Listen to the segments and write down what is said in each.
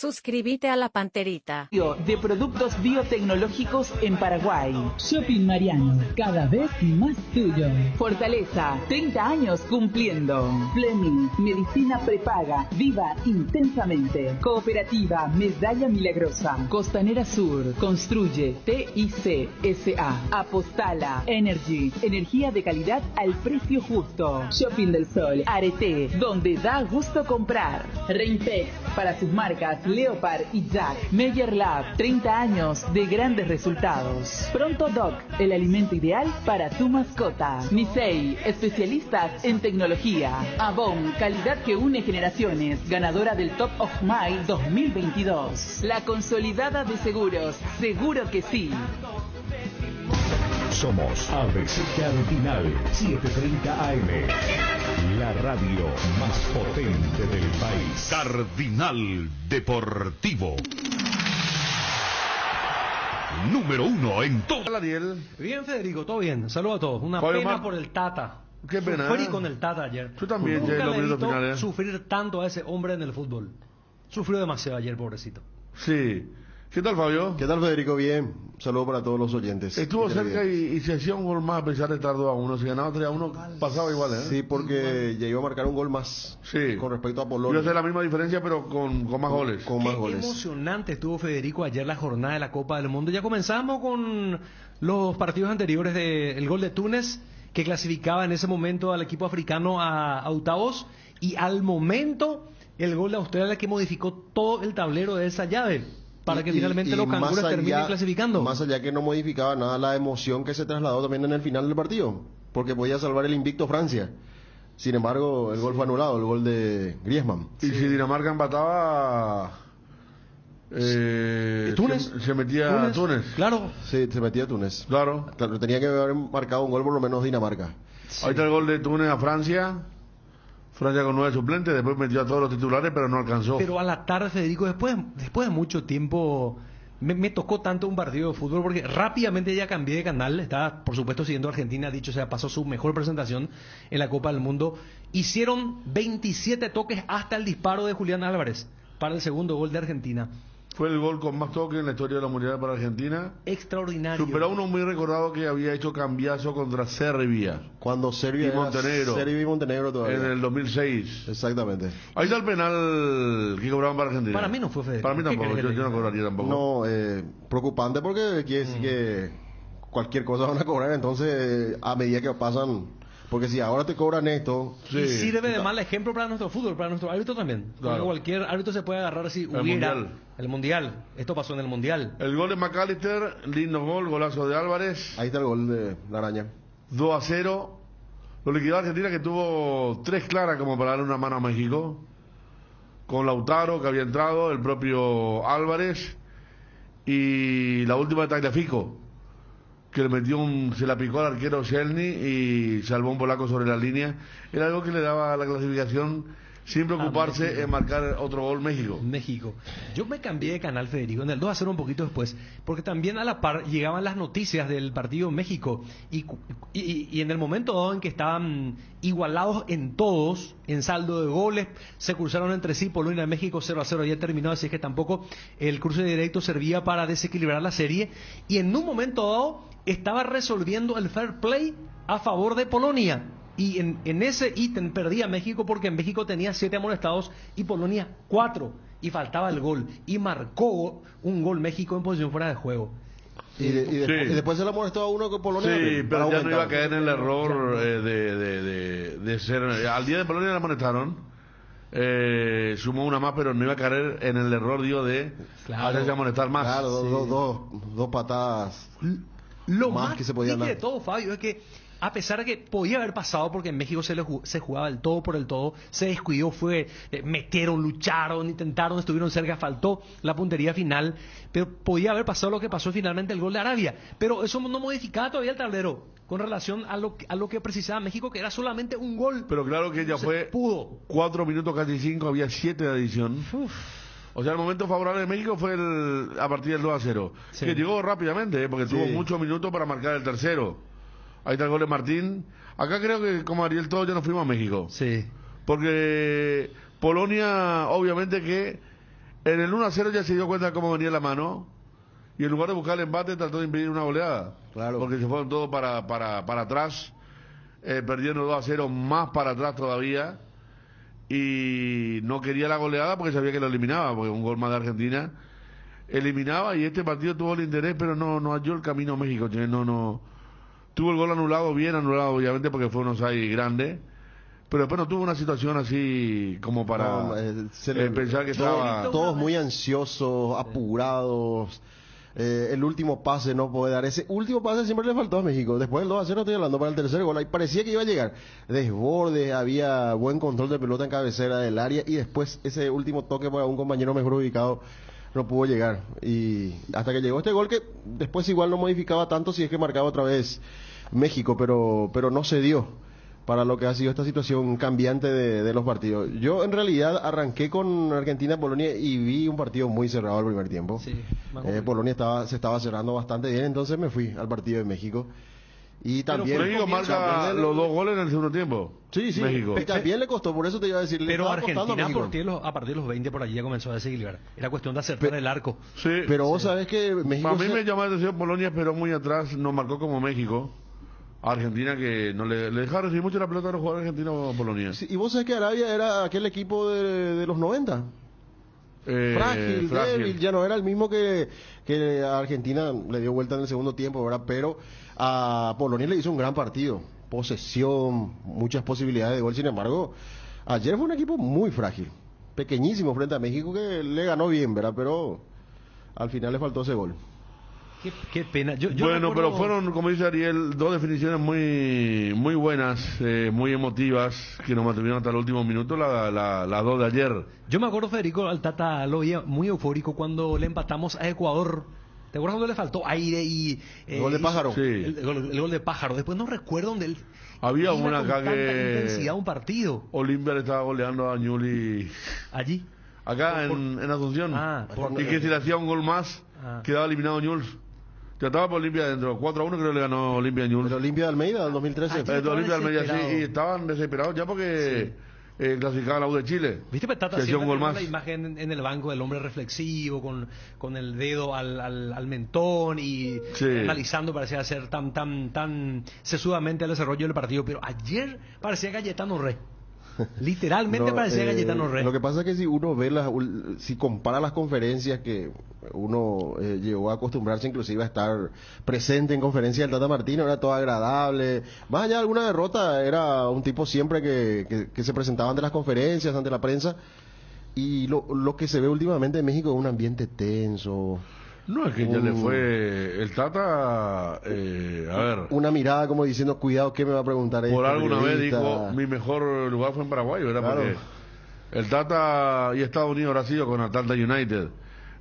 Suscríbete a La Panterita. De productos biotecnológicos en Paraguay. Shopping Mariano, cada vez más tuyo. Fortaleza, 30 años cumpliendo. Fleming, medicina prepaga, viva intensamente. Cooperativa Medalla Milagrosa. Costanera Sur, construye TIC SA. Apostala, Energy, energía de calidad al precio justo. Shopping del Sol, Arete, donde da gusto comprar. Reintex, para sus marcas Leopard y Jack. Meyer Lab, 30 años de grandes resultados. Pronto Doc, el alimento ideal para tu mascota. Nisei, especialistas en tecnología. Avon, calidad que une generaciones, ganadora del Top of Mind 2022. La consolidada de seguros, seguro que sí. Somos ABC Cardinal 730 AM, la radio más potente del país. Cardinal Deportivo. Número 1 en todo. Ariel. Bien, Federico, todo bien. Saludos a todos. Una Pablo pena Mar... por el Tata. Qué pena. Sufrí con el Tata ayer. Tú también, Nunca los le he minutos visto finales. sufrir tanto a ese hombre en el fútbol. Sufrió demasiado ayer, pobrecito. Sí. ¿Qué tal, Fabio? ¿Qué tal, Federico? Bien. Un saludo para todos los oyentes. Estuvo cerca y se hacía un gol más a pesar de estar 2-1. Si ganaba 3-1, pasaba igual, ¿eh? Sí, porque ya iba a marcar un gol más. Sí. Con respecto a Polonia. Iba a hacer la misma diferencia, pero con más goles. Con más Qué goles. emocionante estuvo, Federico, ayer la jornada de la Copa del Mundo. Ya comenzamos con los partidos anteriores del gol de Túnez, que clasificaba en ese momento al equipo africano a octavos, y al momento el gol de Australia, que modificó todo el tablero de esa llave para que finalmente los canguros terminen clasificando. Más allá que no modificaba nada la emoción que se trasladó también en el final del partido, porque podía salvar el invicto Francia. Sin embargo, el gol fue anulado, el gol de Griezmann. Y si Dinamarca empataba, Túnez. Se metía Túnez. Claro. Sí, se metía Túnez. Claro. Claro, tenía que haber marcado un gol por lo menos Dinamarca. Sí. Ahí está el gol de Túnez a Francia. Francia con 9 suplentes, después metió a todos los titulares, pero no alcanzó. Pero a la tarde, Federico, después de mucho tiempo, me tocó tanto un partido de fútbol, porque rápidamente ya cambié de canal. Estaba, por supuesto, siguiendo a Argentina, dicho sea, pasó su mejor presentación en la Copa del Mundo. Hicieron 27 toques hasta el disparo de Julián Álvarez para el segundo gol de Argentina. Fue el gol con más toques en la historia de la Mundial para Argentina. Extraordinario. Superó a uno muy recordado que había hecho cambiazo contra Serbia. Cuando Serbia y Montenegro. Serbia y Montenegro todavía. En el 2006. Exactamente. Ahí está el penal que cobraban para Argentina. Para mí no fue, Federico. Para mí tampoco, yo no cobraría tampoco. No, preocupante porque quiere decir que cualquier cosa van a cobrar, entonces a medida que pasan... Porque si ahora te cobran esto... Sí, y sirve de mal ejemplo para nuestro fútbol, para nuestro árbitro también. Claro. Cualquier árbitro se puede agarrar si hubiera... El Mundial. Esto pasó en el Mundial. El gol de McAllister, lindo gol, golazo de Álvarez. Ahí está el gol de la Araña. 2-0. Lo liquidó Argentina, que tuvo 3 claras como para darle una mano a México. Con Lautaro, que había entrado, el propio Álvarez. Y la última de Tagliafico, que le metió se la picó al arquero Szelny y salvó un polaco sobre la línea. Era algo que le daba la clasificación sin preocuparse en marcar otro gol México. Yo me cambié de canal, Federico, en el 2-0 un poquito después, porque también a la par llegaban las noticias del partido México, y en el momento dado en que estaban igualados en todos, en saldo de goles, se cruzaron entre sí, Polonia y México 0-0, ya terminó, así es que tampoco el cruce directo servía para desequilibrar la serie, y en un momento dado estaba resolviendo el fair play a favor de Polonia. Y en ese ítem perdía México, porque México tenía 7 amonestados y Polonia 4, y faltaba el gol, y marcó un gol México en posición fuera de juego. Y después se le amonestó a uno con Polonia. Sí, pero ya no iba a caer en el error de ser... Al día de Polonia le amonestaron, sumó una más, pero no iba a caer en el error, de hacerse amonestar más. Claro, dos patadas. Lo más que se podían dar. De todo, Fabio, es que a pesar de que podía haber pasado, porque en México se jugaba el todo por el todo, se descuidó, metieron, lucharon, intentaron, estuvieron cerca, faltó la puntería final, pero podía haber pasado lo que pasó finalmente, el gol de Arabia. Pero eso no modificaba todavía el tablero con relación a lo que precisaba México, que era solamente un gol. Pero claro que ya fue 4 minutos casi 5, había 7 de adición. O sea, el momento favorable de México fue a partir del 2-0, sí, que llegó rápidamente, porque tuvo muchos minutos para marcar el tercero. Ahí está el gol de Martín. Acá creo que, como Ariel, todos ya nos fuimos a México. Sí. Porque Polonia, obviamente que En el 1-0 ya se dio cuenta de cómo venía la mano y en lugar de buscar el empate trató de impedir una goleada. Claro. Porque se fueron todos para atrás, perdiendo 2-0 más para atrás todavía y no quería la goleada porque sabía que lo eliminaba, porque un gol más de Argentina eliminaba y este partido tuvo el interés pero no halló el camino a México, no tuvo el gol anulado, bien anulado obviamente porque fue un offside grande. Pero después no tuvo una situación así como para pensar que estaba... Todos muy ansiosos, apurados. El último pase no puede dar. Ese último pase siempre le faltó a México. Después del 2-0 estoy hablando para el tercer gol. Ahí parecía que iba a llegar. Desborde, había buen control de pelota en cabecera del área. Y después ese último toque para un compañero mejor ubicado no pudo llegar. Y hasta que llegó este gol que después igual no modificaba tanto si es que marcaba otra vez México. Pero no se dio para lo que ha sido esta situación cambiante de los partidos. Yo en realidad arranqué con Argentina-Polonia y vi un partido muy cerrado el primer tiempo. Sí, Polonia se estaba cerrando bastante bien, entonces me fui al partido de México. Y también México marca los 2 goles en el segundo tiempo. Sí, México. Y también le costó, por eso te iba a decir. Pero Argentina a a partir de los 20 por allí ya comenzó a desequilibrar. Era cuestión de acertar el arco. Sí. Pero vos sabés que México... A mí me llamó la atención Polonia, pero muy atrás, no marcó como México. Argentina que no le dejaba recibir mucho la pelota a los jugadores argentinos o Polonia. Sí, y vos sabés que Arabia era aquel equipo de los 90. Frágil, débil, ya no era el mismo que a Argentina le dio vuelta en el segundo tiempo, ¿verdad? Pero a Polonia le hizo un gran partido, posesión, muchas posibilidades de gol. Sin embargo, ayer fue un equipo muy frágil, pequeñísimo frente a México que le ganó bien, ¿verdad? Pero al final le faltó ese gol. Qué pena. Yo bueno, recuerdo... pero fueron, como dice Ariel, 2 definiciones muy buenas, muy emotivas, que nos mantuvieron hasta el último minuto, las 2 de ayer. Yo me acuerdo, Federico, al Tata lo veía muy eufórico cuando le empatamos a Ecuador. ¿Te acuerdas cuando le faltó aire y... el gol de Pájaro. Sí. El gol de Pájaro. Después no recuerdo dónde él... Había iba una con acá tanta que... intensidad un partido. Olimpia le estaba goleando a Ñuli... Allí. Acá en Asunción. Y que si le hacía un gol más, quedaba eliminado Ñuls. Ya estaba por Olimpia adentro, 4-1 creo que le ganó Olimpia a Ñuls. El Olimpia de Almeida del 2013. El Olimpia de Almeida, sí, y estaban desesperados ya porque clasificaba la U de Chile. ¿Viste? Pero Tata hacía un siempre gol tenía más. la imagen en el banco del hombre reflexivo, con el dedo al mentón y analizando, parecía ser tan sesudamente el desarrollo del partido. Pero ayer parecía Cayetano Rey. Literalmente parecía Cayetano Rey. Lo que pasa es que si uno ve si compara las conferencias que uno llegó a acostumbrarse inclusive a estar presente en conferencias del Tata Martino, era todo agradable, más allá de alguna derrota, era un tipo siempre que se presentaba ante las conferencias, ante la prensa, y lo que se ve últimamente en México es un ambiente tenso. No, es que ya le fue el Tata, a ver... Una mirada como diciendo, cuidado, ¿qué me va a preguntar por este alguna vez periodista? dijo, mi mejor lugar fue en Paraguay, ¿verdad? Claro. Porque el Tata y Estados Unidos ahora ha sido con Atlanta United.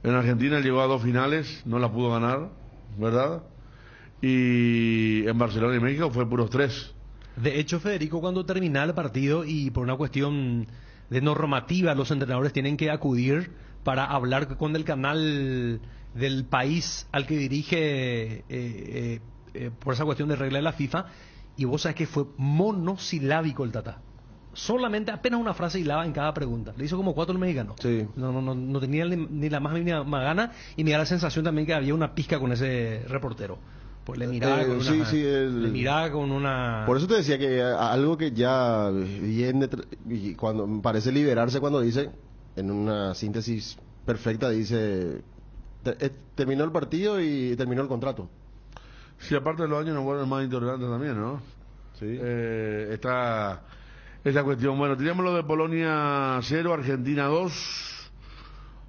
En Argentina llegó a 2 finales, no las pudo ganar, ¿verdad? Y en Barcelona y México fue puros 3. De hecho, Federico, cuando termina el partido y por una cuestión de normativa, los entrenadores tienen que acudir para hablar con el canal del país al que dirige por esa cuestión de regla de la FIFA, y vos sabés que fue monosilábico el Tata. Solamente apenas una frase hilaba en cada pregunta. Le hizo como 4 el mexicano. Sí. No tenía ni la más mínima gana, y me da la sensación también que había una pizca con ese reportero. Pues le miraba con una... le miraba con una... Por eso te decía que algo que ya viene y cuando parece liberarse cuando dice, en una síntesis perfecta, dice... terminó el partido y terminó el contrato. Sí, aparte de los años nos vuelven más intolerantes también, ¿no? Sí. Está esa cuestión. Bueno, teníamos lo de Polonia 0, Argentina 2,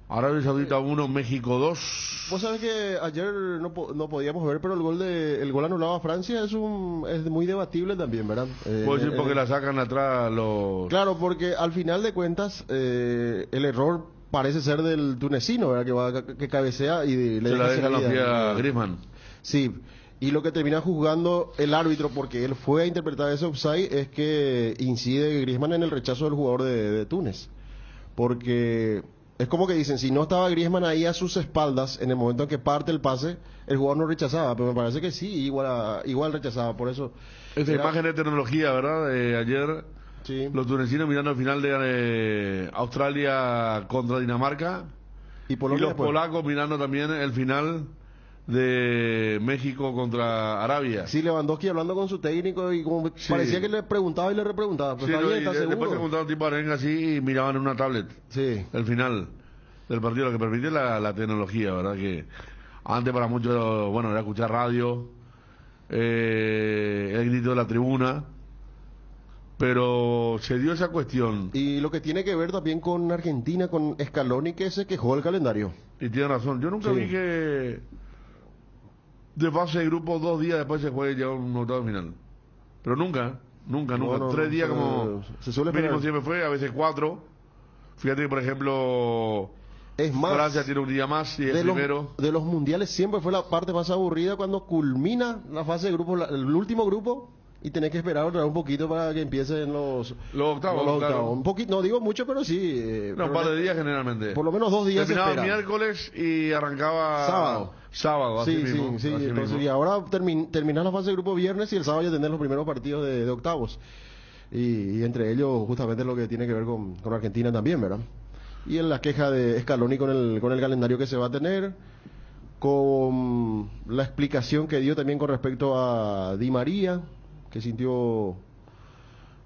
Arabia Saudita 1, México 2. Vos sabés que ayer no podíamos ver, pero el gol anulado a Francia es muy debatible también, ¿verdad? Puedo decir porque la sacan atrás los... Claro, porque al final de cuentas el error parece ser del tunecino, ¿verdad? Que cabecea y le deja la salida a Griezmann. Sí, y lo que termina juzgando el árbitro, porque él fue a interpretar ese offside, es que incide Griezmann en el rechazo del jugador de Túnez. Porque es como que dicen, si no estaba Griezmann ahí a sus espaldas en el momento en que parte el pase, el jugador no rechazaba, pero me parece que sí, igual rechazaba, por eso... Esta imagen de tecnología, ¿verdad? Ayer... Sí. Los tunecinos mirando el final de Australia contra Dinamarca, Y Y Polonia los después. polacos mirando también el final de México contra Arabia. Sí, Lewandowski hablando con su técnico y como Sí. parecía que le preguntaba y le repreguntaba. Pues Sí, está no, bien, y está después se seguro. juntaron tipo arenga así y miraban en una tablet Sí. el final del partido, lo que permite la tecnología, ¿verdad? Que antes para muchos, bueno, era escuchar radio, el grito de la tribuna, pero se dio esa cuestión. Y lo que tiene que ver también con Argentina, con Scaloni, que se quejó del calendario. Y tiene razón. Yo nunca Sí. vi que de fase de grupo 2 días después se juegue ya un octavo final. Pero nunca. No, 3 días como se suele mínimo esperar. siempre fue, a veces 4. Fíjate que, por ejemplo, Es más, Francia tiene un día más y el de primero. de los mundiales siempre fue la parte más aburrida cuando culmina la fase de grupo, el último grupo, y tenés que esperar otra vez un poquito para que empiecen los Los octavos, los claro. Un poquito, no digo mucho, pero sí. No, un par de días generalmente. Por lo menos 2 días se Terminaba espera. miércoles y arrancaba Sábado. así Sí, mismo. sí. así Entonces, mismo. y ahora terminar la fase de grupo viernes y el sábado ya tener los primeros partidos de octavos. Y entre ellos, justamente lo que tiene que ver con Argentina también, ¿verdad? Y en la queja de Scaloni con el calendario que se va a tener, con la explicación que dio también con respecto a Di María, que sintió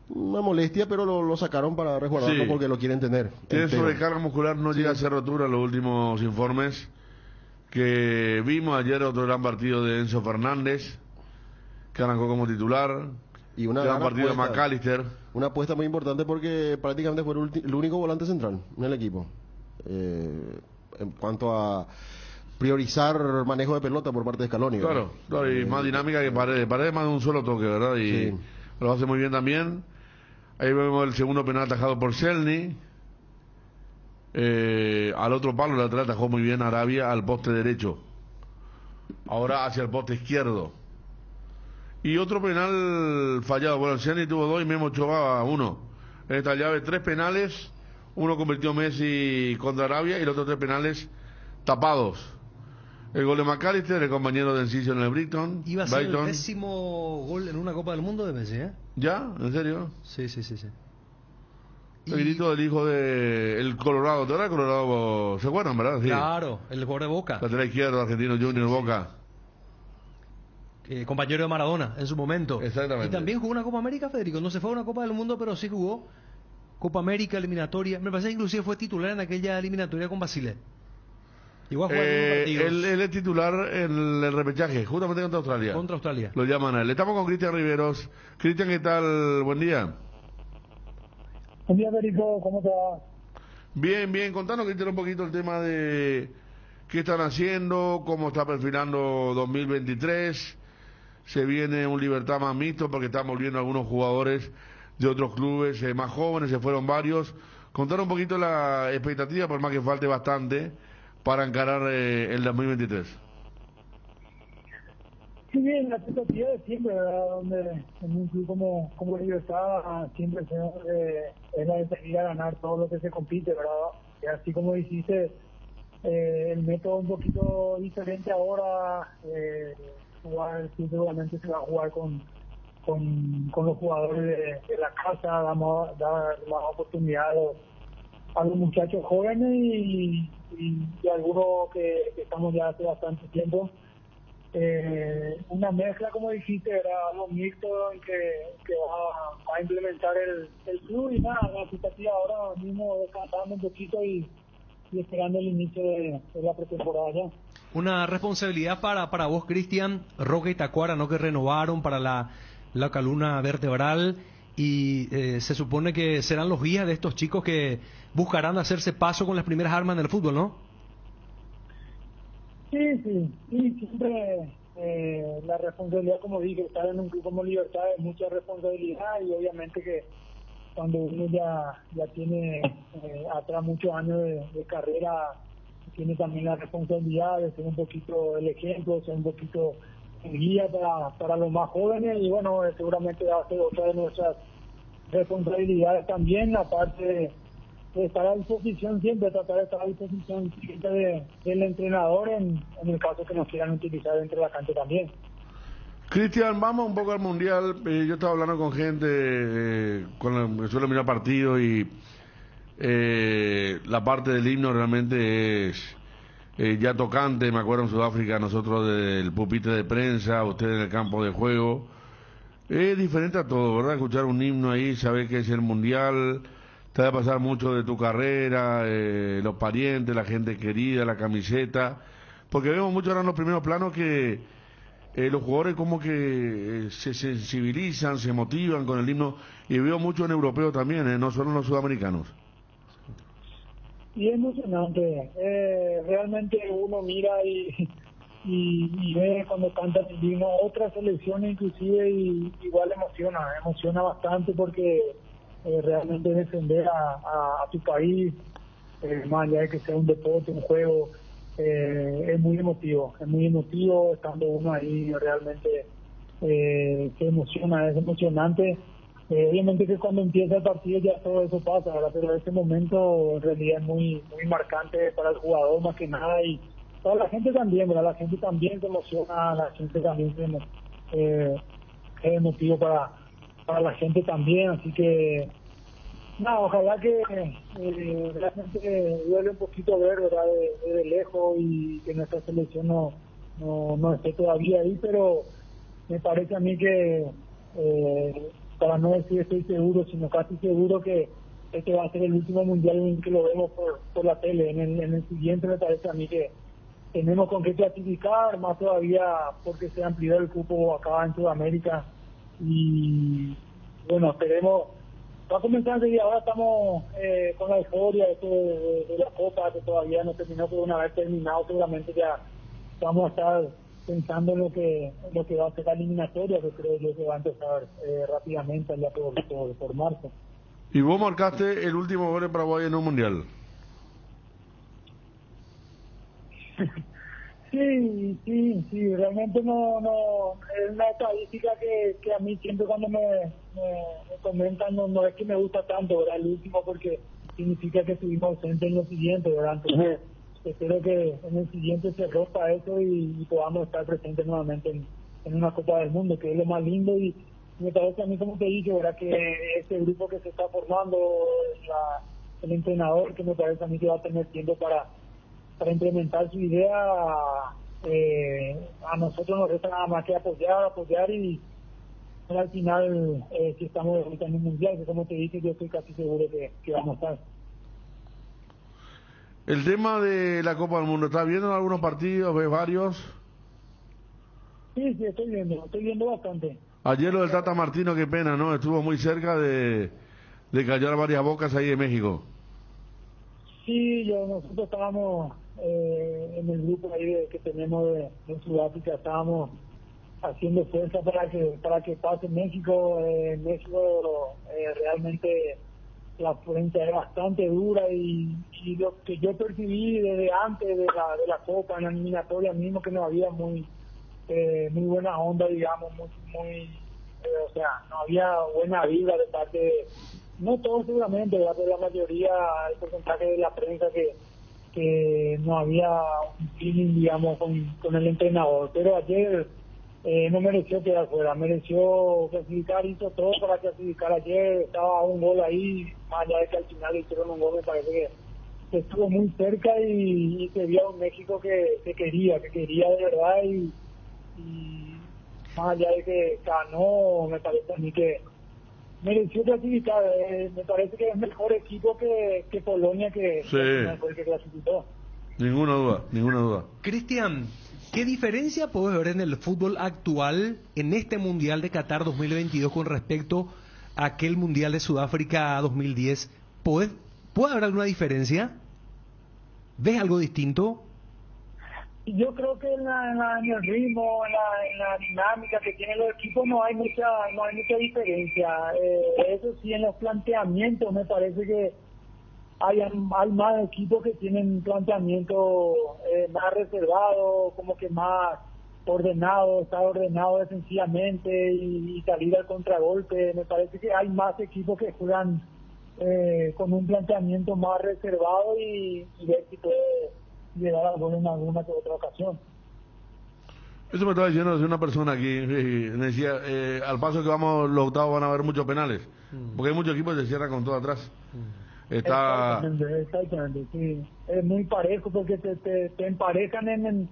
una molestia, pero lo sacaron para resguardarlo Sí. porque lo quieren tener. Tiene entero. sobrecarga muscular, no llega a ser rotura en los últimos informes que vimos ayer. Otro gran partido de Enzo Fernández, que arrancó como titular. Y una Gran gran partido de apuesta. McAllister. Una apuesta muy importante porque prácticamente fue el único volante central en el equipo. En cuanto a priorizar manejo de pelota por parte de Scaloni. ¿verdad? Claro, y más dinámica que Paredes. Paredes más de un solo toque, ¿verdad? Y Sí. lo hace muy bien también. Ahí vemos el segundo penal atajado por Selny. Al otro palo lateral atajó muy bien Arabia al poste derecho. Ahora hacia el poste izquierdo. Y otro penal fallado. Bueno, Selny tuvo 2 y Memo Ochoa 1. En esta llave 3 penales. Uno convirtió Messi contra Arabia y los otros 3 penales tapados. El gol de McAllister, el compañero de Enciso en el Brighton. Iba a ser el Brighton. 10º gol en una Copa del Mundo de Messi, ¿eh? ¿Ya? ¿En serio? Sí. El grito del hijo de el Colorado. ¿Te acuerdas del Colorado? ¿Se acuerdan, verdad? Sí. Claro, el jugador de Boca, Lateral izquierdo, Argentino Junior, Boca. compañero de Maradona en su momento. Exactamente. Y también jugó una Copa América, Federico. No se fue a una Copa del Mundo, pero sí jugó Copa América, eliminatoria. Me parece que inclusive fue titular en aquella eliminatoria con Basile. Llegó a jugar algunos partidos Él es titular en el repechaje, justamente contra Australia. contra Australia. Lo llaman a él. Estamos con Cristian Riveros. Cristian, ¿qué tal? Buen día. Buen día, Federico, ¿cómo te va? Bien. Contanos, Cristian, un poquito el tema de qué están haciendo, cómo está perfilando 2023. Se viene un Libertad más mixto porque están volviendo algunos jugadores de otros clubes más jóvenes, se fueron varios. Contanos un poquito la expectativa, por más que falte bastante, para encarar el 2023. Sí, bien, la expectativa de siempre, ¿verdad? Donde en un club como Libertad siempre es la de salir a ganar todo lo que se compite, ¿verdad? Y así como dijiste, el método un poquito diferente ahora, jugar el club seguramente se va a jugar con los jugadores de la casa, dar más oportunidad a los muchachos jóvenes y algunos que estamos ya hace bastante tiempo. Una mezcla, como dijiste, era algo mixto en que va a implementar el club y nada, la expectativa ahora mismo descansando un poquito y esperando el inicio de la pretemporada ya. Una responsabilidad para vos, Cristian, Roca y Tacuara, ¿no? Que renovaron para la columna vertebral y se supone que serán los guías de estos chicos que buscarán hacerse paso con las primeras armas en el fútbol, ¿no? Sí, siempre la responsabilidad, como dije, estar en un club como Libertad es mucha responsabilidad y obviamente que cuando uno ya tiene atrás muchos años de carrera, tiene también la responsabilidad de ser un poquito el ejemplo, ser un poquito el guía para los más jóvenes y bueno, seguramente va a ser otra de nuestras responsabilidades también, aparte de estar a disposición siempre, tratar de estar a disposición siempre del entrenador en el caso que nos quieran utilizar dentro de la cancha también. Cristian, vamos un poco al Mundial. Yo estaba hablando con gente con la que suele mirar partidos y La parte del himno realmente es ya tocante. Me acuerdo en Sudáfrica, nosotros del pupitre de prensa, ustedes en el campo de juego. Es diferente a todo, ¿verdad? Escuchar un himno ahí, saber que es el mundial, te va a pasar mucho de tu carrera, los parientes, la gente querida, la camiseta, porque vemos mucho ahora en los primeros planos que los jugadores como que se sensibilizan, se motivan con el himno, y veo mucho en europeos también, no solo en los sudamericanos. Y es emocionante, realmente uno mira y ve cuando cantan el himno otras selecciones inclusive y igual emociona bastante porque realmente defender a tu país, más allá de que sea un deporte, un juego, es muy emotivo, estando uno ahí realmente se emociona, es emocionante. Obviamente que cuando empieza el partido ya todo eso pasa, ¿verdad? Pero este momento en realidad es muy marcante para el jugador más que nada y para la gente también, ¿verdad? La gente también se emociona, la gente también es emotivo para la gente también, así que ojalá que realmente duele un poquito ver, ¿verdad? De lejos y que nuestra selección no esté todavía ahí, pero me parece a mí que para no decir estoy seguro, sino casi seguro que este va a ser el último mundial en que lo vemos por la tele. En el siguiente me parece a mí que tenemos con qué clasificar, más todavía porque se amplió el cupo acá en Sudamérica y bueno, esperemos. Va a comenzar enseguida, ahora estamos con la euforia de la Copa que todavía no terminó, pero una vez terminado seguramente ya vamos a estar pensando en lo que va a ser la eliminatoria, que creo yo que va a empezar rápidamente allá por marzo. Y vos marcaste el último gol en Paraguay en un mundial. Sí, realmente no es una estadística que a mí siempre cuando me comentan no es que me gusta tanto, ¿verdad? El último porque significa que estuvimos ausentes en lo siguiente, ¿verdad? Entonces espero que en el siguiente se rompa eso y podamos estar presentes nuevamente en una Copa del Mundo, que es lo más lindo y me parece a mí, como te dije, ¿verdad? Que este grupo que se está formando, el entrenador, que me parece a mí que va a tener tiempo para implementar su idea, a nosotros nos resta nada más que apoyar y al final si estamos ahorita en un mundial, que como te dije yo estoy casi seguro que vamos a estar. El tema de la Copa del Mundo, ¿estás viendo algunos partidos? ¿Ves varios? Sí, estoy viendo bastante. Ayer lo del Tata Martino, qué pena, ¿no? Estuvo muy cerca de callar varias bocas ahí en México. Sí, nosotros estábamos en el grupo ahí que tenemos de Sudáfrica, estábamos haciendo fuerza para que pase México. México realmente la prensa es bastante dura y lo que yo percibí desde antes de la Copa, en la eliminatoria mismo, que no había muy buena onda, digamos, o sea, no había buena vibra de parte de, no todos seguramente, ¿verdad? Pero la mayoría, el porcentaje de la prensa que no había un feeling, digamos, con el entrenador. Pero ayer no mereció quedar fuera, mereció clasificar, hizo todo para clasificar ayer, estaba un gol ahí, más allá de que al final hicieron un gol, me parece que estuvo muy cerca y se vio un México que quería de verdad y más allá de que ganó, me parece a mí que mereció clasificar. Me parece que es mejor equipo que Polonia, que fue el que clasificó. Ninguna duda. Cristian, ¿qué diferencia podés ver en el fútbol actual en este Mundial de Qatar 2022 con respecto a aquel Mundial de Sudáfrica 2010? ¿Puede haber alguna diferencia? ¿Ves algo distinto? Yo creo que en el ritmo, en la dinámica que tienen los equipos no hay mucha diferencia. Eso sí, en los planteamientos me parece que hay más equipos que tienen planteamiento más reservado, como que más está ordenado defensivamente y salir al contragolpe. Me parece que hay más equipos que juegan con un planteamiento más reservado y ver si puede llegar al gol en alguna que otra ocasión. Eso me estaba diciendo de una persona aquí, me decía, al paso que vamos los octavos van a haber muchos penales, porque hay muchos equipos que se cierran con todo atrás. está... Exactamente, sí. Es muy parejo porque te emparejan en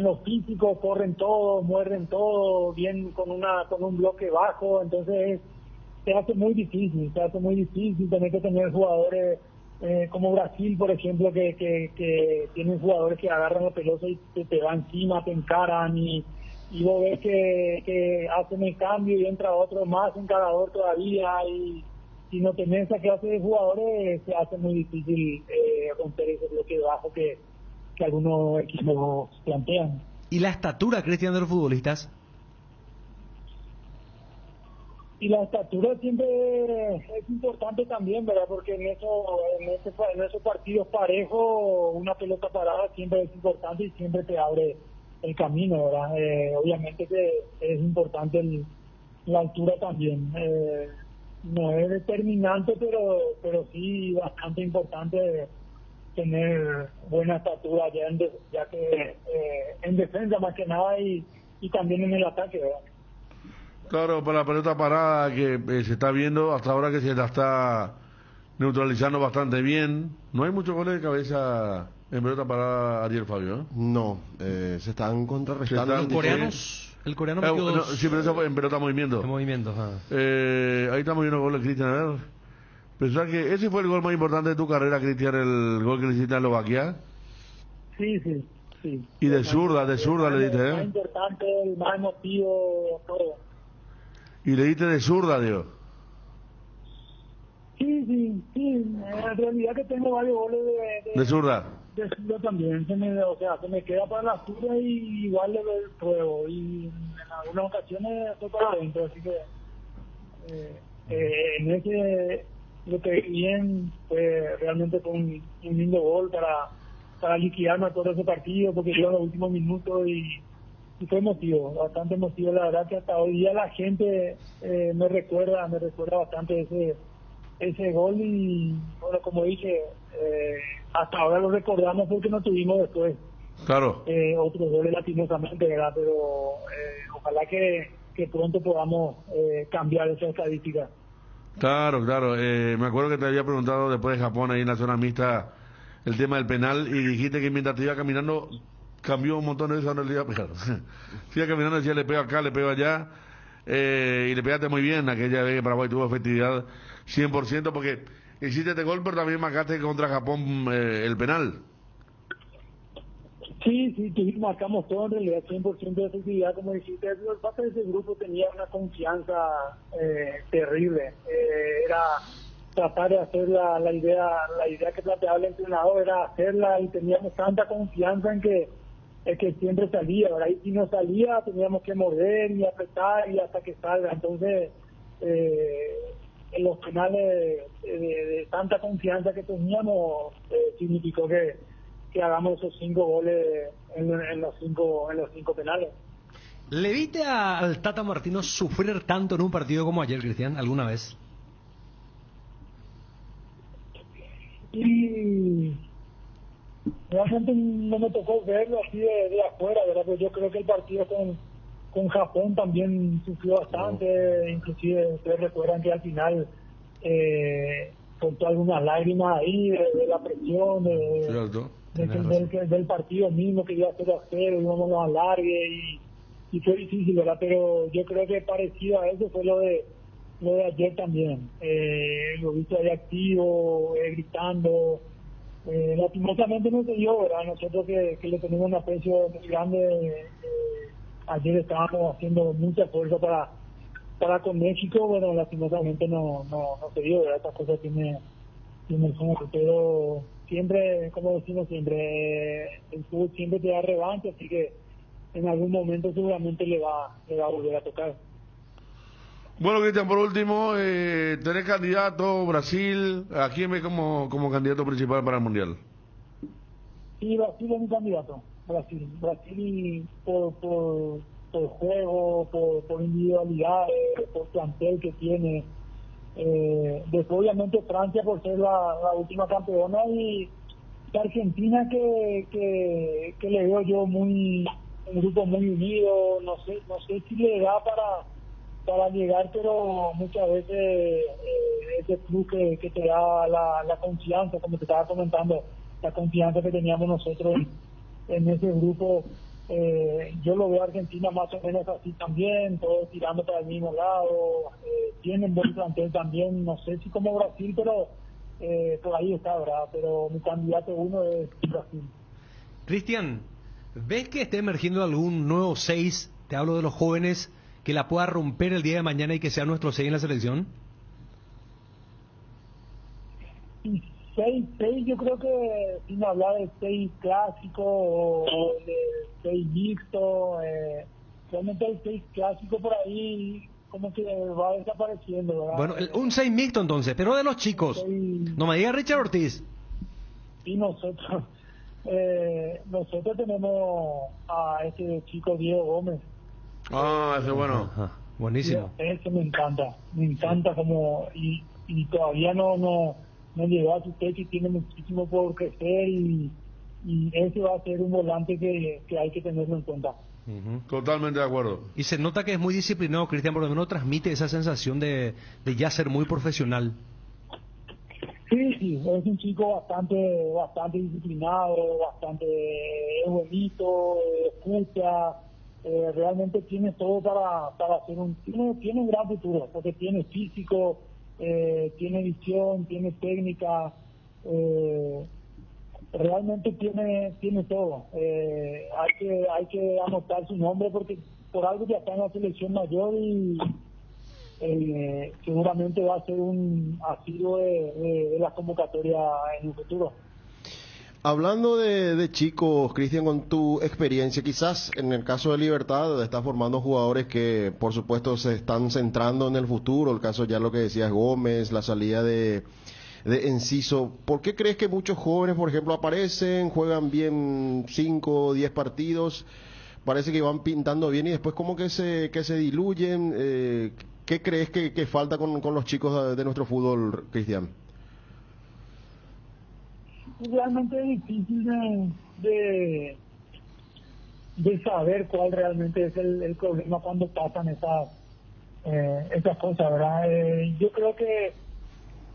lo físico, corren todo, muerden todo, bien con un bloque bajo, entonces se hace muy difícil, tener que tener jugadores como Brasil, por ejemplo, que tienen jugadores que agarran la pelota y te van encima, te encaran y vos ves que hacen el cambio y entra otro más encarador todavía, y si no tenés esa clase de jugadores se hace muy difícil romper ese bloque bajo que algunos equipos plantean. ¿Y la estatura, Cristian, de los futbolistas? Y la estatura siempre es importante también, ¿verdad? Porque en esos partidos parejos, una pelota parada siempre es importante y siempre te abre el camino, ¿verdad? Obviamente que es importante la altura también. No es determinante, pero sí bastante importante tener buena estatura, ya que en defensa más que nada y también en el ataque, ¿verdad? Claro, para la pelota parada que se está viendo hasta ahora que se la está neutralizando bastante bien. No hay muchos goles de cabeza en pelota parada, Ariel, Fabio, ¿eh? No, se están contrarrestando. Los coreanos, el coreano metió no, dos. sí, pero eso fue en pelota movimiento. En movimiento, ahí estamos viendo goles, Cristian, a ver. ¿Pensás que ese fue el gol más importante de tu carrera, Cristian, el gol que le hiciste a Eslovaquia? Sí. Y de zurda le diste, El más importante, el más emotivo, todo. Y le diste de zurda, Dios. Sí. En realidad que tengo varios goles de zurda. De zurda también. Se me queda para la zurda y igual le doy el pruebo. Y en algunas ocasiones estoy para adentro. Así que en ese lo que vi bien fue realmente un lindo gol para liquidarme todo ese partido, porque iba en los últimos minutos y fue emotivo, bastante emotivo. La verdad que hasta hoy día la gente me recuerda bastante ese gol y bueno, como dije, hasta ahora lo recordamos porque no tuvimos después otros goles lastimosamente, ¿verdad? Pero ojalá que pronto podamos cambiar esa estadística. Claro, me acuerdo que te había preguntado después de Japón ahí en la zona mixta el tema del penal y dijiste que mientras te iba caminando cambió un montón de veces a donde le iba a pegar. Siga caminando, decía le pego acá, le pego allá, y le pegaste muy bien aquella vez que Paraguay tuvo efectividad 100%, porque hiciste este gol, pero también marcaste contra Japón el penal. Sí, marcamos todo en realidad 100% de efectividad, como dijiste. El parte de ese grupo tenía una confianza terrible. Era tratar de hacer la idea que planteaba el entrenador, era hacerla, y teníamos tanta confianza en que siempre salía, ¿verdad? Y si no salía teníamos que morder y apretar y hasta que salga. Entonces en los penales de tanta confianza que teníamos significó que hagamos esos 5 goles en los cinco penales. ¿Le viste al Tata Martino sufrir tanto en un partido como ayer, Cristian, alguna vez? Y realmente no me tocó verlo así de afuera, ¿verdad? Pero yo creo que el partido con Japón también sufrió bastante, inclusive ustedes recuerdan que al final soltó algunas lágrimas ahí de la presión, del partido mismo, que iba a 0-0, íbamos a alargue y fue difícil, ¿verdad? Pero yo creo que parecido a eso fue lo de ayer también. Lo visto ahí activo, gritando. Lastimosamente no se dio, ¿verdad? Nosotros que le tenemos un aprecio muy grande, ayer estábamos haciendo mucha fuerza para con México. Bueno, lastimosamente no se dio, ¿verdad? Estas cosas tiene el fútbol, pero siempre, como decimos siempre, el fútbol siempre te da revancha, así que en algún momento seguramente le va a volver a tocar. Bueno, Cristian, por último, tenés candidato Brasil, ¿a quién ves como candidato principal para el Mundial? Sí, Brasil es mi candidato. Brasil por juego, por individualidad, por plantel que tiene. Después obviamente Francia por ser la última campeona, y Argentina que le veo yo un grupo muy unido. No sé si le da para llegar, pero muchas veces ese plus que te da la confianza, como te estaba comentando, la confianza que teníamos nosotros en ese grupo, yo lo veo a Argentina más o menos así también, todos tirando para el mismo lado, tienen buen plantel también, no sé si como Brasil, pero por ahí está, ¿verdad? Pero mi candidato uno es Brasil. Cristian, ¿ves que esté emergiendo algún nuevo 6, te hablo de los jóvenes, que la pueda romper el día de mañana y que sea nuestro 6 en la selección? Y 6, yo creo que sin hablar de 6 clásico o de 6 mixto, realmente el 6 clásico por ahí como que va desapareciendo, ¿verdad? Bueno, un 6 mixto entonces, pero de los chicos. No me diga Richard Ortiz. Y nosotros tenemos a este chico Diego Gómez. Ah, ese es bueno. Ajá, buenísimo. Ese me encanta como y todavía no llegó a su techo y tiene muchísimo por crecer y ese va a ser un volante que hay que tenerlo en cuenta. Totalmente de acuerdo. Y se nota que es muy disciplinado, Cristian, por lo menos transmite esa sensación de ya ser muy profesional. Sí, es un chico bastante disciplinado, bastante bonito, escucha, realmente tiene todo para hacer tiene un gran futuro, porque tiene físico, tiene visión, tiene técnica, realmente tiene todo. Hay que anotar su nombre porque por algo ya está en la selección mayor y seguramente va a ser un asiduo de la convocatoria en el futuro. Hablando de chicos, Cristian, con tu experiencia, quizás en el caso de Libertad estás formando jugadores que por supuesto se están centrando en el futuro, el caso ya lo que decías Gómez, la salida de Enciso. ¿Por qué crees que muchos jóvenes, por ejemplo, aparecen, juegan bien 5 o 10 partidos, parece que van pintando bien y después como que se diluyen? ¿Qué crees que falta con los chicos de nuestro fútbol, Cristian? Realmente es difícil de saber cuál realmente es el problema cuando pasan esas cosas, ¿verdad? Yo creo que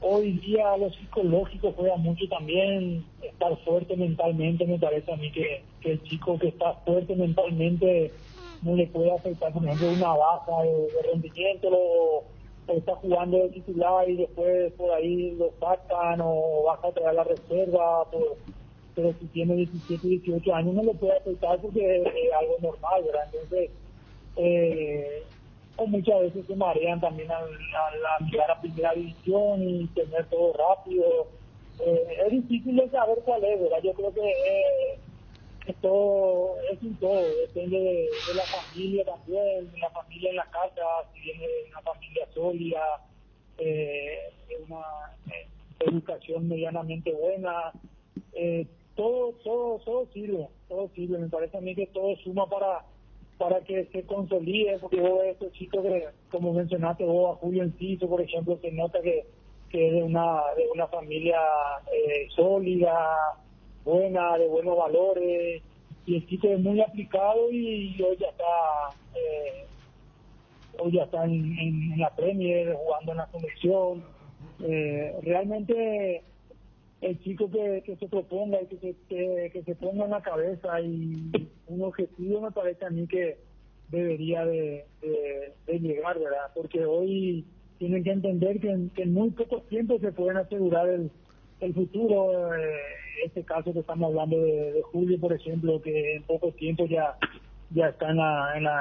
hoy día lo psicológico juega mucho también, estar fuerte mentalmente. Me parece a mí que el chico que está fuerte mentalmente no le puede afectar, por ejemplo, una baja de rendimiento, o está jugando de titular y después por ahí lo sacan o baja a traer la reserva, pero si tiene 17, 18 años no le puede afectar porque es algo normal, ¿verdad? Entonces, o muchas veces se marean también al llegar a primera división y tener todo rápido. Es difícil de saber cuál es, ¿verdad? Yo creo que todo es un todo, depende de la familia también, de la familia en la casa, si viene de una familia sólida, de una educación medianamente buena, todo sirve, me parece a mí que todo suma para que se consolide, porque vos ves estos chicos que, como mencionaste vos, a Julio Enciso, por ejemplo, se nota que es de una familia sólida, buena, de buenos valores, y el chico es muy aplicado y hoy ya está en la Premier, jugando en la selección. Realmente el chico que se proponga y que se ponga en la cabeza y un objetivo, me parece a mí que debería de llegar, ¿verdad? Porque hoy tienen que entender que en muy poco tiempo se pueden asegurar el futuro. Este caso que estamos hablando de Julio, por ejemplo, que en poco tiempo ya está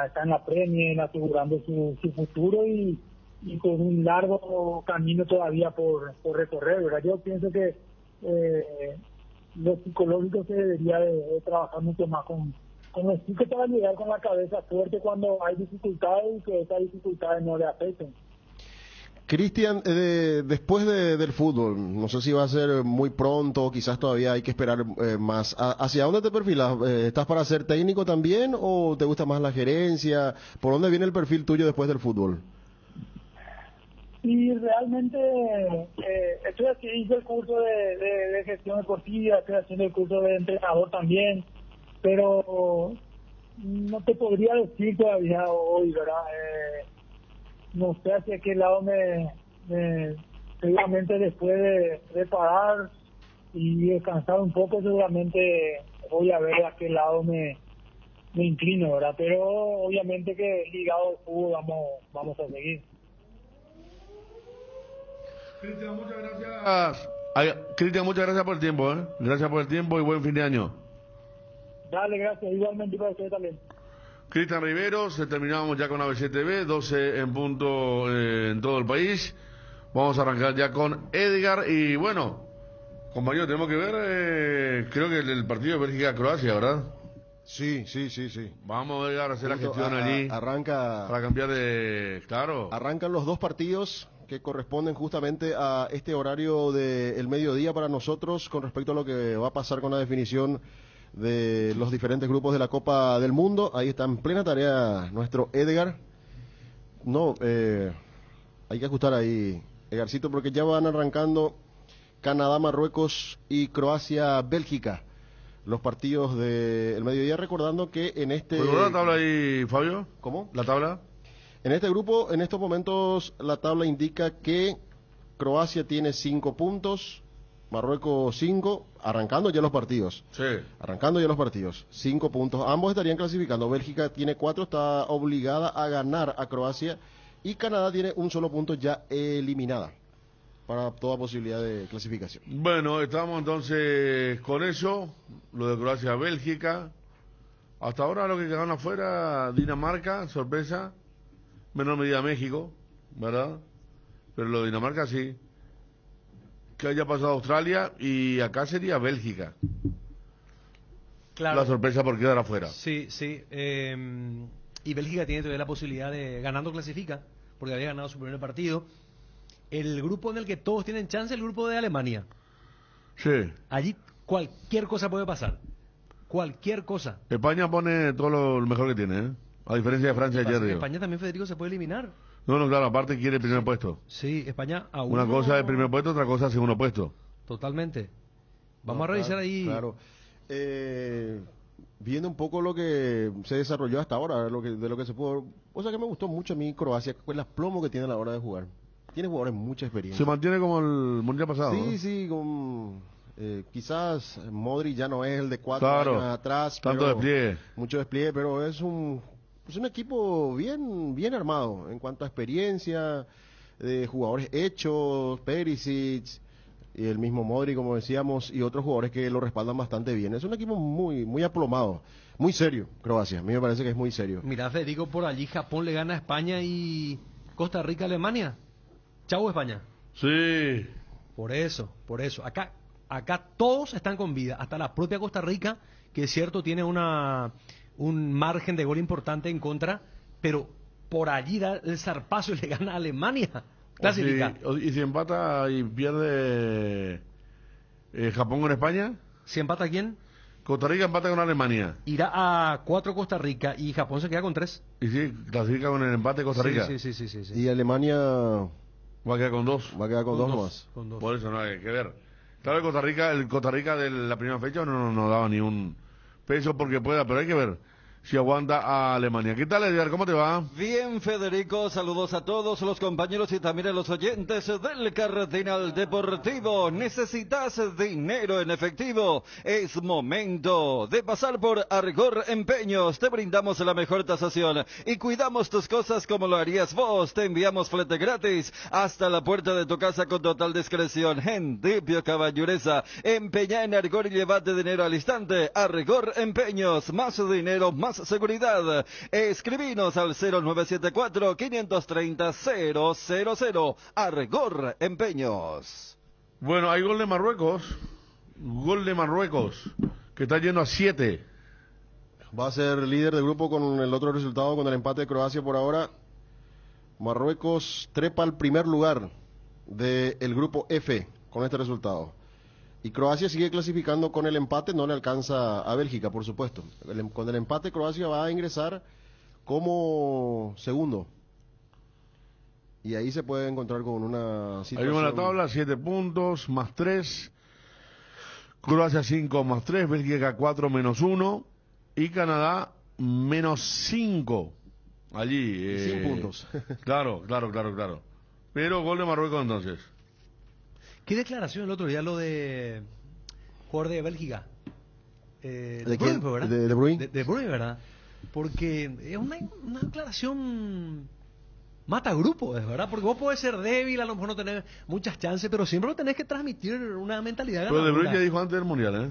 está en la Premier, asegurando su futuro y con un largo camino todavía por recorrer, ¿verdad? Yo pienso que lo psicológico se debería de trabajar mucho más con los chicos para llegar con la cabeza fuerte cuando hay dificultades y que esas dificultades no le afecten. Cristian, después del fútbol, no sé si va a ser muy pronto, quizás todavía hay que esperar más. ¿Hacia dónde te perfilas? ¿Estás para ser técnico también o te gusta más la gerencia? ¿Por dónde viene el perfil tuyo después del fútbol? Y realmente hice el curso de gestión deportiva, estoy haciendo el curso de entrenador también, pero no te podría decir todavía hoy, ¿verdad? no sé hacia qué lado seguramente después de parar y descansar un poco, seguramente voy a ver a qué lado me inclino, ¿verdad? Pero obviamente que ligado al fútbol vamos a seguir. Cristian, muchas gracias. Cristian, muchas gracias por el tiempo, ¿eh? Gracias por el tiempo y buen fin de año. Dale, gracias. Igualmente para usted también. Cristian Riveros, terminamos ya con ABC-TV, 12 en punto en todo el país. Vamos a arrancar ya con Edgar y bueno, compañero, tenemos que ver, creo que el partido de Bélgica-Croacia, ¿verdad? Sí. Vamos, Edgar, a hacer la gestión allí. Arranca... Para cambiar de... Claro. Arrancan los dos partidos que corresponden justamente a este horario del mediodía para nosotros con respecto a lo que va a pasar con la definición de los diferentes grupos de la Copa del Mundo. Ahí está en plena tarea nuestro Edgar. No, hay que ajustar ahí, Edgarcito, porque ya van arrancando Canadá, Marruecos y Croacia, Bélgica. Los partidos del mediodía, recordando que en este... ¿Puedo la tabla ahí, Fabio? ¿Cómo? ¿La tabla? En este grupo, en estos momentos, la tabla indica que Croacia tiene 5 puntos, Marruecos 5, arrancando ya los partidos. Sí. Arrancando ya los partidos, 5 puntos. Ambos estarían clasificando. Bélgica tiene 4, está obligada a ganar a Croacia. Y Canadá tiene un solo punto ya eliminada para toda posibilidad de clasificación. Bueno, estamos entonces con eso, lo de Croacia-Bélgica. Hasta ahora lo que quedaron afuera, Dinamarca, sorpresa. Menor medida México, ¿verdad? Pero lo de Dinamarca sí. Que haya pasado Australia y acá sería Bélgica. Claro. La sorpresa por quedar afuera. Sí. Y Bélgica tiene todavía la posibilidad de, ganando clasifica, porque había ganado su primer partido. El grupo en el que todos tienen chance es el grupo de Alemania. Sí. Allí cualquier cosa puede pasar. Cualquier cosa. España pone todo lo mejor que tiene, ¿eh? A diferencia de Francia ayer. España también, Federico, se puede eliminar. No, claro, aparte quiere el primer puesto. Sí, España aún. Una cosa es el primer puesto, otra cosa es el segundo puesto. Totalmente. Vamos a revisar ahí. Claro. Viendo un poco lo que se desarrolló hasta ahora, de lo que se pudo... O sea que me gustó mucho a mí Croacia, con el aplomo que tiene a la hora de jugar. Tiene jugadores mucha experiencia. Se mantiene como el mundial pasado. Sí, ¿no? con... quizás Modric ya no es el de 4 claro, años atrás. Tanto despliegue. Mucho despliegue, pero es un equipo bien armado en cuanto a experiencia, de jugadores hechos, Perisic, y el mismo Modric, como decíamos, y otros jugadores que lo respaldan bastante bien. Es un equipo muy aplomado, muy serio, Croacia. A mí me parece que es muy serio. Mirá, Federico, por allí Japón le gana a España y Costa Rica a Alemania. Chau, España. Sí. Por eso. Acá todos están con vida, hasta la propia Costa Rica, que es cierto, tiene un margen de gol importante en contra, pero por allí da el zarpazo y le gana a Alemania. Clasifica. ¿Y si empata y pierde Japón con España? ¿Si empata quién? Costa Rica empata con Alemania. Irá a 4 Costa Rica y Japón se queda con 3. Y sí, clasifica con el empate Costa Rica. Sí. Y Alemania va a quedar con 2. Va a quedar con dos más. Con 2. Por eso no hay que ver. Claro, el Costa Rica de la primera fecha no daba ni un peso porque pueda, pero hay que ver si aguanta a Alemania. ¿Qué tal, Edgar? ¿Cómo te va? Bien, Federico, saludos a todos los compañeros y también a los oyentes del Cardinal Deportivo. ¿Necesitas dinero en efectivo? Es momento de pasar por Argor Empeños. Te brindamos la mejor tasación y cuidamos tus cosas como lo harías vos. Te enviamos flete gratis hasta la puerta de tu casa con total discreción. Gentipio Caballureza, empeñá en Argor y llévate dinero al instante. Argor Empeños, más dinero, más seguridad. Escribinos al 0974-530-000. Argor Empeños. Bueno, hay gol de Marruecos, que está yendo a 7. Va a ser líder del grupo con el otro resultado, con el empate de Croacia por ahora. Marruecos trepa al primer lugar del grupo F con este resultado. Y Croacia sigue clasificando con el empate, no le alcanza a Bélgica, por supuesto. Con el empate Croacia va a ingresar como segundo. Y ahí se puede encontrar con una situación... Ahí va la tabla, 7 puntos, más 3. Croacia 5 más 3, Bélgica 4 menos 1. Y Canadá menos 5. allí. 100 puntos. Claro. Pero gol de Marruecos entonces. ¿Qué declaración el otro día lo de jugador de Bélgica? ¿De quién? Bruyne, ¿verdad? De Bruyne. De Bruyne, ¿verdad? Porque es una declaración mata grupo, es verdad, porque vos podés ser débil, a lo mejor no tenés muchas chances, pero siempre lo tenés que transmitir una mentalidad Pero De Bruyne ganadora. ya dijo antes del Mundial, ¿eh?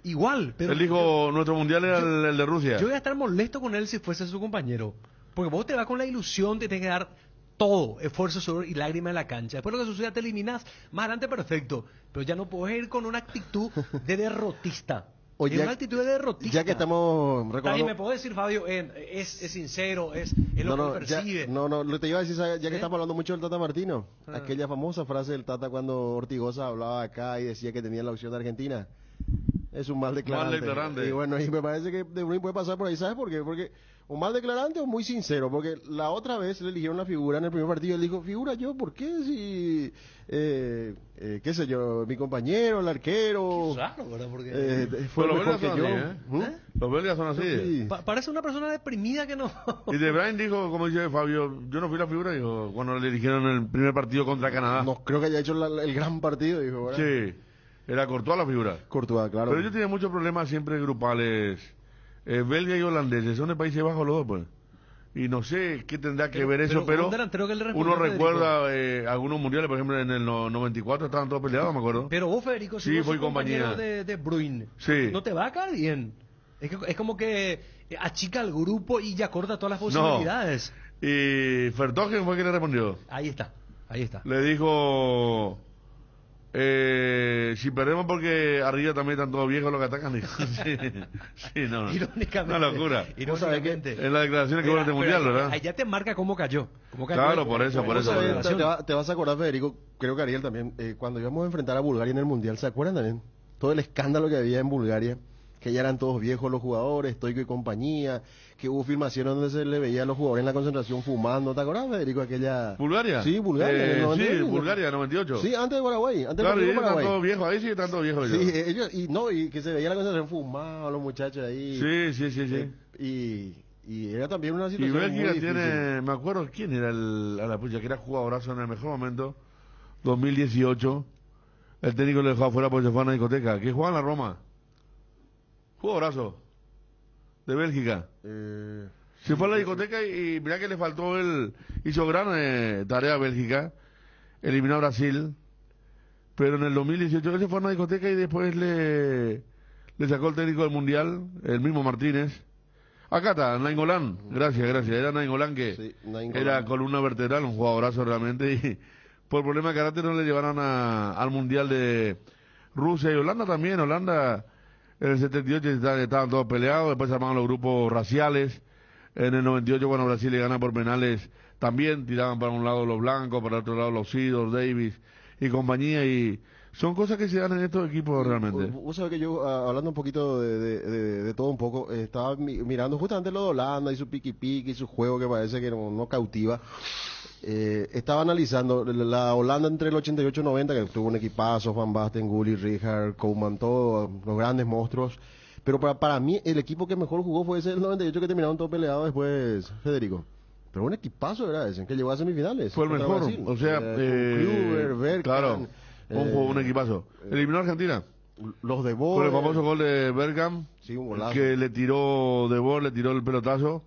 Igual, pero Él dijo, nuestro Mundial era el de Rusia. yo voy a estar molesto con él si fuese su compañero, porque vos te vas con la ilusión de tener que dar todo, esfuerzo, sudor y lágrima en la cancha. Después lo que suceda te eliminas, más adelante perfecto, pero ya no podés ir con una actitud de derrotista. Oye, Es una actitud de derrotista. Ya que estamos Está recordando... bien, me puedo decir, Fabio, es sincero, es lo que percibe. Lo te iba a decir, ¿sabes? Ya que ¿Eh? estamos hablando mucho del Tata Martino, Ah. aquella famosa frase del Tata cuando Ortigosa hablaba acá y decía que tenía la opción de Argentina. Es un mal declarante. Mal declarante. Y bueno, y me parece que De Bruyne puede pasar por ahí, ¿sabes por qué? Porque un mal declarante o muy sincero, porque la otra vez le eligieron la figura en el primer partido, él dijo, figura yo, ¿por qué? Si, qué sé yo, mi compañero, el arquero... Raro, ¿verdad? Porque fue Pero los mejor belgas que son yo. así, ¿eh? ¿Mm? Los belgas son así. Sí. parece una persona deprimida que no... Y De Bruyne dijo, como dice Fabio, yo no fui la figura, dijo, cuando le dijeron el primer partido contra Canadá. No creo que haya hecho el gran partido, dijo, ¿verdad? Sí, era Courtois la figura. Courtois, claro. Pero yo tenía muchos problemas siempre grupales. Belga y holandeses, son de Países Bajos los dos, pues. Y no sé qué tendrá que ver eso, pero un delantero que le respondió uno a Federico. recuerda algunos mundiales, por ejemplo, en el 94 estaban todos peleados, me acuerdo. Pero vos, Federico, si Sí, vos sos fui compañía. compañero de Bruyne, Sí. no te va a caer bien. Es como que achica el grupo y ya corta todas las No. posibilidades. Y Vertonghen fue quien le respondió. Ahí está. Le dijo, si perdemos porque arriba también están todos viejos los que atacan. Dijo. Sí, no. Irónicamente. Una locura. Irónicamente. En las declaraciones que hubo en este mundial, ¿verdad? Ahí ya te marca cómo cayó. Claro, por eso. Vos sabés, te vas a acordar, Federico, creo que Ariel también, cuando íbamos a enfrentar a Bulgaria en el Mundial, ¿se acuerdan también? Todo el escándalo que había en Bulgaria, que ya eran todos viejos los jugadores, Stoico y compañía, que hubo filmaciones donde se le veía a los jugadores en la concentración fumando, ¿te acuerdas, Federico, aquella... ¿Bulgaria? Sí, Bulgaria, en el 98. Sí, Bulgaria, 98. Sí, antes de Paraguay, antes Claro, de y ellos Paraguay. están todos viejos, ahí sí están todos viejos. Sí, ellos. y que se veía en la concentración fumados los muchachos ahí. Sí. Y era también una Y situación muy Bélgica difícil. tiene, me acuerdo quién era a la pucha, que era jugadorazo en el mejor momento, 2018. El técnico le dejó afuera porque se fue a una discoteca. Que jugaba en la Roma. Jugadorazo. De Bélgica. Se fue a la discoteca y mirá que le faltó hizo gran tarea a Bélgica. Eliminó a Brasil. Pero en el 2018 él se fue a una discoteca y después le sacó el técnico del Mundial, el mismo Martínez. Acá está, Nainggolan. Gracias. Era Nainggolan que Sí, Nainggolan. era columna vertebral, un jugadorazo realmente. Y por problemas de carácter no le llevaron al Mundial de Rusia y Holanda también. Holanda en el 78 estaban todos peleados, después se armaron los grupos raciales. En el 98 cuando Brasil le gana por penales también tiraban para un lado los blancos, para otro lado los Seedorf, Davis y compañía. Y son cosas que se dan en estos equipos realmente. Vos sabés que yo, hablando un poquito de todo un poco, estaba mirando justamente lo de Holanda y su piqui-piqui y su juego que parece que no cautiva. Estaba analizando la Holanda entre el 88 y 90, que tuvo un equipazo, Van Basten, Gulli, Rijkaard, Koeman, todos los grandes monstruos. Pero para mí, el equipo que mejor jugó fue ese del 98 que terminaron todos peleados después, Federico. Pero un equipazo era ese, que llegó a semifinales. Fue el contra mejor, Brasil. o sea, Con Kluivert, Bergkamp, claro, un equipazo. Eliminó a Argentina. Los de Con Boer. el famoso gol de Bergkamp, Sí, un golazo. que le tiró de Boer, le tiró el pelotazo.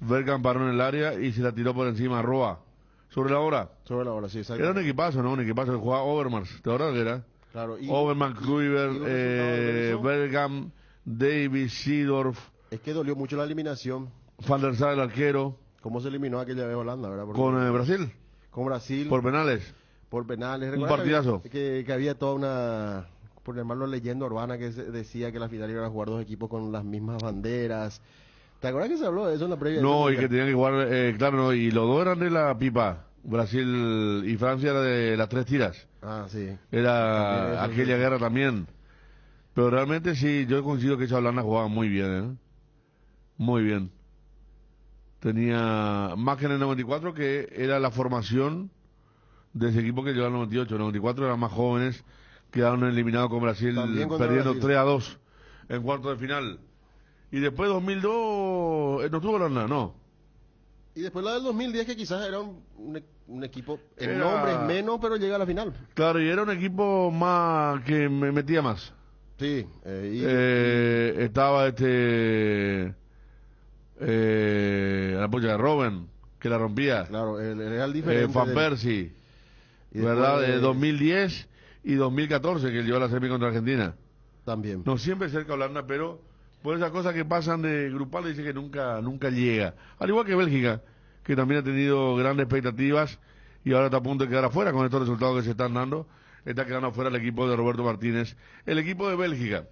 Bergkamp paró en el área y se la tiró por encima a Roa. Sobre la hora. Sobre la hora, sí, exacto. Era un equipazo, ¿no? Un equipazo que jugaba Overmars. ¿Te acuerdas que era? Claro, y Overmars, Kluivert, y los resultados de eso. Bergkamp, Davis, Seedorf, es que dolió mucho la eliminación. Van der Sar, el arquero, ¿Cómo se eliminó aquella vez Holanda, verdad? Porque- con Brasil, con Brasil. por penales. Por penales. Un ¿Recuerdas partidazo. Que había toda una, por llamarlo leyenda urbana, que decía que la final iban a jugar dos equipos con las mismas banderas. ¿Te acuerdas que se habló de eso en la previa? No, y que tenían que jugar, claro, no, y los dos eran de la pipa. Brasil y Francia era de las 3 tiras. Ah, sí. Era También eso, aquella sí. guerra también. Pero realmente sí, yo coincido que esa Holanda jugaba muy bien, ¿eh? Muy bien. Tenía más que en el 94, que era la formación de ese equipo que llegó al 98. En el 94 eran más jóvenes, quedaron eliminados con Brasil, También contra perdiendo Brasil. 3-2 en cuarto de final. Y después 2002, no tuvo Holanda, no. Y después la del 2010, que quizás era un equipo, en Era- nombres menos, pero llega a la final. Claro, y era un equipo más que me metía más. Sí, Estaba la polla de Robben, que la rompía. claro, era el diferente. Van Persie, y ¿verdad? después- De 2010 y 2014, que él llevó a la semi contra Argentina. También. No siempre cerca Holanda, pero por esas cosas que pasan de grupal, dice que nunca llega. Al igual que Bélgica, que también ha tenido grandes expectativas y ahora está a punto de quedar afuera con estos resultados que se están dando. Está quedando afuera el equipo de Roberto Martínez, el equipo de Bélgica.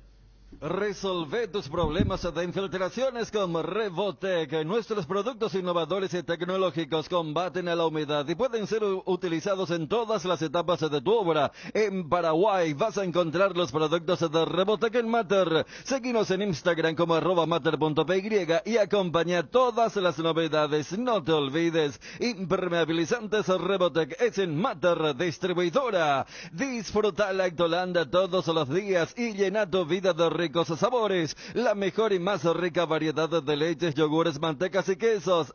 Resolve tus problemas de infiltraciones con Revotec. Nuestros productos innovadores y tecnológicos combaten a la humedad y pueden ser utilizados en todas las etapas de tu obra. En Paraguay vas a encontrar los productos de Revotec en Mater. Seguinos en Instagram como @mater.py y acompaña todas las novedades. No te olvides, impermeabilizantes Revotec es en Mater Distribuidora. Disfruta Lactolanda todos los días y llena tu vida de ricos sabores, la mejor y más rica variedad de leches, yogures, mantecas y quesos.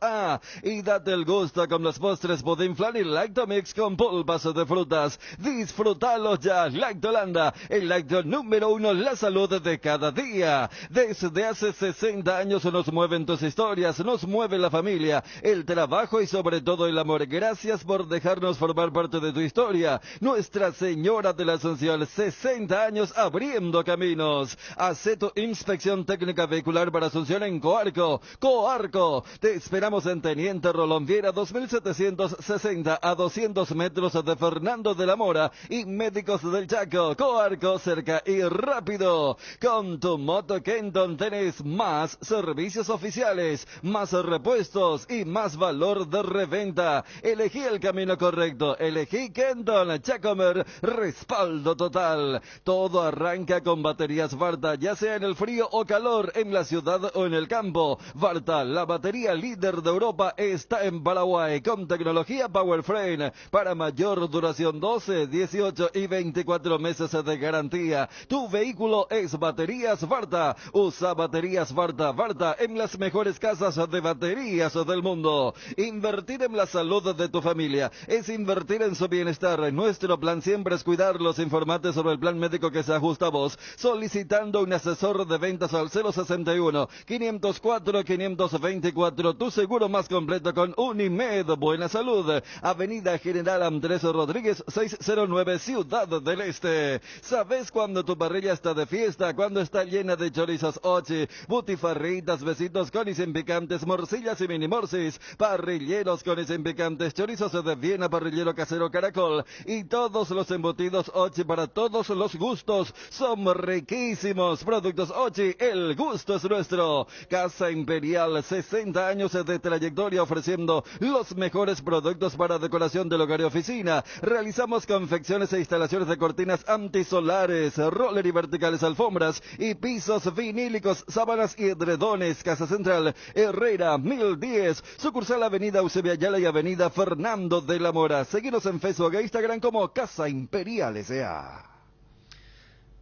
Y date el gusto con los postres Budín Flan y Lactomix con pulpas de frutas. Disfrútalos ya. Lactolanda, el lácteo número 1, la salud de cada día. Desde hace 60 años nos mueven tus historias, nos mueve la familia, el trabajo y sobre todo el amor. Gracias por dejarnos formar parte de tu historia. Nuestra Señora de la Asunción, 60 años abriendo caminos. Hace tu inspección técnica vehicular para Asunción en Coarco. Coarco, te esperamos en Teniente Rolón Viera 2760 a 200 metros de Fernando de la Mora y Médicos del Chaco. Coarco, cerca y rápido. Con tu moto Kenton tenés más servicios oficiales, más repuestos y más valor de reventa. Elegí el camino correcto, elegí Kenton. Chacomer, respaldo total. Todo arranca con baterías Varta, ya sea en el frío o calor, en la ciudad o en el campo. Varta, la batería líder de Europa, está en Paraguay con tecnología Powerframe para mayor duración, 12, 18 y 24 meses de garantía. Tu vehículo es baterías Varta. Usa baterías Varta. Varta en las mejores casas de baterías del mundo. Invertir en la salud de tu familia es invertir en su bienestar. Nuestro plan siempre es cuidarlos. Informate sobre el plan médico que se ajusta a vos, solicitando un asesor de ventas al 061-504-524. Tu seguro más completo con Unimed. Buena Salud. Avenida General Andrés Rodríguez 609, Ciudad del Este. ¿Sabes cuando tu parrilla está de fiesta? Cuando está llena de chorizos ochi, butifarritas, besitos con y sin picantes, morcillas y mini morcis, parrilleros con y sin picantes, chorizos de Viena, parrillero casero Caracol y todos los embutidos ochi para todos los gustos. Son riquísimos. Productos Ochi, el gusto es nuestro. Casa Imperial, 60 años de trayectoria ofreciendo los mejores productos para decoración del hogar y oficina. Realizamos confecciones e instalaciones de cortinas antisolares, roller y verticales, alfombras y pisos vinílicos, sábanas y edredones. Casa Central, Herrera, 1010. Sucursal Avenida Eusebio Ayala y Avenida Fernando de la Mora. Seguinos en Facebook e Instagram como Casa Imperial S.A.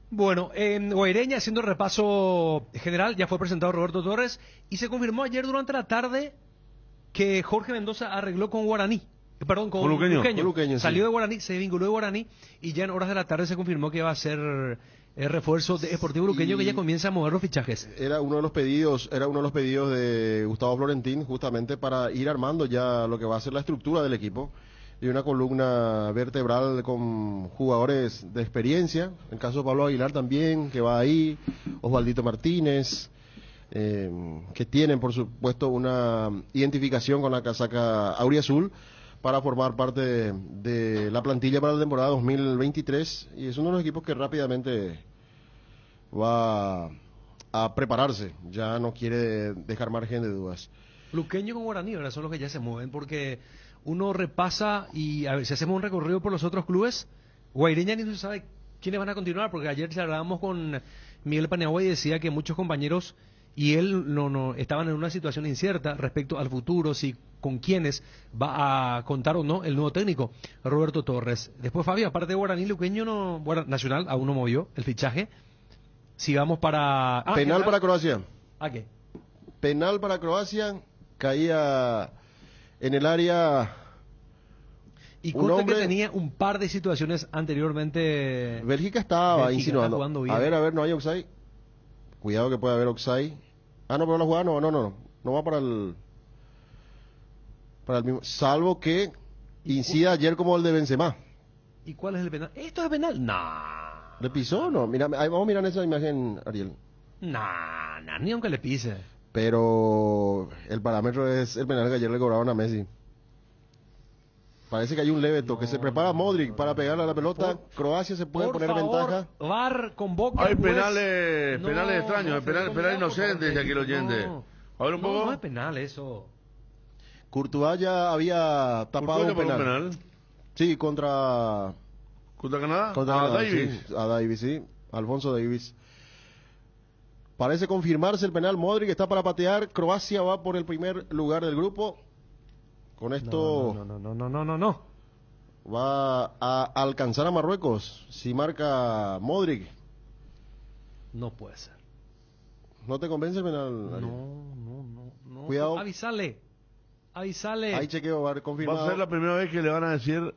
Bueno, en Guaireña, haciendo el repaso general, ya fue presentado Roberto Torres y se confirmó ayer durante la tarde que Jorge Mendoza arregló con Guaraní. Perdón, con Luqueño. Luqueño. Sí. Salió de Guaraní, se vinculó de Guaraní y ya en horas de la tarde se confirmó que va a ser el refuerzo de Sportivo Luqueño, que ya comienza a mover los fichajes. Era uno de los pedidos de Gustavo Florentín, justamente para ir armando ya lo que va a ser la estructura del equipo. Y una columna vertebral con jugadores de experiencia, en el caso de Pablo Aguilar también, que va ahí, Osvaldito Martínez, que tienen por supuesto una identificación con la casaca auriazul para formar parte de la plantilla para la temporada 2023, y es uno de los equipos que rápidamente va a prepararse, ya no quiere dejar margen de dudas. Luqueño con Guaraní, ¿verdad? Son los que ya se mueven, porque uno repasa y a ver si hacemos un recorrido por los otros clubes, Guaireña ni se sabe quiénes van a continuar, porque ayer charlábamos con Miguel Paniagua y decía que muchos compañeros y él no estaban en una situación incierta respecto al futuro, si con quiénes va a contar o no el nuevo técnico, Roberto Torres. Después, Fabio, aparte de Guaraní, Luqueño Nacional aún no movió el fichaje. Si vamos para... Penal para Croacia. ¿A qué? Penal para Croacia, caía En el área, Y un conste hombre- que tenía un par de situaciones anteriormente. Bélgica estaba Bélgica insinuando. está jugando bien. A ver, no hay offside. Cuidado que puede haber offside. Ah, no, pero la jugada no va para el mismo. Salvo que incida ayer como el de Benzema. ¿Y cuál es el penal? ¿Esto es penal? Nah. ¿Le pisó o no? Mira, ahí vamos a mirar esa imagen, Ariel. Nah, ni aunque le pise. Pero el parámetro es el penal que ayer le cobraron a Messi. Parece que hay un leve toque. Se prepara Modric para pegarle a la pelota. Croacia se puede Por poner en favor, ventaja. VAR convoca Hay al juez. penales extraños, penal inocente, dice aquí el oyente. A ver un poco. No es penal eso. Courtois ya había tapado ¿Courtois un le pagó penal. un penal? Sí, contra ¿Contra Canadá? Canadá, Davis. sí, a Davis, sí. Alfonso Davis. Parece confirmarse el penal. Modric está para patear. Croacia va por el primer lugar del grupo. Con esto No. va a alcanzar a Marruecos. Si marca Modric. No puede ser. ¿No te convence el penal? Ariel? No. Cuidado. Avísale. Ahí chequeo, va Va confirmado. a ser la primera vez que le van a decir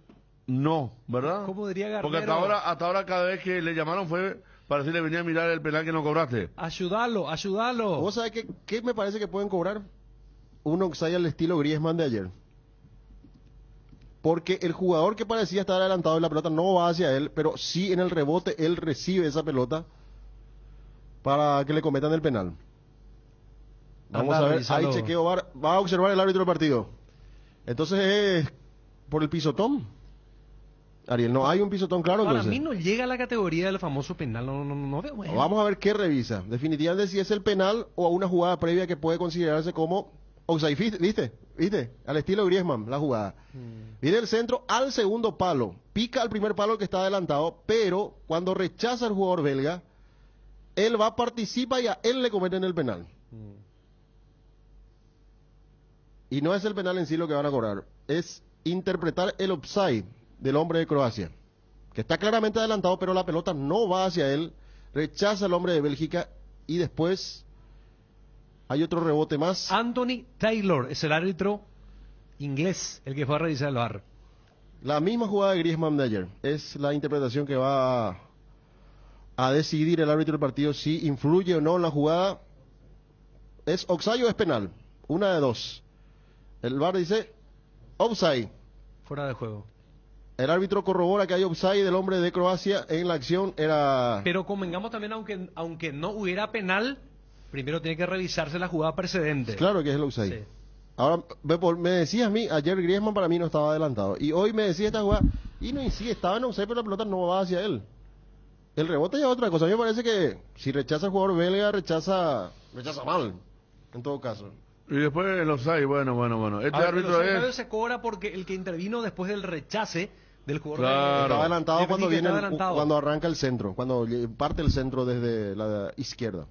no, ¿verdad? ¿Cómo diría Garnero? Porque hasta ahora cada vez que le llamaron fue para decirle venía a mirar el penal que no cobraste. Ayúdalo. ¿Vos sabés qué me parece que pueden cobrar? Un offside al estilo Griezmann de ayer. Porque el jugador que parecía estar adelantado y la pelota no va hacia él, pero sí en el rebote él recibe esa pelota para que le cometan el penal. Vamos Anda, a ver, revisalo. ahí chequeo VAR, va a observar el árbitro del partido. Entonces es por el pisotón. Ariel, no hay un pisotón claro. Para Entonces mí no llega a la categoría del famoso penal. No veo. vamos a ver qué revisa. Definitivamente si es el penal o una jugada previa que puede considerarse como offside. ¿Viste? Al estilo Griezmann, la jugada. Viene el centro al segundo palo. Pica al primer palo que está adelantado, pero cuando rechaza el jugador belga, él va, participa y a él le cometen el penal. Y no es el penal en sí lo que van a cobrar. Es interpretar el offside del hombre de Croacia, que está claramente adelantado, pero la pelota no va hacia él. Rechaza al hombre de Bélgica y después hay otro rebote más. Anthony Taylor es el árbitro inglés, el que fue a revisar el VAR. La misma jugada de Griezmann de ayer. Es la interpretación que va a decidir el árbitro del partido si influye o no en la jugada. ¿Es offside o es penal? Una de dos. El VAR dice offside. Fuera de juego. El árbitro corrobora que hay offside del hombre de Croacia en la acción. Era Pero convengamos también, aunque no hubiera penal, primero tiene que revisarse la jugada precedente. claro que es el offside. Sí. Ahora, me decías a mí, ayer Griezmann para mí no estaba adelantado. Y hoy me decía esta jugada, y no, y sí, estaba en offside, pero la pelota no va hacia él. El rebote ya es otra cosa. A mí me parece que si rechaza el jugador belga, rechaza mal, en todo caso. Y después el offside, bueno. Este A ver, árbitro pero es... se cobra porque el que intervino después del rechace del jugador Claro. Estaba adelantado de cuando Bélgica, viene, está adelantado. cuando arranca el centro, cuando parte el centro desde la izquierda.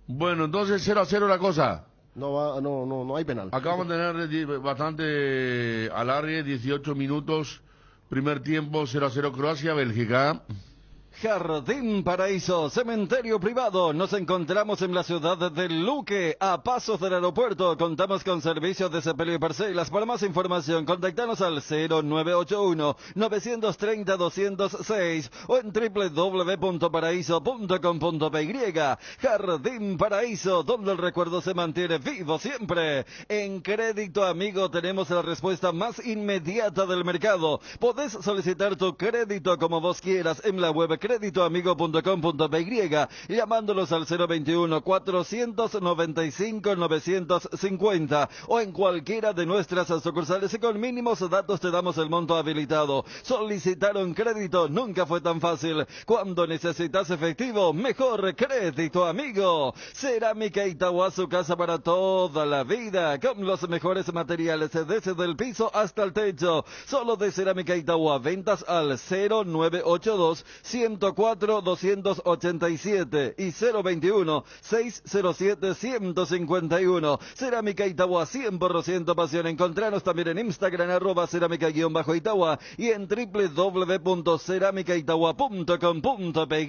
Bueno, entonces 0-0 la cosa. No hay penal. Acá vamos a tener bastante alargue, 18 minutos, primer tiempo, 0-0 Croacia-Bélgica. Jardín Paraíso, cementerio privado. Nos encontramos en la ciudad de Luque, a pasos del aeropuerto. Contamos con servicios de sepelio y parcelas. Para más información, contactanos al 0981-930-206 o en www.paraíso.com.py. Jardín Paraíso, donde el recuerdo se mantiene vivo siempre. En Crédito Amigo tenemos la respuesta más inmediata del mercado. Podés solicitar tu crédito como vos quieras en la web creditoamigo.com.py, llamándolos al 021-495-950 o en cualquiera de nuestras sucursales y con mínimos datos te damos el monto habilitado. Solicitar un crédito nunca fue tan fácil. Cuando necesitas efectivo, mejor Crédito Amigo. Cerámica Itagua, su casa para toda la vida, con los mejores materiales desde el piso hasta el techo. Solo de Cerámica Itagua, ventas al 0982 100 104-287 y 021-607-151. Cerámica Itagua, 100% pasión. Encontranos también en Instagram, @cerámica_Itagua y en www.ceramicaitagua.com.py.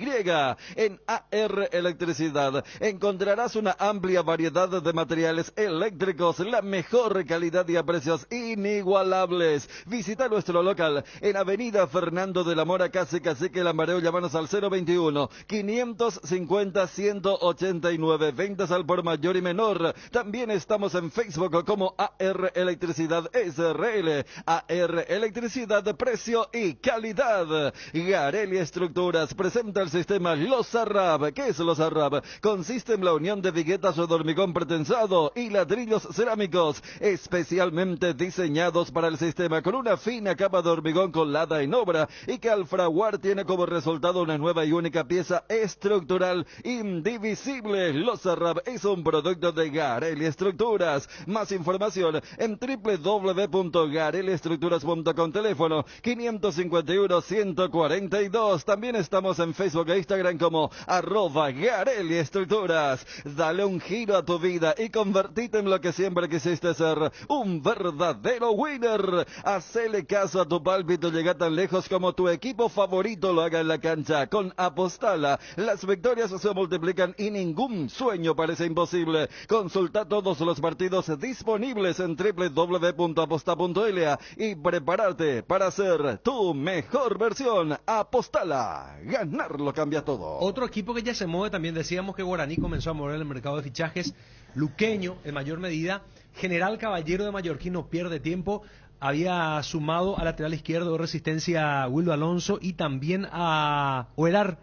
En AR Electricidad encontrarás una amplia variedad de materiales eléctricos, la mejor calidad y a precios inigualables. Visita nuestro local en Avenida Fernando de la Mora, casi Cacique Lambareo. Llámanos al 021-550-189. Ventas al por mayor y menor. También estamos en Facebook como AR Electricidad SRL. AR Electricidad, precio y calidad. Gareli Estructuras presenta el sistema Lozarrab. ¿Qué es Lozarrab? Consiste en la unión de viguetas o de hormigón pretensado y ladrillos cerámicos especialmente diseñados para el sistema, con una fina capa de hormigón colada en obra y que al fraguar tiene como resultado una nueva y única pieza estructural indivisible. Lozarrab es un producto de Gareli Estructuras. Más información en www.gareliestructuras.com. Teléfono 551-142. También estamos en Facebook e Instagram como @Gareli Estructuras. Dale un giro a tu vida y convertite en lo que siempre quisiste ser, un verdadero winner. Hacele caso a tu pálpito, llega tan lejos como tu equipo favorito lo haga en la cancha. Con Apostala, las victorias se multiplican y ningún sueño parece imposible. Consulta todos los partidos disponibles en www.aposta.la y prepárate para ser tu mejor versión. Apostala, ganarlo cambia todo. Otro equipo que ya se mueve, también decíamos que Guaraní comenzó a mover el mercado de fichajes. Luqueño, en mayor medida. General Caballero de Mallorquín no pierde tiempo. Había sumado al lateral izquierdo de Resistencia Wildo Alonso y también a Oelar,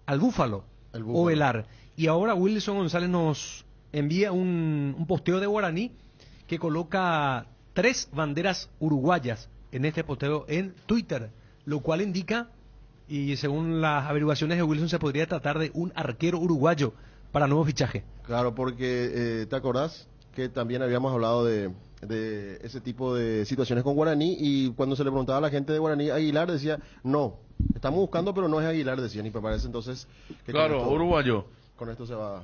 al Búfalo. Oelar. Y ahora Wilson González nos envía un posteo de Guaraní que coloca 3 banderas uruguayas en este posteo en Twitter, lo cual indica, y según las averiguaciones de Wilson, se podría tratar de un arquero uruguayo para nuevo fichaje. Claro, porque ¿te acordás que también habíamos hablado de ese tipo de situaciones con Guaraní? Y cuando se le preguntaba a la gente de Guaraní, Aguilar decía, no, estamos buscando, pero no es Aguilar, decían, y me parece entonces que claro, uruguayo. Con esto se va.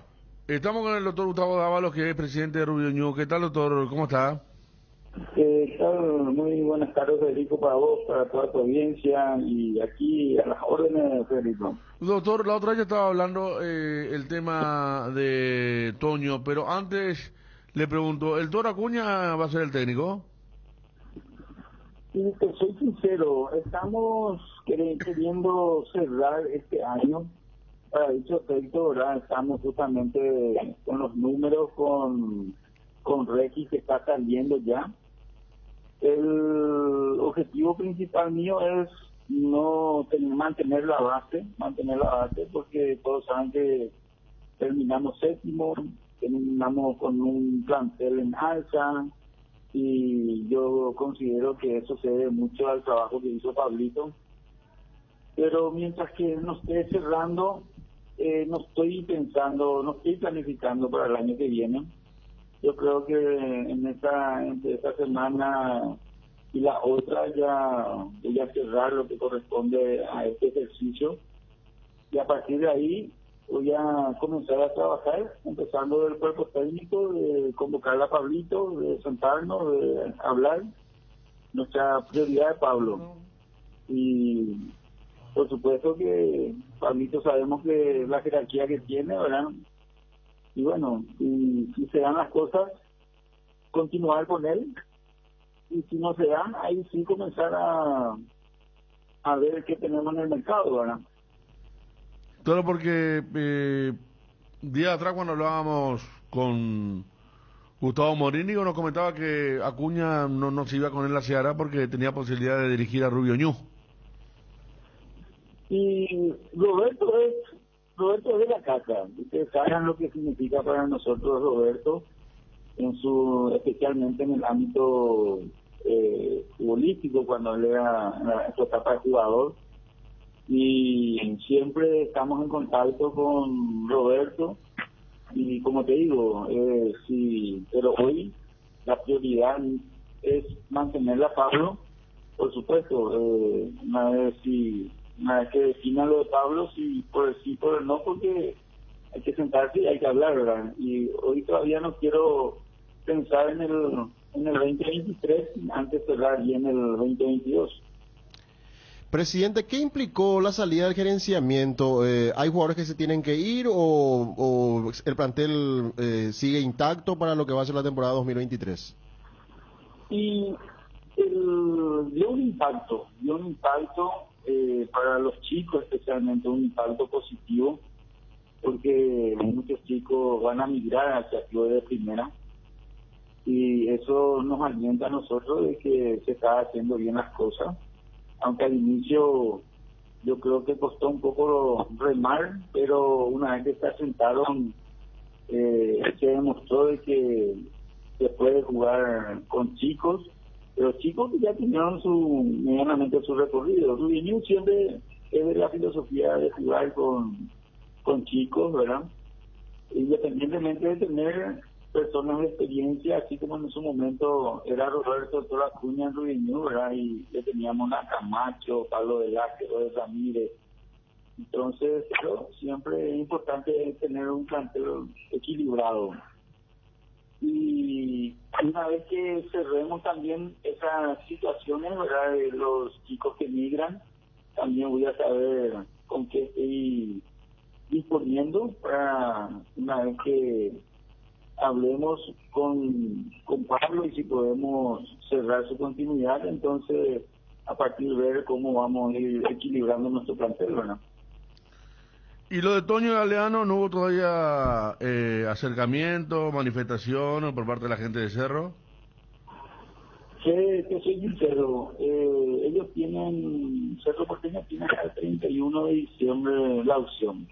Estamos con el doctor Gustavo Dávalos, que es presidente de Rubio Ñu. ¿Qué tal, doctor? ¿Cómo está? Muy buenas tardes, Federico, para vos, para toda tu audiencia, y aquí a las órdenes, Federico. Doctor, la otra vez estaba hablando el tema de Toño, pero antes le pregunto, ¿el Toro Acuña va a ser el técnico? Sí, te soy sincero, estamos queriendo cerrar este año para dicho efecto, ¿verdad? Estamos justamente con los números, con Requi, que está saliendo ya. El objetivo principal mío es mantener la base, porque todos saben que terminamos séptimo, terminamos con un plantel en alza, y yo considero que eso se debe mucho al trabajo que hizo Pablito. Pero mientras que no esté cerrando, no estoy planificando para el año que viene. Yo creo que entre esta semana y la otra ya voy a cerrar lo que corresponde a este ejercicio, y a partir de ahí voy a comenzar a trabajar, empezando del cuerpo técnico, de convocar a Pablito, de sentarnos, de hablar. Nuestra prioridad es Pablo, y por supuesto que Pablito sabemos que la jerarquía que tiene, ¿verdad? Y bueno, y si se dan las cosas, continuar con él, y si no se dan, ahí sí comenzar a ver qué tenemos en el mercado, ¿verdad? Todo porque día atrás, cuando hablábamos con Gustavo Morini, nos comentaba que Acuña no se iba con él hacia Ceará porque tenía posibilidad de dirigir a Rubio Ñu. Y Roberto es de la casa. Ustedes saben lo que significa para nosotros Roberto, especialmente en el ámbito futbolístico, cuando él era en su etapa de jugador. Y siempre estamos en contacto con Roberto, y como te digo, sí, pero hoy la prioridad es mantener a Pablo, por supuesto. Una vez si una vez que definan lo de Pablo, si por el sí, por el no, porque hay que sentarse y hay que hablar, ¿verdad? Y hoy todavía no quiero pensar en el 2023 antes de cerrar bien el 2022. Presidente, ¿qué implicó la salida del gerenciamiento? ¿Hay jugadores que se tienen que ir o el plantel sigue intacto para lo que va a ser la temporada 2023? Y dio un impacto para los chicos, especialmente un impacto positivo, porque muchos chicos van a migrar hacia clubes de primera y eso nos alienta a nosotros de que se está haciendo bien las cosas, aunque al inicio yo creo que costó un poco remar, pero una vez que se asentaron se demostró de que se puede jugar con chicos, pero chicos que ya tenían medianamente su recorrido. Rubinho siempre es de la filosofía de jugar con chicos, ¿verdad? Independientemente de tener personas de experiencia, así como en su momento era Roberto Tola Acuña en Rubinho, ¿verdad? Y le teníamos a Camacho, Pablo Velázquez, de Ramírez. Entonces, pero siempre es importante tener un plantel equilibrado. Y una vez que cerremos también esas situaciones, ¿verdad?, de los chicos que migran, también voy a saber con qué estoy disponiendo para una vez que hablemos con Pablo y si podemos cerrar su continuidad, entonces a partir de ver cómo vamos a ir equilibrando nuestro plantel, ¿verdad? ¿Y lo de Toño Galeano no hubo todavía acercamiento, manifestación por parte de la gente de Cerro? Que soy sincero, ellos tienen, Cerro Porteño tiene hasta el 31 de diciembre la opción.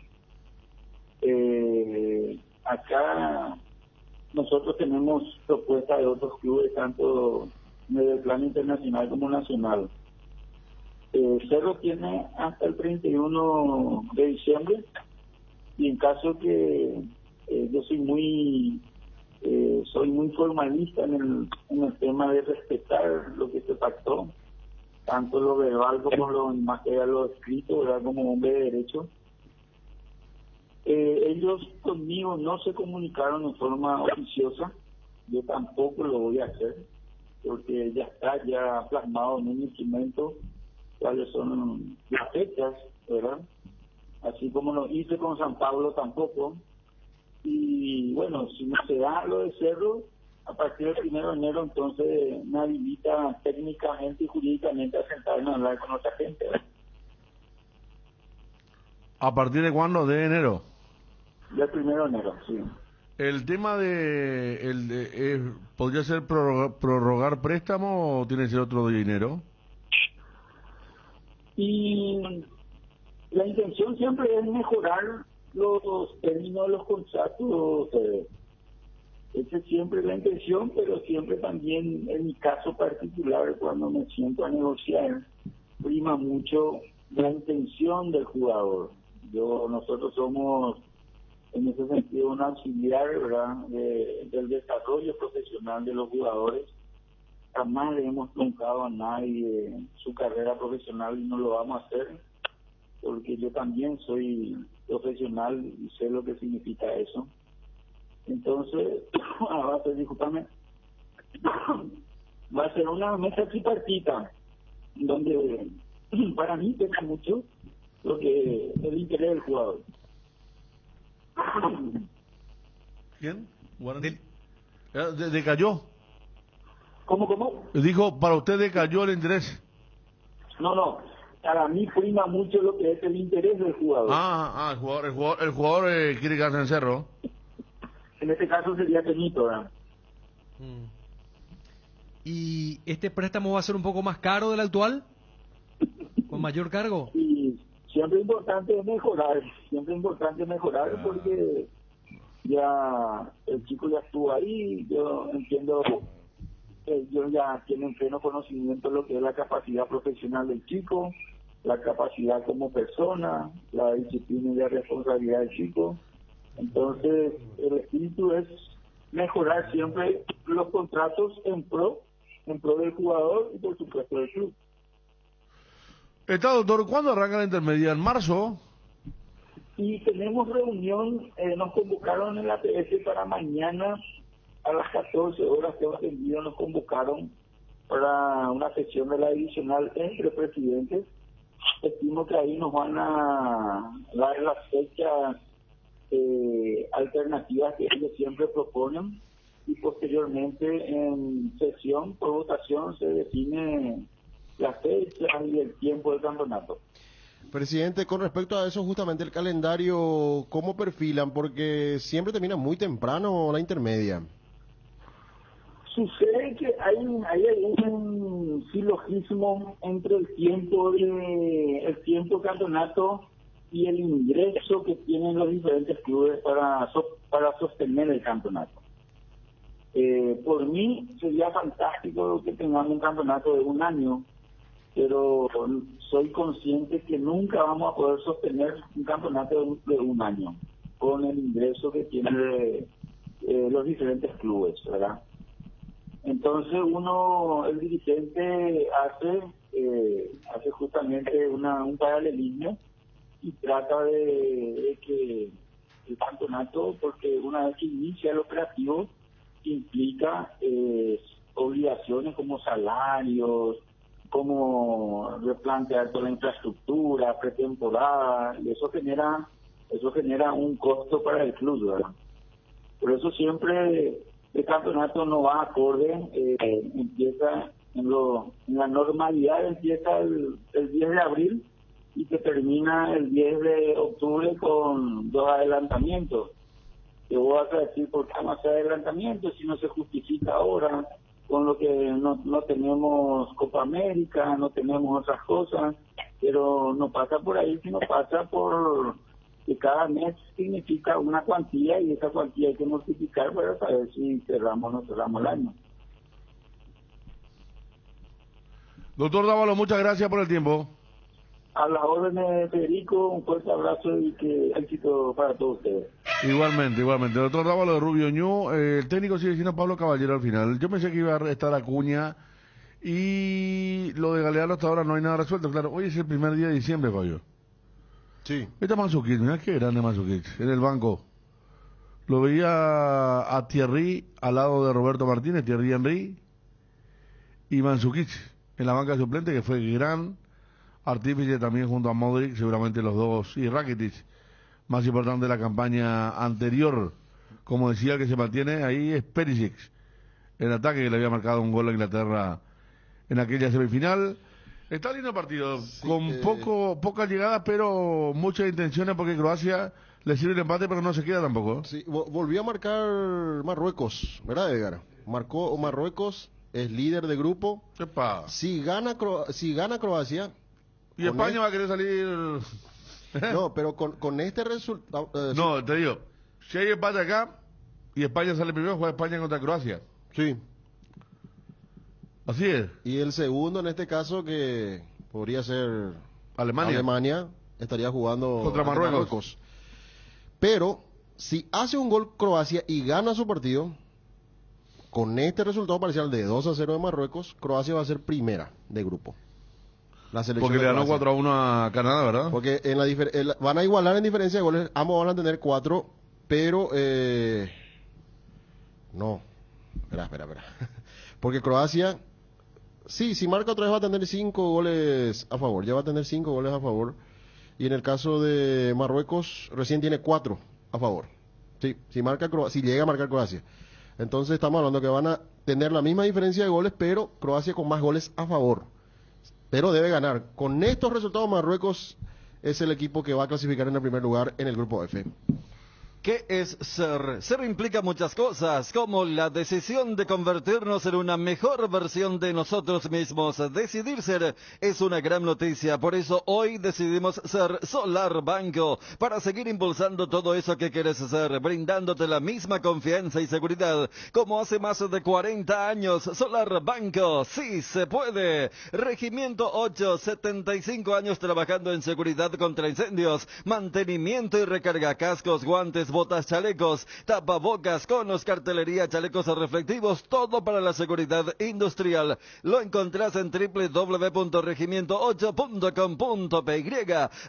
Acá nosotros tenemos propuestas de otros clubes, tanto en el plano internacional como nacional. Cerro tiene hasta el 31 de diciembre y en caso que yo soy muy formalista en el tema de respetar lo que se pactó, tanto lo verbal como lo escrito, ¿verdad?, como hombre de derecho. Ellos conmigo no se comunicaron en forma oficiosa, yo tampoco lo voy a hacer, porque ya está ya plasmado en un instrumento cuáles son las fechas, ¿verdad? Así como lo hice con San Pablo tampoco. Y bueno, si no se da lo de Cerro, a partir del 1 de enero entonces me habilita técnicamente y jurídicamente a sentarme a hablar con otra gente, ¿verdad? ¿A partir de cuándo? ¿De enero? Del 1 de enero, sí. ¿El tema podría ser prorrogar préstamo o tiene que ser otro dinero? Y la intención siempre es mejorar los términos de los contratos. Esa es siempre la intención, pero siempre también en mi caso particular, cuando me siento a negociar, prima mucho la intención del jugador. Nosotros somos en ese sentido un auxiliar, ¿verdad?, del desarrollo profesional de los jugadores. Jamás le hemos truncado a nadie su carrera profesional y no lo vamos a hacer, porque yo también soy profesional y sé lo que significa eso. Entonces, discúlpame, va a ser una mesa tripartita, donde para mí pesa mucho lo que el interés del jugador. ¿Quién? ¿Decayó? ¿Cómo? Dijo, para usted decayó el interés. No, para mí prima mucho lo que es el interés del jugador. El jugador quiere quedarse en Cerro. En este caso sería Benito, ¿verdad? ¿Y este préstamo va a ser un poco más caro del actual? ¿Con mayor cargo? Y siempre es importante mejorar, porque ya el chico ya estuvo ahí, yo entiendo que ellos ya tienen pleno conocimiento de lo que es la capacidad profesional del chico, la capacidad como persona, la disciplina y la responsabilidad del chico. Entonces, el espíritu es mejorar siempre los contratos en pro del jugador y por supuesto del club. Está, doctor, ¿cuándo arranca la intermedia? ¿En marzo? Y tenemos reunión, nos convocaron en la PS para mañana a las 14 horas, tengo entendido, nos convocaron para una sesión de la divisional entre presidentes. Estimo que ahí nos van a dar las fechas alternativas que ellos siempre proponen y posteriormente en sesión por votación se define la fecha y el tiempo del campeonato. Presidente, con respecto a eso, justamente el calendario, ¿cómo perfilan? Porque siempre termina muy temprano la intermedia. Sucede que hay un silogismo entre el tiempo del campeonato y el ingreso que tienen los diferentes clubes para sostener el campeonato. Por mí sería fantástico que tengamos un campeonato de un año, pero soy consciente que nunca vamos a poder sostener un campeonato de un año con el ingreso que tienen los diferentes clubes, ¿verdad? Entonces el dirigente hace justamente un paralelismo y trata de que el campeonato, porque una vez que inicia el operativo, implica obligaciones como salarios, como replantear toda la infraestructura, pretemporada, y eso genera un costo para el club, ¿verdad? Por eso siempre el campeonato no va acorde, empieza en la normalidad, empieza el 10 de abril y que termina el 10 de octubre con 2 adelantamientos. Te voy a decir por qué vamos a hacer adelantamientos si no se justifica ahora, con lo que no tenemos Copa América, no tenemos otras cosas, pero no pasa por ahí, sino pasa por que cada mes significa una cuantía y esa cuantía hay que multiplicar para saber si cerramos o no cerramos el año. Doctor Dávalo, muchas gracias por el tiempo. A las órdenes, Federico, un fuerte abrazo y que éxito para todos ustedes. Igualmente. Doctor Dávalo de Rubio Ñu, el técnico sigue siendo Pablo Caballero al final. Yo pensé que iba a estar Acuña y lo de Galeano hasta ahora no hay nada resuelto. Claro, hoy es el primer día de diciembre, Fabio. Sí. Está Mandzukic, mirá qué grande Mandzukic, en el banco. Lo veía a Thierry al lado de Roberto Martínez, Thierry Henry, y Mandzukic en la banca suplente, que fue gran artífice también junto a Modric, seguramente los dos, y Rakitic, más importante de la campaña anterior. Como decía, el que se mantiene ahí es Perisic, en ataque, que le había marcado un gol a Inglaterra en aquella semifinal. Está lindo el partido, sí, con pocas llegadas, pero muchas intenciones, porque Croacia le sirve el empate, pero no se queda tampoco. Sí, volvió a marcar Marruecos, ¿verdad, Edgar? Marcó Marruecos, es líder de grupo. Epa. Si gana Croacia... ¿Y España va a querer salir? No, pero con este resultado... no, te digo, si hay empate acá y España sale primero, juega España contra Croacia. Sí. Así es. Y el segundo, en este caso, que podría ser Alemania estaría jugando contra Marruecos. Pero, si hace un gol Croacia y gana su partido, con este resultado parcial de 2-0 de Marruecos, Croacia va a ser primera de grupo. La selección porque le ganó 4-1 a Canadá, ¿verdad? Porque van a igualar en diferencia de goles, ambos van a tener 4, pero... no. Espera. Porque Croacia... Sí, si marca otra vez va a tener 5 goles a favor, ya va a tener 5 goles a favor. Y en el caso de Marruecos, recién tiene 4 a favor. Sí, si llega a marcar Croacia. Entonces estamos hablando que van a tener la misma diferencia de goles, pero Croacia con más goles a favor. Pero debe ganar. Con estos resultados, Marruecos es el equipo que va a clasificar en el primer lugar en el grupo F. ¿Qué es ser? Ser implica muchas cosas, como la decisión de convertirnos en una mejor versión de nosotros mismos. Decidir ser es una gran noticia, por eso hoy decidimos ser Solar Banco, para seguir impulsando todo eso que quieres ser, brindándote la misma confianza y seguridad como hace más de 40 años. Solar Banco, sí se puede. Regimiento 8, 75 años trabajando en seguridad contra incendios, mantenimiento y recarga cascos, guantes, botas, chalecos, tapabocas, conos, cartelería, chalecos reflectivos, todo para la seguridad industrial. Lo encontrás en www.regimiento8.com.py.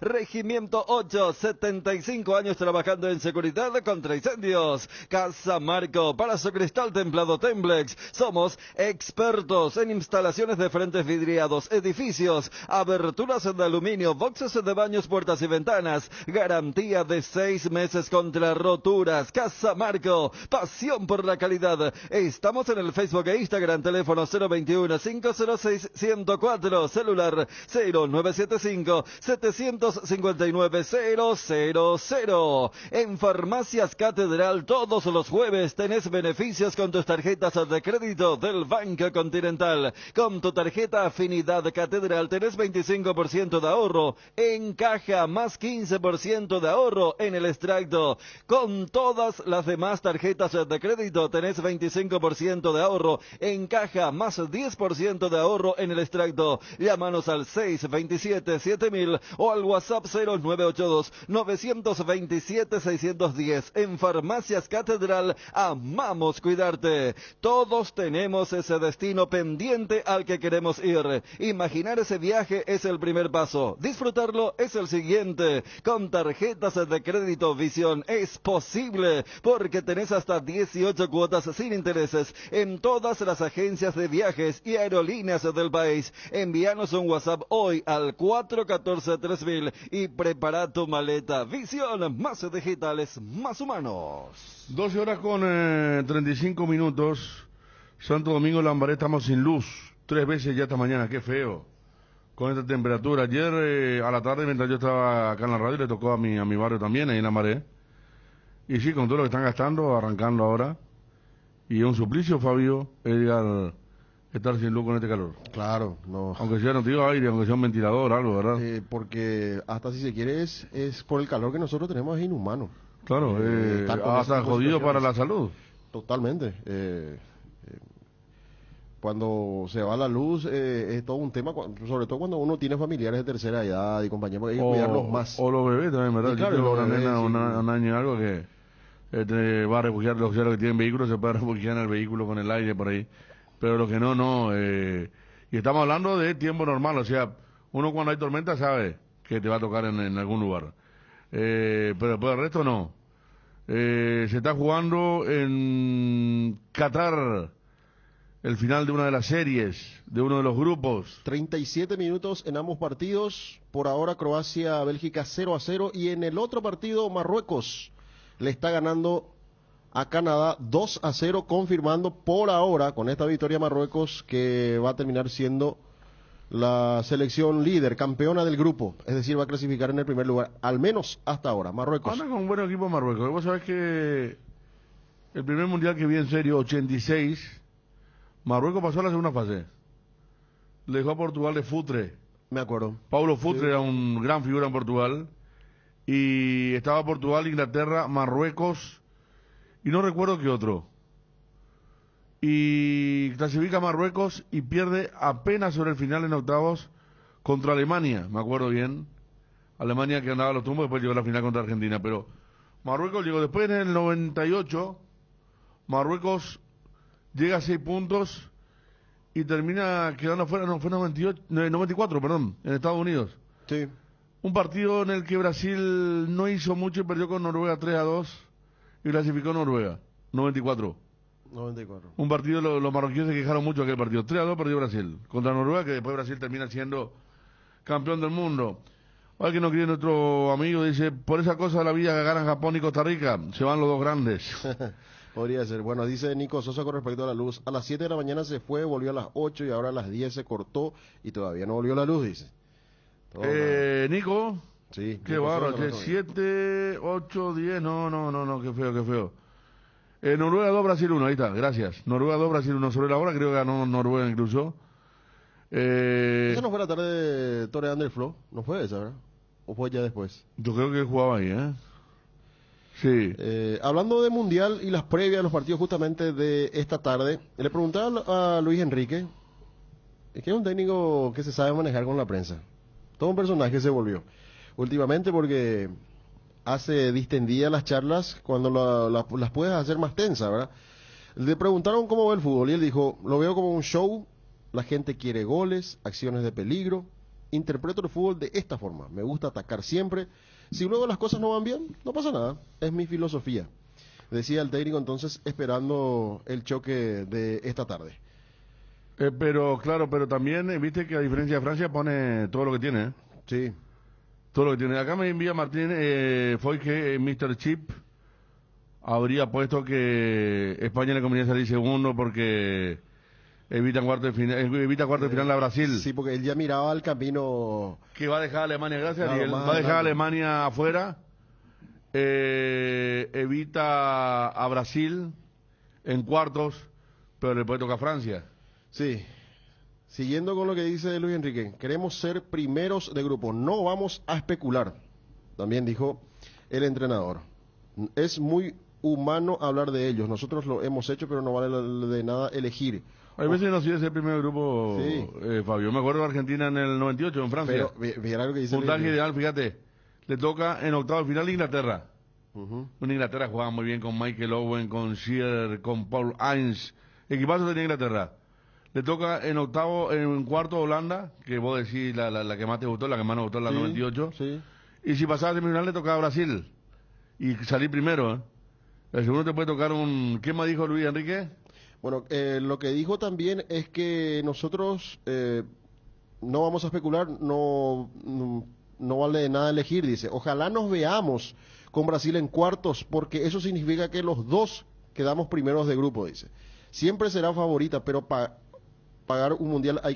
Regimiento 8, 75 años trabajando en seguridad contra incendios. Casa Marco, Palacio Cristal Templado Temblex. Somos expertos en instalaciones de frentes vidriados, edificios, aberturas de aluminio, boxes de baños, puertas y ventanas. Garantía de 6 meses contra roturas. Casa Marco, pasión por la calidad. Estamos en el Facebook e Instagram, teléfono 021-506-104, celular 0975-759-000. En Farmacias Catedral, todos los jueves tenés beneficios con tus tarjetas de crédito del Banco Continental. Con tu tarjeta Afinidad Catedral tenés 25% de ahorro en caja, más 15% de ahorro en el extracto. Con todas las demás tarjetas de crédito tenés 25% de ahorro en caja, más 10% de ahorro en el extracto. Llámanos al 627-7000 o al WhatsApp 0982-927-610. En Farmacias Catedral amamos cuidarte. Todos tenemos ese destino pendiente al que queremos ir. Imaginar ese viaje es el primer paso. Disfrutarlo es el siguiente. Con tarjetas de crédito Visión es posible, porque tenés hasta 18 cuotas sin intereses en todas las agencias de viajes y aerolíneas del país. Envíanos un WhatsApp hoy al 414-3000 y prepara tu maleta. Visión, más digitales, más humanos. 12 horas con 35 minutos. Santo Domingo Lambaré, estamos sin luz 3 veces ya esta mañana, qué feo con esta temperatura. Ayer a la tarde, mientras yo estaba acá en la radio, le tocó a mi barrio también, ahí en Lambaré, y sí, con todo lo que están gastando, arrancando ahora, y es un suplicio, Fabio, Edgar, estar sin luz con este calor. Claro, no. Aunque sea, no te digo aire, aunque sea un ventilador, algo, ¿verdad? Porque hasta si se quiere es por el calor que nosotros tenemos, es inhumano. Claro, hasta jodido para la salud. Totalmente. Cuando se va la luz es todo un tema, sobre todo cuando uno tiene familiares de tercera edad y compañía, porque hay que cuidarlos más. O los bebés también, ¿verdad? Y claro, yo tengo una bebés, nena, sí. un año y algo que va a refugiar, los que tienen vehículos se pueden refugiar en el vehículo con el aire por ahí, pero los que no. Y estamos hablando de tiempo normal, o sea, uno cuando hay tormenta sabe que te va a tocar en algún lugar, pero después el resto no. Se está jugando en Qatar el final de una de las series, de uno de los grupos. 37 minutos en ambos partidos. Por ahora Croacia, Bélgica 0-0. Y en el otro partido Marruecos le está ganando a Canadá 2-0, confirmando por ahora con esta victoria Marruecos que va a terminar siendo la selección líder, campeona del grupo. Es decir, va a clasificar en el primer lugar, al menos hasta ahora. Marruecos. Anda con un buen equipo Marruecos. Vos sabés que el primer mundial que vi en serio, 86... Marruecos pasó a la segunda fase. Le dejó a Portugal de Futre. Me acuerdo. Paulo Futre era un gran figura en Portugal. Y estaba Portugal, Inglaterra, Marruecos. Y no recuerdo qué otro. Y clasifica Marruecos y pierde apenas sobre el final en octavos contra Alemania. Me acuerdo bien. Alemania que andaba a los tumbos, después llegó a la final contra Argentina. Pero Marruecos llegó después en el 98. Marruecos llega a 6 puntos y termina quedando fuera, no, fue 94, perdón, en Estados Unidos. Sí. Un partido en el que Brasil no hizo mucho y perdió con Noruega 3-2 y clasificó Noruega, 94. Un partido, los marroquíes se quejaron mucho de aquel partido. 3-2 perdió Brasil contra Noruega, que después Brasil termina siendo campeón del mundo. Alguien no quiere, nuestro amigo dice, por esa cosa de la vida que ganan Japón y Costa Rica, se van los dos grandes. Podría ser. Bueno, dice Nico Sosa con respecto a la luz. A las 7 de la mañana se fue, volvió a las 8 y ahora a las 10 se cortó y todavía no volvió la luz, dice. Nico. Sí. Qué bárbaro. 7, 8, 10. No, qué feo. Noruega 2, Brasil 1. Ahí está, gracias. Noruega 2, Brasil 1 sobre la hora. Creo que ganó Noruega incluso. ¿Esa no fue la tarde de Torre Ander Flo? ¿No fue esa, verdad? ¿O fue ya después? Yo creo que jugaba ahí, Sí. Hablando de Mundial y las previas de los partidos justamente de esta tarde, le preguntaba a Luis Enrique, es que es un técnico que se sabe manejar con la prensa. Todo un personaje se volvió últimamente porque hace distendidas las charlas cuando las puedes hacer más tensas, ¿verdad? Le preguntaron cómo ve el fútbol y él dijo, lo veo como un show, la gente quiere goles, acciones de peligro, interpreto el fútbol de esta forma, me gusta atacar siempre, si luego las cosas no van bien, no pasa nada, es mi filosofía, decía el técnico entonces esperando el choque de esta tarde. Pero claro, pero también viste que a diferencia de Francia pone todo lo que tiene, ¿eh? Sí. Todo lo que tiene. Acá me envía Martín, fue que Mr. Chip habría puesto que España le convenía salir segundo porque evita cuarto de final a Brasil. Sí, porque él ya miraba el camino. Que va a dejar a Alemania, gracias, Claro, Ariel. más Va a dejar a adelante. Alemania afuera. Evita a Brasil en cuartos, pero le puede tocar a Francia. Sí. Siguiendo con lo que dice Luis Enrique, queremos ser primeros de grupo, no vamos a especular, también dijo el entrenador. Es muy humano hablar de ellos, nosotros lo hemos hecho, pero no vale de nada elegir. Hay veces no sirve ser primer grupo, Sí. Fabio. Me acuerdo de Argentina en el 98, en Francia. Pero, mira lo que dice Luis Puntaje Enrique. ideal, fíjate. Le toca en octavo de final Inglaterra. Ujú. Una Inglaterra jugaba muy bien con Michael Owen, con Shearer, con Paul Hines. Equipazo tenía Inglaterra. Le toca en octavo, en cuarto Holanda, que vos decís la que más te gustó, la que más nos gustó, la Sí, 98. sí. Y si pasaba a semifinal le tocaba a Brasil. Y salir primero, ¿eh? El segundo te puede tocar un... ¿Qué más dijo Luis Enrique? Bueno, lo que dijo también es que nosotros no vamos a especular, no vale de nada elegir, dice. Ojalá nos veamos con Brasil en cuartos, porque eso significa que los dos quedamos primeros de grupo, dice. Siempre será favorita, pero para ganar un mundial hay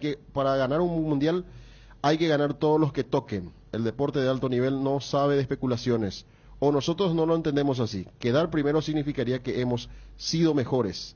que ganar todos los que toquen. El deporte de alto nivel no sabe de especulaciones, o nosotros no lo entendemos así. Quedar primero significaría que hemos sido mejores.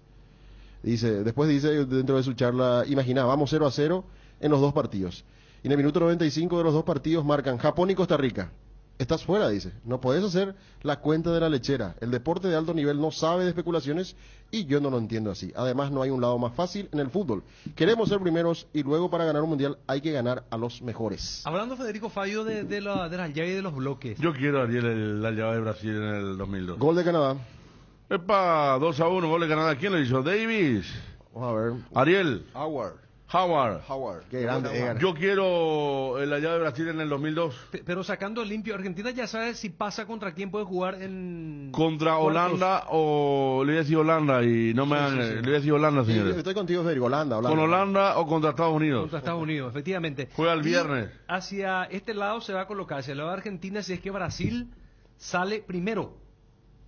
Después dice dentro de su charla, imagina, vamos 0-0 en los dos partidos. Y en el minuto 95 de los dos partidos marcan Japón y Costa Rica. Estás fuera, dice. No podés hacer la cuenta de la lechera. El deporte de alto nivel no sabe de especulaciones y yo no lo entiendo así. Además, no hay un lado más fácil en el fútbol. Queremos ser primeros y luego para ganar un mundial hay que ganar a los mejores. Hablando, Federico Fabio, de las llaves y de los bloques. Yo quiero, Ariel, la llave de Brasil en el 2002. Gol de Canadá. Epa, 2-1, gol de Canadá. ¿Quién lo hizo? Davis. Vamos a ver. Ariel. Howard. Qué grande, Edgar. Yo quiero la llave de Brasil en el 2002. Pero sacando limpio, Argentina ya sabe si pasa contra quién puede jugar en... Contra cuartos. Holanda o le voy a decir Holanda y no me Sí, dan... sí, sí. Le voy a decir Holanda, señores. Estoy contigo, Federico. Holanda. Con Holanda o contra Estados Unidos. Contra Estados Unidos, efectivamente. Juega el Y viernes. hacia este lado se va a colocar, hacia el lado de Argentina, si es que Brasil sale primero.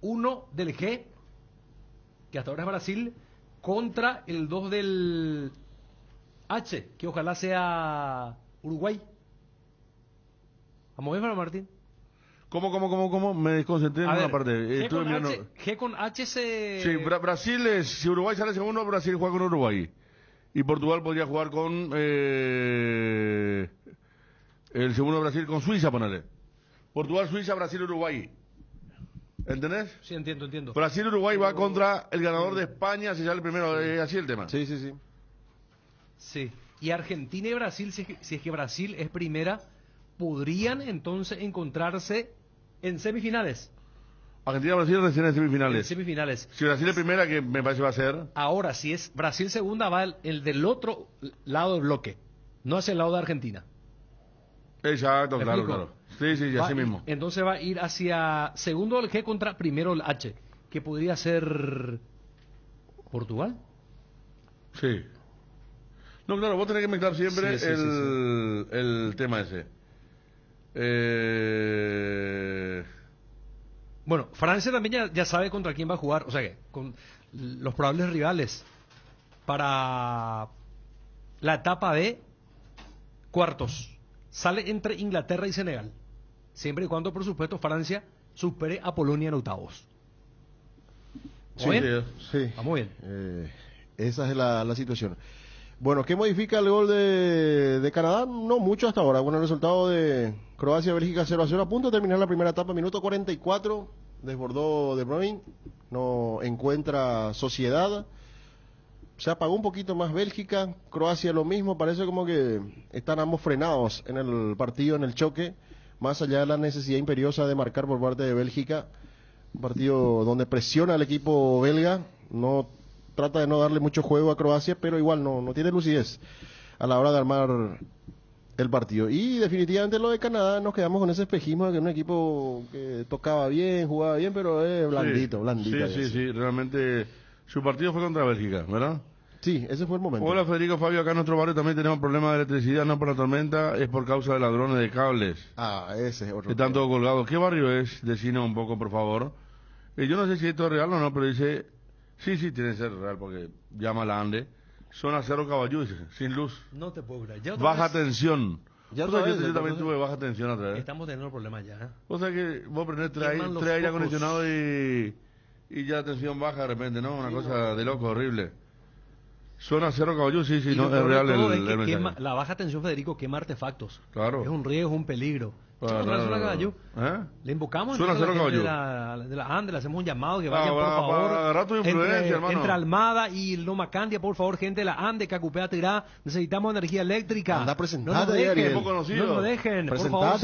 Uno del G, que hasta ahora es Brasil, contra el 2 del H, que ojalá sea Uruguay. Vamos a ver, Martín. ¿Cómo? Me desconcentré en A una ver, parte. G Estuve con mirando... H, G con H se... Sí, Brasil es... Si Uruguay sale segundo, Brasil juega con Uruguay. Y Portugal podría jugar con... el segundo de Brasil con Suiza, ponele. Portugal, Suiza, Brasil, Uruguay. ¿Entendés? Sí, entiendo. Brasil-Uruguay va contra el ganador de España si sale primero. Es así el tema. Sí. Sí. Y Argentina y Brasil, si es que Brasil es primera, podrían entonces encontrarse en semifinales. Argentina-Brasil recién en semifinales. Semifinales. Si Brasil es primera, que me parece va a ser... Ahora, si es Brasil segunda, va el del otro lado del bloque, no hacia el lado de Argentina. Exacto, ¿Me claro, explico? claro. Sí, Va- así mismo. Entonces va a ir hacia segundo el G contra primero el H, que podría ser Portugal. Sí. No, claro, vos tenés que mezclar siempre Sí. el tema ese. Bueno, Francia también ya sabe contra quién va a jugar, o sea que con los probables rivales para la etapa de cuartos. Sale entre Inglaterra y Senegal, siempre y cuando, por supuesto, Francia supere a Polonia en octavos. Sí, bien? Sí. Vamos bien. Esa es la situación. Bueno, ¿qué modifica el gol de Canadá? No mucho hasta ahora. Bueno, el resultado de Croacia-Bélgica 0-0 a punto de terminar la primera etapa, minuto 44, desbordó De Bruyne, no encuentra Sociedad, se apagó un poquito más Bélgica, Croacia lo mismo, parece como que están ambos frenados en el partido, en el choque. más allá de la necesidad imperiosa de marcar por parte de Bélgica, un partido donde presiona al equipo belga, no trata de no darle mucho juego a Croacia, pero igual no tiene lucidez a la hora de armar el partido. Y definitivamente lo de Canadá, nos quedamos con ese espejismo de que un equipo que tocaba bien, jugaba bien, pero es blandito, blandito. Sí, realmente su partido fue contra Bélgica, ¿verdad? Sí, ese fue el momento. Hola Federico, Fabio, acá en nuestro barrio también tenemos problemas de electricidad, no por la tormenta, es por causa de ladrones de cables. Ese es otro. Están todos colgados. ¿Qué barrio es? Decinos un poco, por favor. Yo no sé si esto es real o no, pero dice, sí, tiene que ser real, porque llama a la ANDE. Zona Cerro Caballú, dice, sin luz. No te puedo creer. Baja tensión. Yo también tuve baja tensión otra vez. Estamos teniendo problemas ya. O sea que vos prendés tres aire acondicionado y ya la tensión baja de repente, ¿no? Una cosa de loco, horrible. Zona Cerro Caballú, sí, no, es real el mensaje. La baja tensión, Federico, quema artefactos. Claro. Es un riesgo, es un peligro. Le invocamos Zona Cerro Caballú. de la ANDE, le hacemos un llamado que vayan, por favor. Agarrar tu influencia, hermano. Entre Almada y Loma Candia, por favor, gente de la ANDE, Cacupea Tirá, necesitamos energía eléctrica. Anda, presentate, Ariel. No nos dejen, por favor,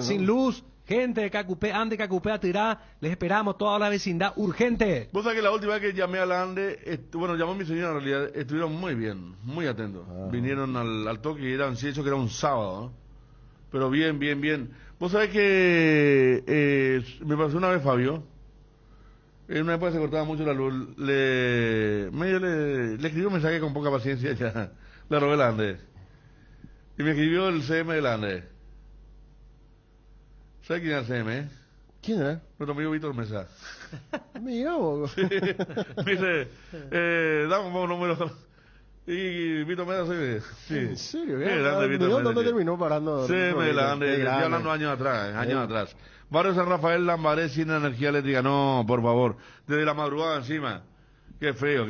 sin luz. Gente de Cacupea, Ande, Cacupea, Tirá, les esperamos toda la vecindad urgente. Vos sabés que la última vez que llamé a la ANDE, llamó mi señora en realidad, estuvieron muy bien, muy atentos. Vinieron al toque y eran, sí, eso que era un sábado, ¿no? Pero bien. Vos sabés que me pasó una vez, Fabio, en una época se cortaba mucho la luz, le escribió un mensaje con poca paciencia, ya, le robé la ANDE. Y me escribió el CM de la ANDE. ¿Sabes quién es el CM? ¿Quién es? Nuestro amigo Víctor Mesa. Mira vos. Sí. Me dice, dame un número. Y Víctor Mesa soy. Sí. ¿En serio? ¿Dónde terminó parando? CM de la ANDE, estoy hablando años atrás. Barrio San Rafael, Lambaré, sin energía eléctrica. No, por favor. Desde la madrugada encima. Qué feo.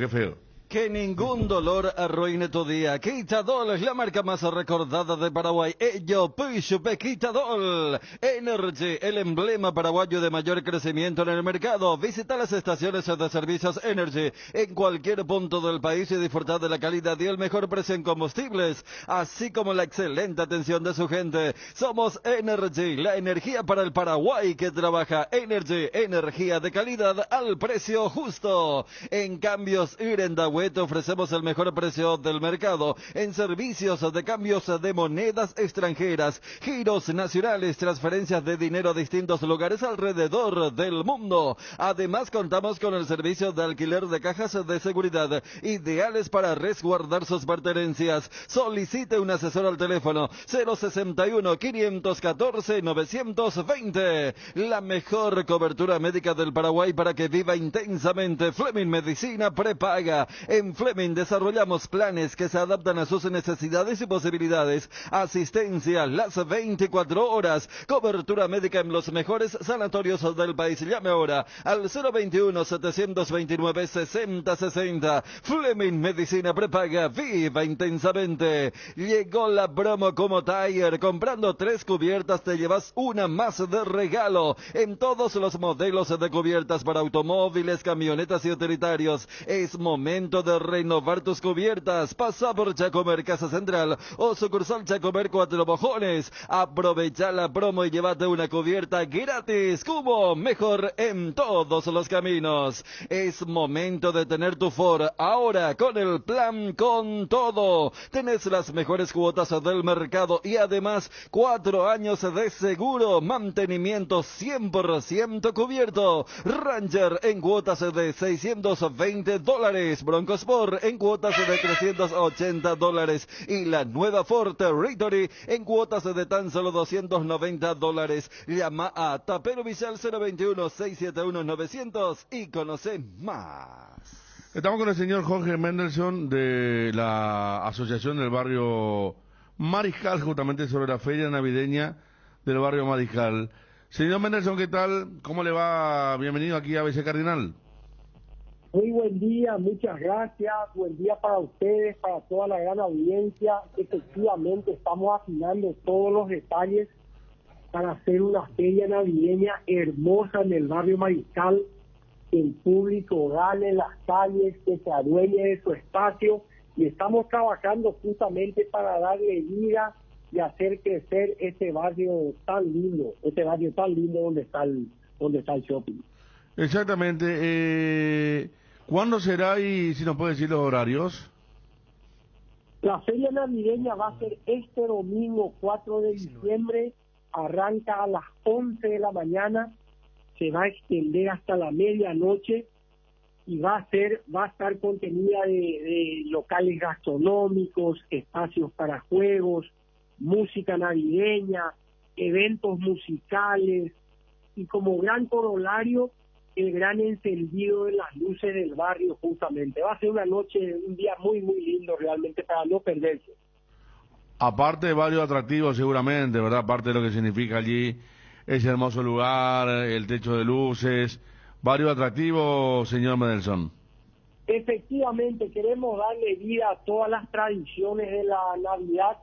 Que ningún dolor arruine tu día. Quitadol es la marca más recordada de Paraguay. Ello, Pishupe, Quitadol. Energy, el emblema paraguayo de mayor crecimiento en el mercado. Visita las estaciones de servicios Energy en cualquier punto del país y disfrutar de la calidad y el mejor precio en combustibles, así como la excelente atención de su gente. Somos Energy, la energía para el Paraguay que trabaja. Energy, energía de calidad al precio justo. En Cambios Irendahue te ofrecemos el mejor precio del mercado en servicios de cambios de monedas extranjeras, giros nacionales, transferencias de dinero a distintos lugares alrededor del mundo. Además, contamos con el servicio de alquiler de cajas de seguridad, ideales para resguardar sus pertenencias. Solicite un asesor al teléfono 061-514-920. La mejor cobertura médica del Paraguay para que viva intensamente. Fleming Medicina Prepaga. En Fleming desarrollamos planes que se adaptan a sus necesidades y posibilidades. Asistencia las 24 horas. Cobertura médica en los mejores sanatorios del país. Llame ahora al 021-729-6060. Fleming Medicina Prepaga. Viva intensamente. Llegó la promo como Tire. Comprando 3 cubiertas te llevas una más de regalo. En todos los modelos de cubiertas para automóviles, camionetas y utilitarios. Es momento de renovar tus cubiertas. Pasa por Chacomer Casa Central o sucursal Chacomer Cuatro Mojones. Aprovecha la promo y llévate una cubierta gratis. Cubo, mejor en todos los caminos. Es momento de tener tu Ford ahora con el plan Con Todo. Tenés las mejores cuotas del mercado y además 4 años de seguro, mantenimiento 100% cubierto. Ranger en cuotas de $620. Bronco Sport en cuotas de $380 y la nueva Ford Territory en cuotas de tan solo $290. Llama a Tapero Villal 021-671-900 y conoce más. Estamos con el señor Jorge Mendelssohn de la Asociación del Barrio Mariscal, justamente sobre la feria navideña del Barrio Mariscal. Señor Mendelssohn, ¿qué tal? ¿Cómo le va? Bienvenido aquí a ABC Cardinal. Muy buen día, muchas gracias. Buen día para ustedes, para toda la gran audiencia. Efectivamente, estamos afinando todos los detalles para hacer una feria navideña hermosa en el barrio Mariscal. El público gane las calles, que se adueñe de su espacio. Y estamos trabajando justamente para darle vida de hacer crecer ese barrio tan lindo donde está el shopping. Exactamente. ¿Cuándo será y si nos puede decir los horarios? La feria navideña va a ser este domingo 4 de diciembre, arranca a las 11 de la mañana, se va a extender hasta la medianoche y va a estar contenida de locales gastronómicos, espacios para juegos, música navideña, eventos musicales y como gran corolario el gran encendido de las luces del barrio justamente. Va a ser una noche, un día muy muy lindo realmente para no perderse. Aparte de varios atractivos seguramente, ¿verdad? Aparte de lo que significa allí ese hermoso lugar, el techo de luces, varios atractivos, señor Mendelssohn. Efectivamente, queremos darle vida a todas las tradiciones de la Navidad.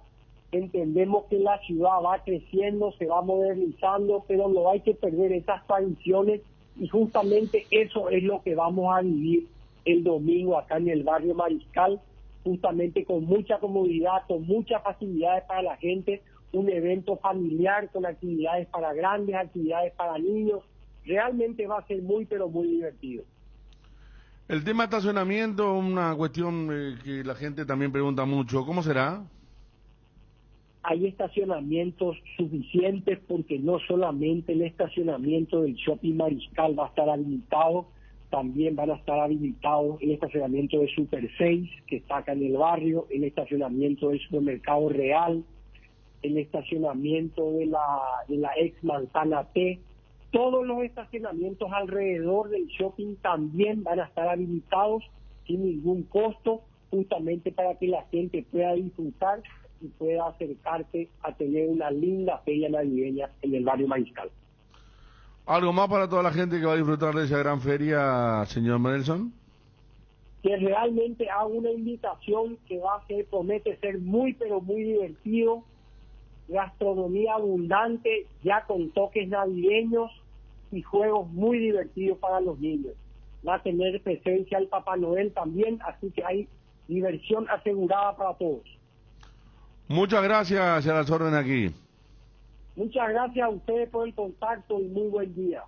Entendemos que la ciudad va creciendo, se va modernizando, pero no hay que perder esas tradiciones y justamente eso es lo que vamos a vivir el domingo acá en el barrio Mariscal, justamente con mucha comodidad, con muchas facilidades para la gente, un evento familiar con actividades para grandes, actividades para niños. Realmente va a ser muy, pero muy divertido. El tema de estacionamiento, una cuestión que la gente también pregunta mucho, ¿cómo será? Hay estacionamientos suficientes porque no solamente el estacionamiento del Shopping Mariscal va a estar habilitado, también van a estar habilitados el estacionamiento de Super 6, que está acá en el barrio, el estacionamiento del Supermercado Real, el estacionamiento de la ex Manzana T. Todos los estacionamientos alrededor del shopping también van a estar habilitados sin ningún costo, justamente para que la gente pueda disfrutar y pueda acercarse a tener una linda feria navideña en el barrio Mariscal. ¿Algo más para toda la gente que va a disfrutar de esa gran feria, señor Mendelssohn? Que realmente hago una invitación que promete ser muy pero muy divertido, gastronomía abundante, ya con toques navideños y juegos muy divertidos para los niños. Va a tener presencia el Papá Noel también, así que hay diversión asegurada para todos. Muchas gracias, a las órdenes aquí. Muchas gracias a ustedes por el contacto y muy buen día.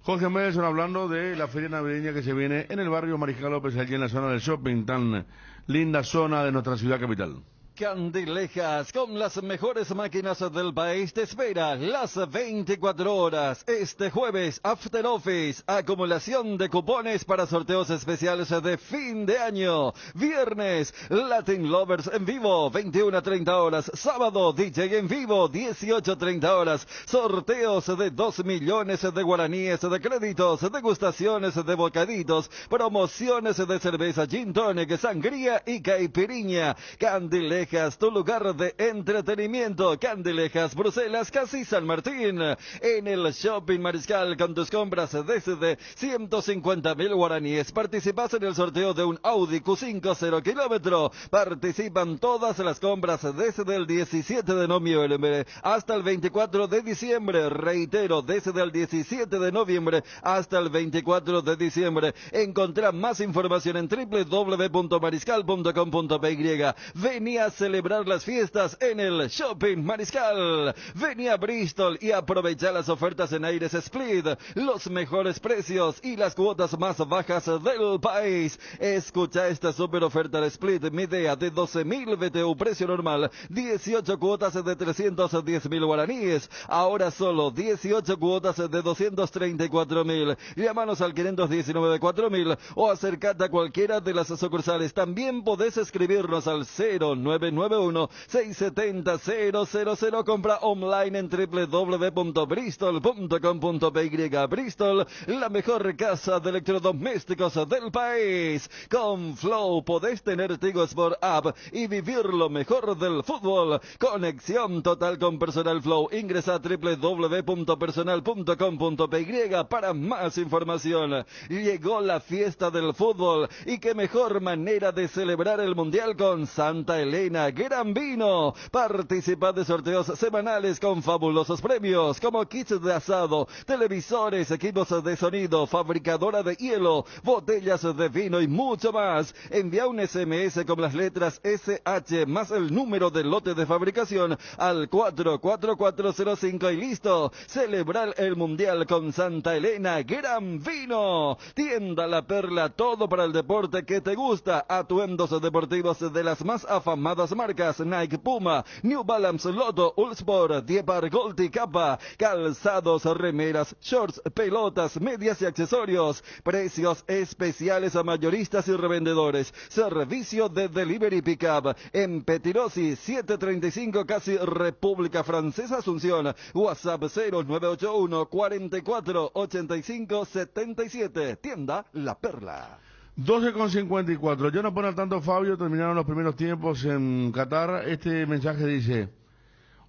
Jorge Mendelssohn hablando de la feria navideña que se viene en el barrio Mariscal López, allí en la zona del shopping, tan linda zona de nuestra ciudad capital. Candilejas, con las mejores máquinas del país, te espera las 24 horas. Este jueves, After Office, acumulación de cupones para sorteos especiales de fin de año. Viernes, Latin Lovers en vivo, 21 a 30 horas. Sábado, DJ en vivo, 18 a 30 horas. Sorteos de 2 millones de guaraníes de créditos, degustaciones de bocaditos, promociones de cerveza, gin tonic, sangría y caipirinha. Candilejas, tu lugar de entretenimiento. Candilejas, Bruselas, casi San Martín. En el Shopping Mariscal, con tus compras desde 150.000 guaraníes, participas en el sorteo de un Audi Q5 0 kilómetro. Participan todas las compras desde el 17 de noviembre hasta el 24 de diciembre. Reitero, desde el 17 de noviembre hasta el 24 de diciembre. Encontrá más información en www.mariscal.com.py. Vení a celebrar las fiestas en el Shopping Mariscal. Vení a Bristol y aprovecha las ofertas en Aires Split, los mejores precios y las cuotas más bajas del país. Escucha esta super oferta de Split, Midea de 12.000 BTU, precio normal, 18 cuotas de 310.000 guaraníes, ahora solo 18 cuotas de 234.000. Llámanos al 519 de 4.000 o acercate a cualquiera de las sucursales. También podés escribirnos al 0991-670-000. Compra online en www.bristol.com.py. Bristol, la mejor casa de electrodomésticos del país. Con Flow podés tener Tigo Sport App y vivir lo mejor del fútbol. Conexión total con Personal Flow. Ingresa a www.personal.com.py para más información. Llegó la fiesta del fútbol y qué mejor manera de celebrar el Mundial con Santa Elena Elena Gran Vino. Participa de sorteos semanales con fabulosos premios como kits de asado, televisores, equipos de sonido, fabricadora de hielo, botellas de vino y mucho más. Envía un SMS con las letras SH más el número del lote de fabricación al 44405 y listo. Celebrar el Mundial con Santa Elena Gran Vino. Tienda La Perla, todo para el deporte que te gusta. Atuendos deportivos de las más afamadas marcas Nike, Puma, New Balance, Lotto, Ulsport, Diepar, Gold y Kappa. Calzados, remeras, shorts, pelotas, medias y accesorios. Precios especiales a mayoristas y revendedores. Servicio de delivery pickup en Petirosi 735, casi República Francesa, Asunción. WhatsApp 0981 44 85 77. Tienda La Perla. 12:54. Yo no pongo tanto, Fabio. Terminaron los primeros tiempos en Qatar. Este mensaje dice: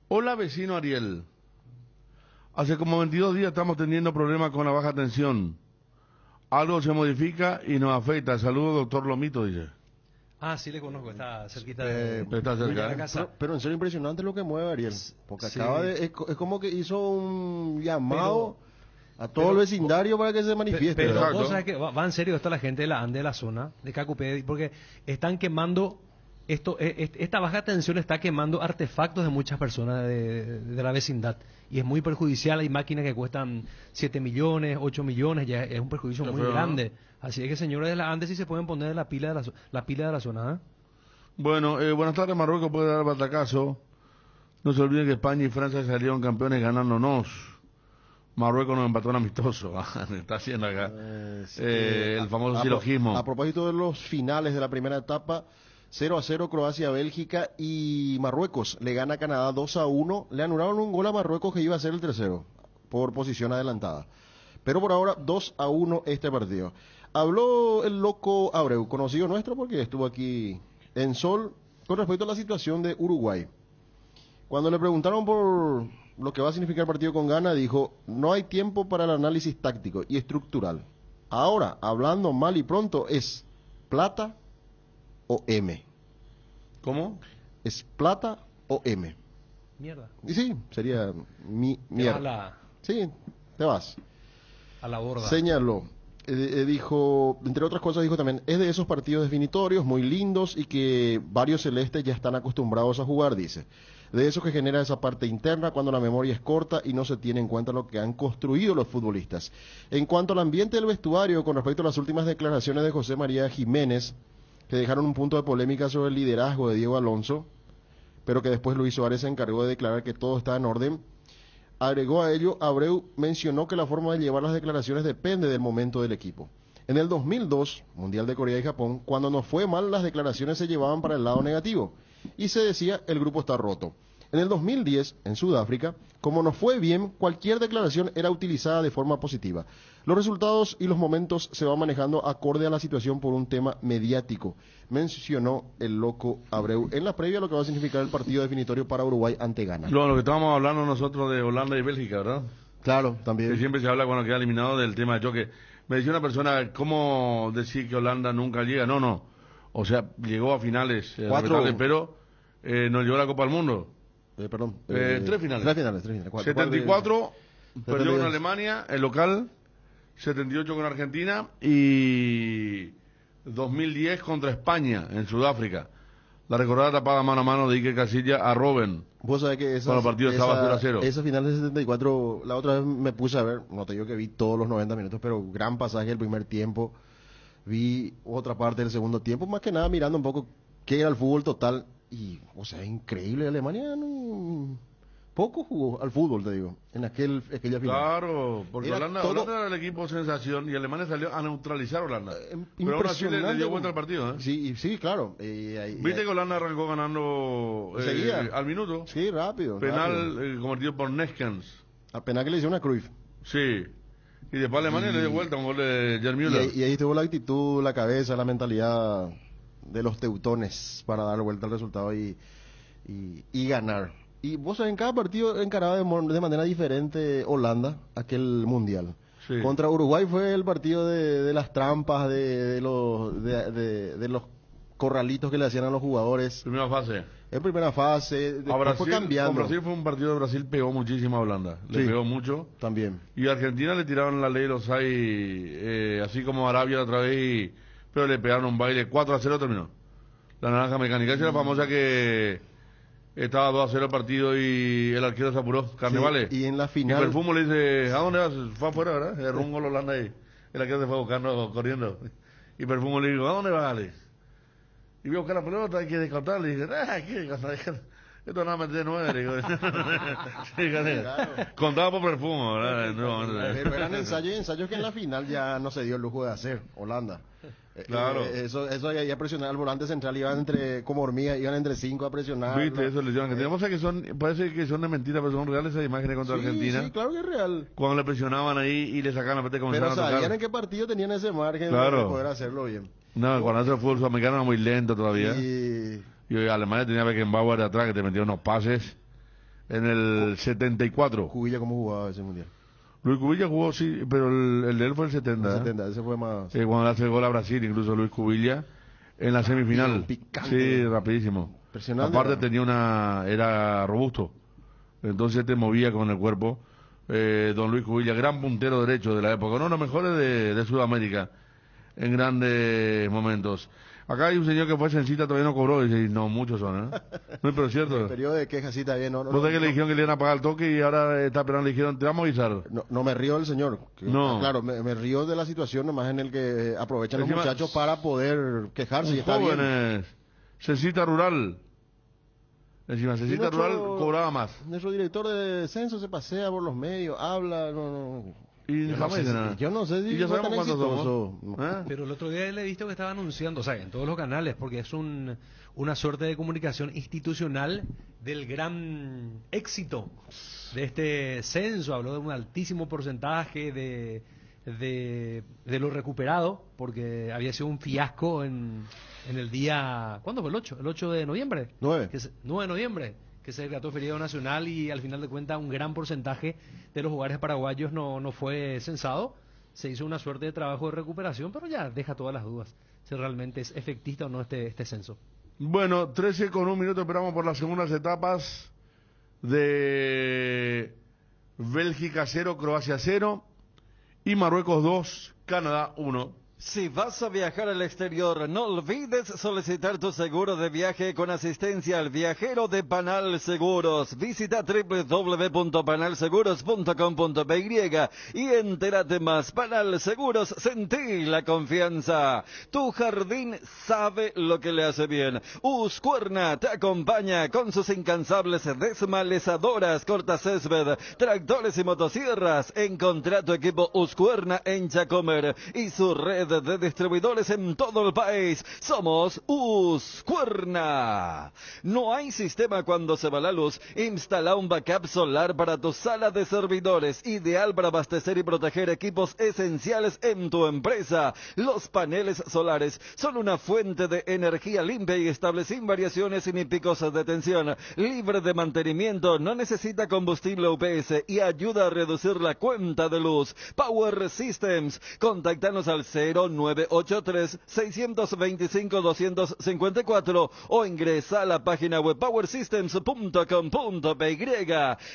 hola, vecino Ariel. Hace como 22 días estamos teniendo problemas con la baja tensión. Algo se modifica y nos afecta. Saludos, doctor Lomito, dice. Ah, sí le conozco, está cerquita de está cerca, la casa. Pero en serio impresionante lo que mueve Ariel. Porque Sí. acaba de... Es como que hizo un llamado a todo el vecindario para que se manifieste. Pero ¿verdad? vos sabés que va en serio está la gente de la ANDE de la zona de Cacupé, porque están quemando esta baja tensión está quemando artefactos de muchas personas de la vecindad y es muy perjudicial. Hay máquinas que cuestan 7 millones, 8 millones, ya es un perjuicio muy grande. Así es que, señores de la ANDE, si se pueden poner la pila de la zona. Bueno, buenas tardes. Marruecos puede dar batacazo. No se olviden que España y Francia salieron campeones ganándonos. Marruecos nos empató en amistoso. Está haciendo acá el famoso silogismo. A propósito de los finales de la primera etapa, 0-0 Croacia-Bélgica y Marruecos le gana a Canadá 2-1. Le anularon un gol a Marruecos que iba a ser el tercero por posición adelantada. Pero por ahora 2-1 este partido. Habló el loco Abreu, conocido nuestro porque estuvo aquí en Sol, con respecto a la situación de Uruguay. Cuando le preguntaron por lo que va a significar el partido con Ghana, dijo: no hay tiempo para el análisis táctico y estructural. Ahora, hablando mal y pronto, es plata o M. ¿Cómo? ¿Es plata o M? Mierda. Y sí, sería mierda. Sí, te vas. A la borda. Señaló. Dijo, entre otras cosas, dijo también: es de esos partidos definitorios muy lindos y que varios celestes ya están acostumbrados a jugar, dice. De eso que genera esa parte interna cuando la memoria es corta y no se tiene en cuenta lo que han construido los futbolistas. En cuanto al ambiente del vestuario, con respecto a las últimas declaraciones de José María Jiménez, que dejaron un punto de polémica sobre el liderazgo de Diego Alonso, pero que después Luis Suárez se encargó de declarar que todo está en orden. Agregó a ello, Abreu mencionó que la forma de llevar las declaraciones depende del momento del equipo. En el 2002, Mundial de Corea y Japón, cuando nos fue mal, las declaraciones se llevaban para el lado negativo y se decía: el grupo está roto. En el 2010, en Sudáfrica, como nos fue bien, cualquier declaración era utilizada de forma positiva. Los resultados y los momentos se van manejando acorde a la situación por un tema mediático, mencionó el loco Abreu en la previa a lo que va a significar el partido definitorio para Uruguay ante Ghana. Lo que estábamos hablando nosotros de Holanda y Bélgica, ¿verdad? Claro, también. Que siempre se habla cuando queda eliminado del tema de choque. Me decía una persona: ¿cómo decir que Holanda nunca llega? No. O sea, llegó a finales, pero no llegó a la Copa del Mundo. Perdón. 3 finales. 74 perdió con Alemania, el local. 78 con Argentina y 2010 contra España en Sudáfrica. La recordada tapada mano a mano de Iker Casillas a Robben. Vos sabés que cuando el partido estaba 0-0. Esa final de 74, la otra vez me puse a ver, no te digo que vi todos los 90 minutos, pero gran pasaje del primer tiempo. Vi otra parte del segundo tiempo, más que nada mirando un poco qué era el fútbol total. Y, o sea, increíble. Alemania poco jugó al fútbol, te digo, en aquella final. Claro, porque Holanda era el equipo sensación y Alemania salió a neutralizar a Holanda. Pero aún así le dio vuelta al partido, ¿eh? Sí, claro. Viste que Holanda arrancó ganando al minuto. Sí, rápido. Penal convertido por Neskens. A penal que le hizo una Cruyff. Sí. Y después Alemania le dio vuelta un gol de Jan Müller. Y ahí estuvo la actitud, la cabeza, la mentalidad de los teutones para dar vuelta al resultado y ganar. Y vos en cada partido encaraba de manera diferente Holanda aquel mundial. Sí. Contra Uruguay fue el partido de las trampas, de los corralitos que le hacían a los jugadores. Primera fase. En primera fase, después fue cambiando. Con Brasil fue un partido de Brasil, pegó muchísimo a Holanda. Le Sí, pegó mucho. También. Y a Argentina le tiraron la ley de los hay, así como Arabia la otra vez, pero le pegaron un baile. 4-0 terminó. La naranja mecánica. Esa es la famosa que estaba 2-0 el partido y el arquero se apuró. Carnevales. Sí, y en la final. Y Perfumo le dice, ¿a dónde vas? Fue afuera, ¿verdad? Erró un gol Holanda ahí. El arquero se fue buscando, corriendo. Y Perfumo le dijo, ¿a dónde vas, Ale? Y voy a buscar la pelota, hay que descontar. Le dije, ¿qué descontar? Esto nada más de 9, digo. Sí, claro. Contaba por Perfumo, ¿verdad? Pero eran ensayos que en la final ya no se dio el lujo de hacer, Holanda. Claro. Eso ya presionar al volante central, iban como hormigas, iban entre 5 a presionar. Viste, eso le hicieron a Argentina. Vamos a que parece que son de mentira, pero son reales esas imágenes contra Argentina. Sí, claro que es real. Cuando le presionaban ahí y le sacaban la pelota y comenzaban a Pero tocar. sabían en qué partido tenían ese margen de poder hacerlo bien. No, cuando hace el fútbol sudamericano era muy lento todavía. Y Alemania tenía Beckenbauer de atrás que te metía unos pases en el 74. Cubilla, ¿cómo jugaba ese mundial? Luis Cubilla jugó, sí, pero el de él fue el 70. El 70, ese fue más. Cuando le hace el gol a Brasil, incluso Luis Cubilla, en la semifinal. Picante. Sí, rapidísimo. Impresionante. Aparte era robusto. Entonces te movía con el cuerpo. Don Luis Cubilla, gran puntero derecho de la época. Uno de los mejores de Sudamérica en grandes momentos. Acá hay un señor que fue censita, todavía no cobró, y dice, no, muchos son, ¿eh? No, pero es cierto. El periodo de quejas sí está bien, ¿no? ¿No sé que le dijeron que le iban a pagar el toque y ahora está esperando, le dijeron, te vamos a avisar? No me río del señor. No. Claro, me río de la situación nomás en el que aprovechan Encima, los muchachos para poder quejarse y está bien. Jóvenes, censita rural. Encima, censita rural cobraba más. Nuestro director de censo se pasea por los medios, habla, Y yo no sé si y ya fue sabemos tan cuántos exitoso. somos. Pero el otro día le he visto que estaba anunciando, o sea, en todos los canales, porque es una suerte de comunicación institucional del gran éxito de este censo. Habló de un altísimo porcentaje de lo recuperado, porque había sido un fiasco en el día... ¿Cuándo fue el 8? ¿El 8 de noviembre? 9 de noviembre, que se declaró feriado nacional y al final de cuentas un gran porcentaje de los hogares paraguayos no fue censado. Se hizo una suerte de trabajo de recuperación, pero ya deja todas las dudas si realmente es efectista o no este censo. Bueno, 13 con un minuto, esperamos por las segundas etapas de Bélgica 0, Croacia 0 y Marruecos 2, Canadá 1. Si vas a viajar al exterior, no olvides solicitar tu seguro de viaje con asistencia al viajero de Panal Seguros. Visita www.panalseguros.com.py y entérate más. Panal Seguros, sentí la confianza. Tu jardín sabe lo que le hace bien. Husqvarna te acompaña con sus incansables desmalezadoras, cortacésped, tractores y motosierras. Encontrá tu equipo Husqvarna en Chacomer y su red de distribuidores en todo el país. Somos Husqvarna. No hay sistema cuando se va la luz. Instala un backup solar para tu sala de servidores, ideal para abastecer y proteger equipos esenciales en tu empresa. Los paneles solares son una fuente de energía limpia y estable, sin variaciones ni picos de tensión, libre de mantenimiento, no necesita combustible UPS y ayuda a reducir la cuenta de luz. Power Systems. Contáctanos al 0983-625-254 o ingresa a la página web powersystems.com.py.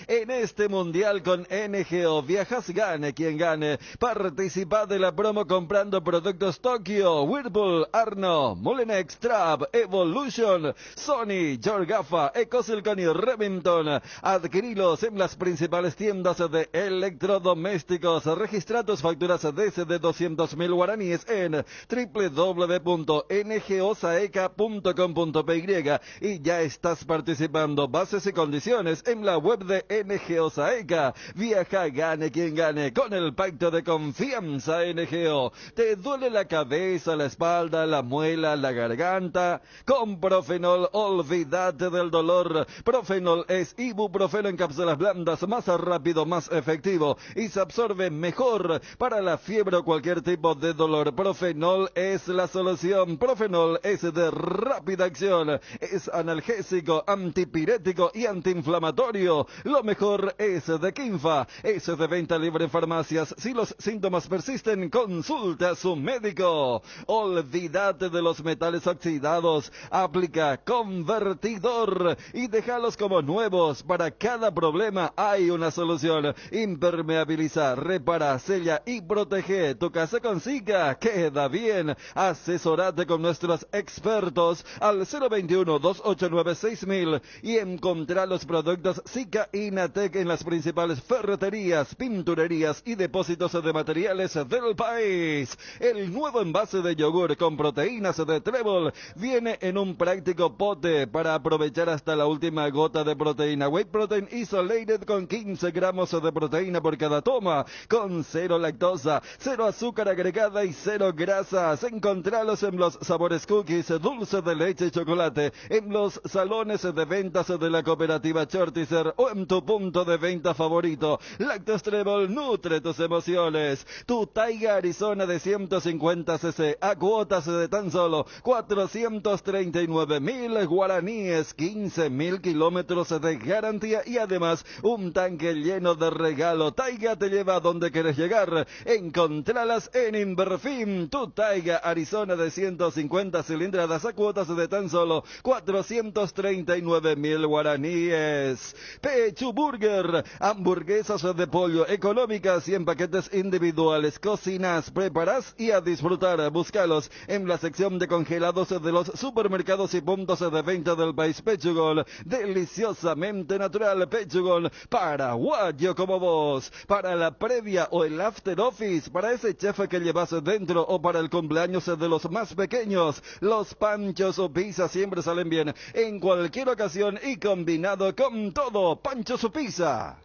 En este mundial con NGO viajas, gane quien gane. Participa de la promo comprando productos Tokio, Whirlpool, Arno, Molenex, Trap, Evolution, Sony, Jorgafa, Ecosilcon y Remington. Adquirilos en las principales tiendas de electrodomésticos. Registra tus facturas desde 200.000 guaraníes en www.ngosaeca.com.py y ya estás participando. Bases y condiciones en la web de NGO Saeca. Viaja, gane quien gane con el pacto de confianza NGO. ¿Te duele la cabeza, la espalda, la muela, la garganta? Con Profenol, olvídate del dolor. Profenol es ibuprofeno en cápsulas blandas, más rápido, más efectivo y se absorbe mejor para la fiebre o cualquier tipo de dolor dolor, Profenol es la solución. Profenol es de rápida acción, es analgésico, antipirético y antiinflamatorio. Lo mejor es de Kinfa, es de venta libre en farmacias. Si los síntomas persisten, consulta a su médico. Olvídate de los metales oxidados, aplica Convertidor y déjalos como nuevos. Para cada problema hay una solución. Impermeabiliza, repara, sella y protege tu casa con Sika. Queda bien. Asesorate con nuestros expertos al 021-289-6000 y encontrá los productos Sika Inatec en las principales ferreterías, pinturerías y depósitos de materiales del país. El nuevo envase de yogur con proteínas de Trébol viene en un práctico pote para aprovechar hasta la última gota de proteína. Whey Protein Isolated con 15 gramos de proteína por cada toma, con 0 lactosa, 0 azúcar agregada y 0 grasas. Encontralos en los sabores cookies, dulce de leche y chocolate, en los salones de ventas de la cooperativa Chortizer o en tu punto de venta favorito. Lácteos Trébol nutre tus emociones. Tu Taiga Arizona de 150 cc a cuotas de tan solo 439.000 guaraníes, 15.000 kilómetros de garantía y además un tanque lleno de regalo. Taiga te lleva a donde quieres llegar. Encontralas en Inverfim. Tu Taiga Arizona de 150 cilindradas a cuotas de tan solo 439.000 guaraníes. Pechu Burger, hamburguesas de pollo económicas y en paquetes individuales. Cocinas, preparas y a disfrutar. Búscalos en la sección de congelados de los supermercados y puntos de venta del país. Pechugol, deliciosamente natural. Pechugol, paraguayo como vos. Para la previa o el after office, para ese chef que llevas dentro o para el cumpleaños de los más pequeños, los panchos o pizzas siempre salen bien en cualquier ocasión y combinado con todo. Panchos o pizza,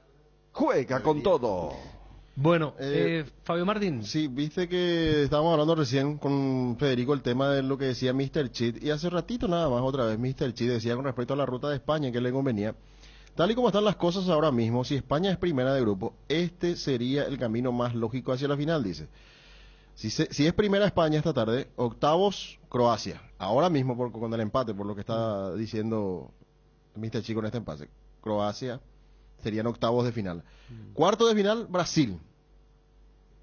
juega con todo. Bueno, Fabio Martín. Sí, viste que estábamos hablando recién con Federico el tema de lo que decía Mr. Chit, y hace ratito nada más otra vez Mr. Chit decía con respecto a la ruta de España que le convenía. Tal y como están las cosas ahora mismo, si España es primera de grupo, este sería el camino más lógico hacia la final, dice. Si es primera España esta tarde, octavos Croacia, ahora mismo con el empate, por lo que está diciendo Mr. Chit con este empate, Croacia serían octavos de final. Cuarto de final, Brasil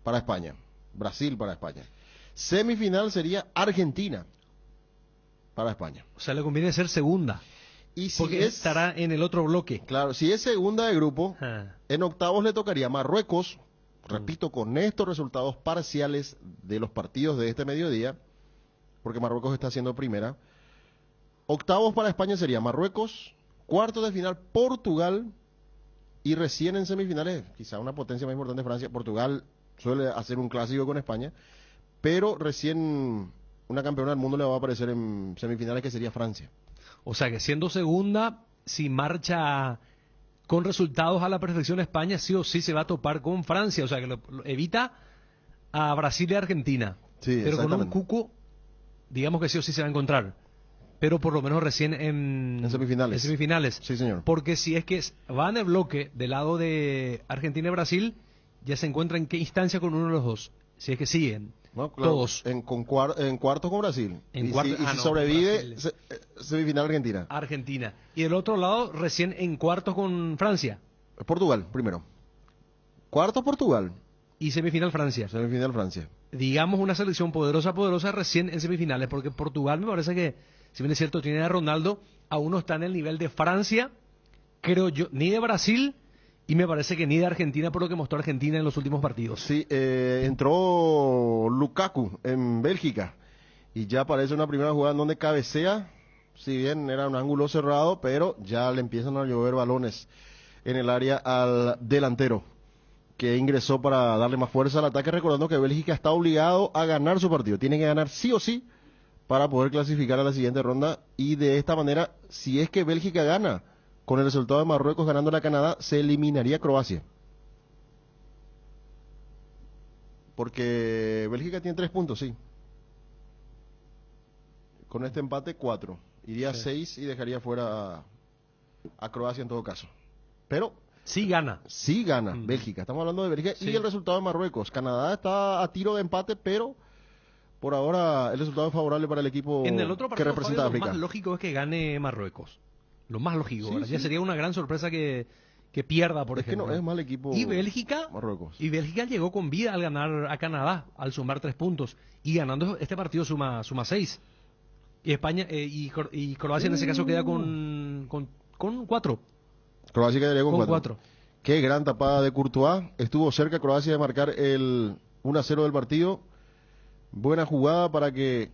para España. Brasil para España. Semifinal sería Argentina para España. O sea, le conviene ser segunda. Y si porque estará en el otro bloque. Claro, si es segunda de grupo, en octavos le tocaría Marruecos, repito, con estos resultados parciales de los partidos de este mediodía, porque Marruecos está haciendo primera. Octavos para España sería Marruecos, cuartos de final Portugal, y recién en semifinales, quizá una potencia más importante, Francia. Portugal suele hacer un clásico con España, pero recién una campeona del mundo le va a aparecer en semifinales, que sería Francia. O sea que siendo segunda, si marcha con resultados a la perfección España, sí o sí se va a topar con Francia. O sea que lo evita a Brasil y Argentina. Sí, pero con un cuco, digamos que sí o sí se va a encontrar. Pero por lo menos recién en semifinales. En semifinales. Sí, señor. Porque si es que van el bloque del lado de Argentina y Brasil, ya se encuentra en qué instancia con uno de los dos. Si es que siguen. No, claro, todos. En cuartos con Brasil. Si sobrevive, semifinal Argentina. Argentina. Y del otro lado, recién en cuartos con Francia. Portugal, primero. Cuartos Portugal. Y semifinal Francia. Semifinal Francia. Digamos una selección poderosa recién en semifinales, porque Portugal me parece que, si bien es cierto, tiene a Ronaldo, aún no está en el nivel de Francia, creo yo, ni de Brasil, y me parece que ni de Argentina, por lo que mostró Argentina en los últimos partidos. Sí, entró Lukaku en Bélgica, y ya aparece una primera jugada en donde cabecea, si bien era un ángulo cerrado, pero ya le empiezan a llover balones en el área al delantero, que ingresó para darle más fuerza al ataque, recordando que Bélgica está obligado a ganar su partido, tiene que ganar sí o sí para poder clasificar a la siguiente ronda, y de esta manera, si es que Bélgica gana, con el resultado de Marruecos ganando a Canadá, se eliminaría Croacia. Porque Bélgica tiene 3 puntos, sí. Con este empate, 4. Iría 6 y dejaría fuera a Croacia en todo caso. Pero sí gana. Sí gana Bélgica. Estamos hablando de Bélgica y el resultado de Marruecos. Canadá está a tiro de empate, pero por ahora el resultado es favorable para el equipo En el otro que partido, representa a Fabio, lo África. más lógico es que gane Marruecos. Lo más lógico, Sí, ¿verdad? Ya sí. sería una gran sorpresa que pierda, por Es que ejemplo. no es mal equipo Y Bélgica, Marruecos. y Bélgica llegó con vida al ganar a Canadá, al sumar 3 puntos. Y ganando este partido suma 6. Y España y Croacia en ese caso queda con 4. Croacia quedaría con Con 4. 4. Qué gran tapada de Courtois. Estuvo cerca Croacia de marcar el 1-0 del partido. Buena jugada para que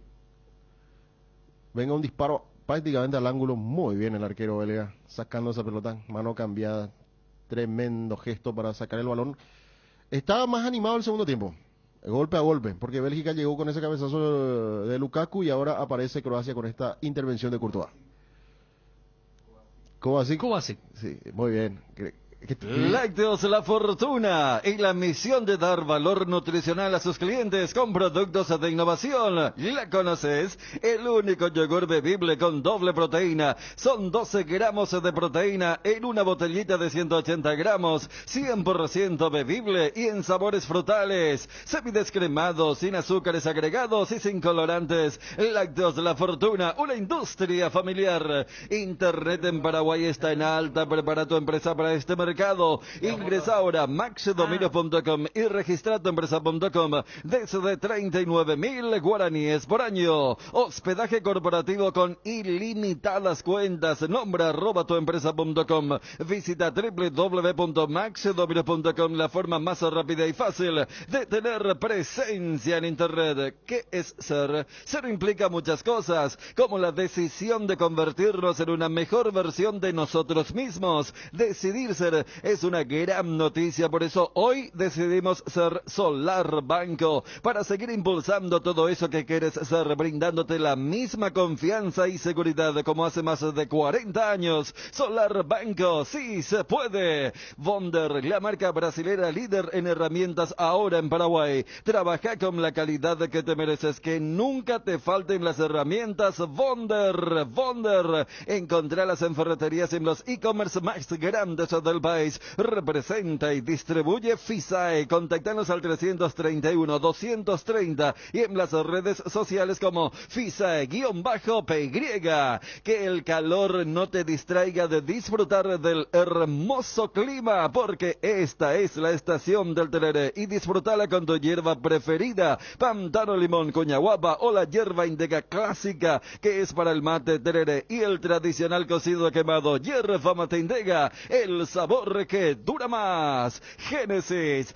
venga un disparo prácticamente al ángulo. Muy bien el arquero belga sacando esa pelota. Mano cambiada. Tremendo gesto para sacar el balón. Estaba más animado el segundo tiempo. Golpe a golpe. Porque Bélgica llegó con ese cabezazo de Lukaku y ahora aparece Croacia con esta intervención de Courtois. Kovacic. Sí, muy bien. Lácteos La Fortuna y la misión de dar valor nutricional a sus clientes con productos de innovación. ¿La conoces? El único yogur bebible con doble proteína. Son 12 gramos de proteína en una botellita de 180 gramos. 100% bebible y en sabores frutales. Semidescremados, sin azúcares agregados y sin colorantes. Lácteos La Fortuna, una industria familiar. Internet en Paraguay está en alta. Prepara tu empresa para este mercado. Ingresa ahora a maxdominios.com y registra tu empresa.com desde 39.000 guaraníes por año. Hospedaje corporativo con ilimitadas cuentas. Nombra @tuempresa.com. Visita www.maxdominios.com, la forma más rápida y fácil de tener presencia en Internet. ¿Qué es ser? Ser implica muchas cosas, como la decisión de convertirnos en una mejor versión de nosotros mismos. Decidir ser es una gran noticia, por eso hoy decidimos ser Solar Banco, para seguir impulsando todo eso que quieres ser, brindándote la misma confianza y seguridad como hace más de 40 años. Solar Banco, sí se puede. Bonder, la marca brasilera líder en herramientas ahora en Paraguay. Trabaja con la calidad que te mereces, que nunca te falten las herramientas Bonder. Encontralas en ferreterías y en los e-commerce más grandes del país. Representa y distribuye FISAE. Contactanos al 331-230 y en las redes sociales como FISAE-PY. Que el calor no te distraiga de disfrutar del hermoso clima, porque esta es la estación del tereré y disfrutala con tu hierba preferida, pantano limón, cuñaguapa o la hierba indica clásica, que es para el mate tereré, y el tradicional cocido quemado hierba matindega, el sabor que dura más. Génesis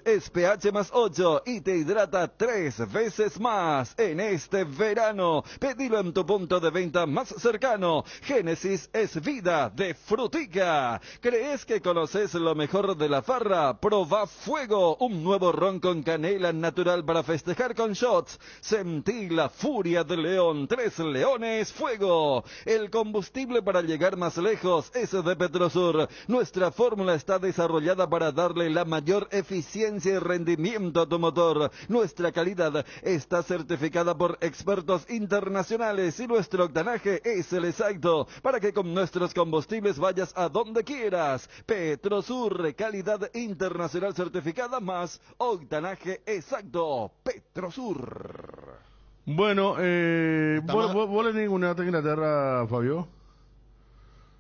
es pH más 8 y te hidrata 3 veces más en este verano. Pedilo en tu punto de venta más cercano. Génesis es vida de frutica. ¿Crees que conoces lo mejor de la farra? Proba Fuego, un nuevo ron con canela natural para festejar con shots. Sentí la furia del león. 3 leones fuego. El combustible para llegar más lejos es de Petrosur. Nuestra fórmula está desarrollada para darle la mayor eficiencia y rendimiento a tu motor. Nuestra calidad está certificada por expertos internacionales y nuestro octanaje es el exacto para que con nuestros combustibles vayas a donde quieras. Petrosur, calidad internacional certificada más octanaje exacto. Petrosur. Bueno, ¿vos le ninguneaste en Inglaterra, Fabio?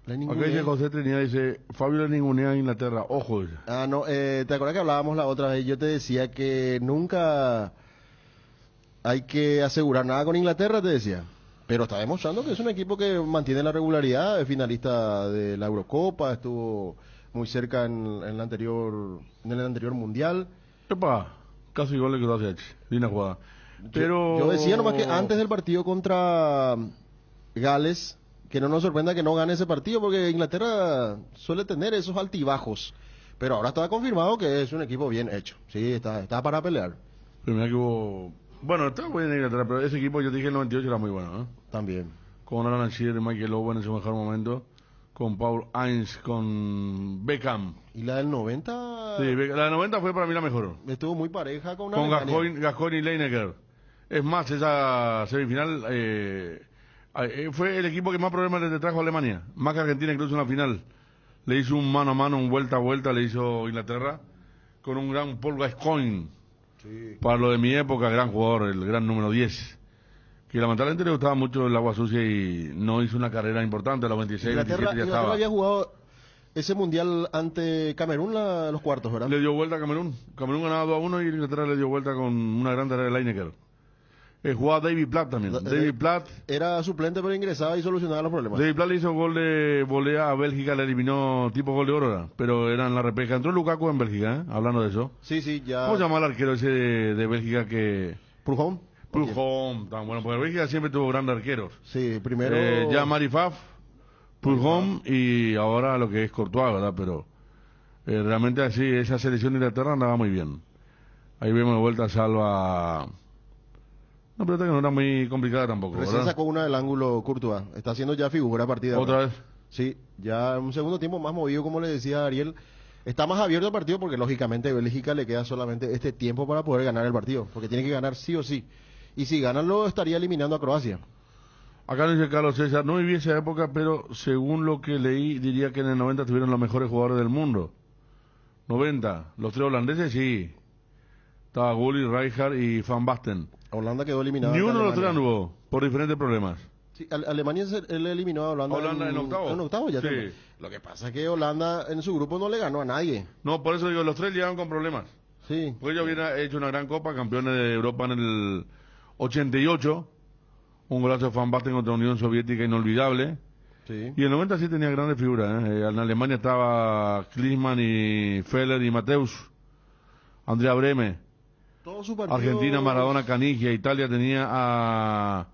Acá dice José Trinidad, dice, Fabio le ningunea a Inglaterra, ojo. No, ¿te acuerdas que hablábamos la otra vez? Yo te decía que nunca hay que asegurar nada con Inglaterra, te decía. Pero está demostrando que es un equipo que mantiene la regularidad, es finalista de la Eurocopa, estuvo muy cerca en el anterior mundial. Epa, casi igual que Croacia, linda jugada. Pero yo decía nomás que antes del partido contra Gales, que no nos sorprenda que no gane ese partido, porque Inglaterra suele tener esos altibajos. Pero ahora está confirmado que es un equipo bien hecho. Sí, está para pelear. Pero mira que hubo... Bueno, está bueno en Inglaterra, pero ese equipo, yo te dije en el 98, era muy bueno, ¿no? También. Con Alan Shearer, Michael Owen en su mejor momento, con Paul Ince, con Beckham. ¿Y la del 90? Sí, la del 90 fue para mí la mejor. Estuvo muy pareja con Gascoigne y Lineker. Es más, esa semifinal... fue el equipo que más problemas le trajo a Alemania, más que Argentina, incluso en la final le hizo un mano a mano, un vuelta a vuelta le hizo Inglaterra con un gran Paul Gascoigne. Sí. Para lo de mi época, gran jugador, el gran número 10. Que lamentablemente le gustaba mucho el agua sucia y no hizo una carrera importante. A los 26, 27 ya Inglaterra estaba. había jugado ese mundial ante Camerún los cuartos, ¿verdad? Le dio vuelta a Camerún. Camerún ganaba 2-1 y Inglaterra le dio vuelta con una gran tarea de Lineker. Jugaba David Platt también. David Platt era suplente, pero ingresaba y solucionaba los problemas. David Platt le hizo gol de volea a Bélgica, le eliminó tipo gol de oro, ¿verdad? Pero era en la repesca. Entró Lukaku en Bélgica, hablando de eso. Sí, ya. ¿Cómo se llama el arquero ese de Bélgica que...? Prudhomme. Prudhomme, tan bueno, porque Bélgica siempre tuvo grandes arqueros. Sí, primero... ya Marifaf, Prudhomme y ahora lo que es Courtois, ¿verdad? Pero realmente así, esa selección de Inglaterra andaba muy bien. Ahí vemos de vuelta Salva... Una pelota que no era muy complicada tampoco, Recién ¿verdad? sacó una del ángulo Courtois. Está haciendo ya figura partida. ¿Otra vez? Sí, ya en un segundo tiempo más movido, como le decía Ariel. Está más abierto el partido porque lógicamente a Bélgica le queda solamente este tiempo para poder ganar el partido. Porque tiene que ganar sí o sí. Y si ganan lo estaría eliminando a Croacia. Acá dice Carlos César, no viví esa época, pero según lo que leí, diría que en el 90 tuvieron los mejores jugadores del mundo. 90, los tres holandeses sí. Estaba Gulli, Rijkaard y Van Basten. Holanda quedó eliminada. Ni uno de los tres anduvo, por diferentes problemas. Sí, Alemania él eliminó a Holanda. Holanda en octavos. En octavos ya sí. también. Lo que pasa es que Holanda en su grupo no le ganó a nadie. No, por eso digo, los tres llegaron con problemas. Sí. Porque ellos habían hecho una gran copa, campeones de Europa en el 88. Un golazo de Van Basten contra la Unión Soviética inolvidable. Sí. Y en el 90 sí tenía grandes figuras. En Alemania estaba Klinsmann y Feller y Mateus. Andrea Breme. Todo su partido... Argentina, Maradona, Canigia. Italia tenía a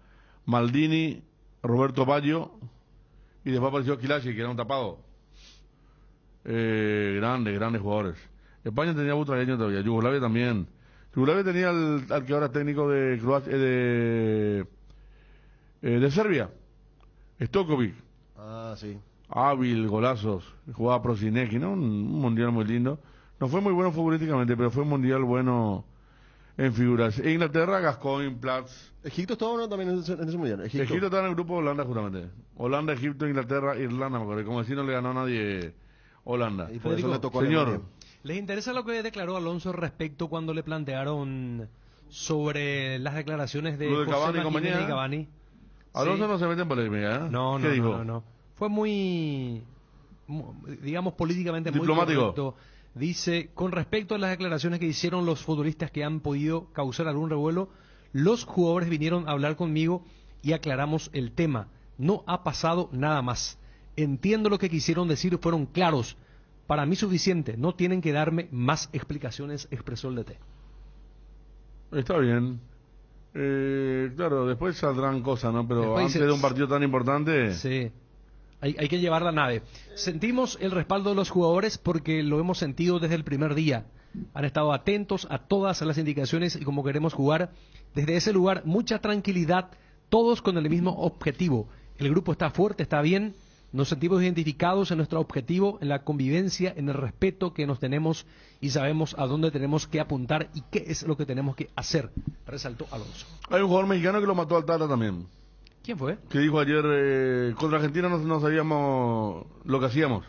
Maldini, Roberto Baggio y después apareció Chilaci, que era un tapado. Grandes jugadores. España tenía butragueño todavía, Yugoslavia también. Yugoslavia tenía al que ahora es técnico de Croacia, de Serbia, Stokovic. Ah, sí. Hábil, golazos, jugaba Prosinecki, ¿no? Un mundial muy lindo. No fue muy bueno futbolísticamente, pero fue un mundial bueno en figuras. Inglaterra, Gascoigne, Platz. Egipto estaba ¿no? también en ese mundial. Egipto estaba en el grupo de Holanda, justamente. Holanda, Egipto, Inglaterra, Irlanda, me acuerdo. Como si no le ganó a nadie Holanda. Y por eso le tocó señor. Alemania. ¿Les interesa lo que declaró Alonso respecto cuando le plantearon sobre las declaraciones de Lo de José Cavani y Martínez compañía? y Cavani? Alonso Sí. no se mete en polémica, ¿eh? No, ¿Qué dijo? no. Fue muy, digamos, políticamente Diplomático. muy correcto. Dice, con respecto a las declaraciones que hicieron los futbolistas que han podido causar algún revuelo, los jugadores vinieron a hablar conmigo y aclaramos el tema. No ha pasado nada más. Entiendo lo que quisieron decir, fueron claros. Para mí suficiente, no tienen que darme más explicaciones, expresó el DT. Está bien. Claro, después saldrán cosas, ¿no? Pero Después antes dice- de un partido tan importante... Sí. Hay que llevar la nave. Sentimos el respaldo de los jugadores porque lo hemos sentido desde el primer día. Han estado atentos a todas las indicaciones y como queremos jugar. Desde ese lugar, mucha tranquilidad, todos con el mismo objetivo. El grupo está fuerte, está bien. Nos sentimos identificados en nuestro objetivo, en la convivencia, en el respeto que nos tenemos y sabemos a dónde tenemos que apuntar y qué es lo que tenemos que hacer, resaltó Alonso. Hay un jugador mexicano que lo mató al Tata también. ¿Quién fue? Que dijo ayer, contra Argentina no sabíamos lo que hacíamos.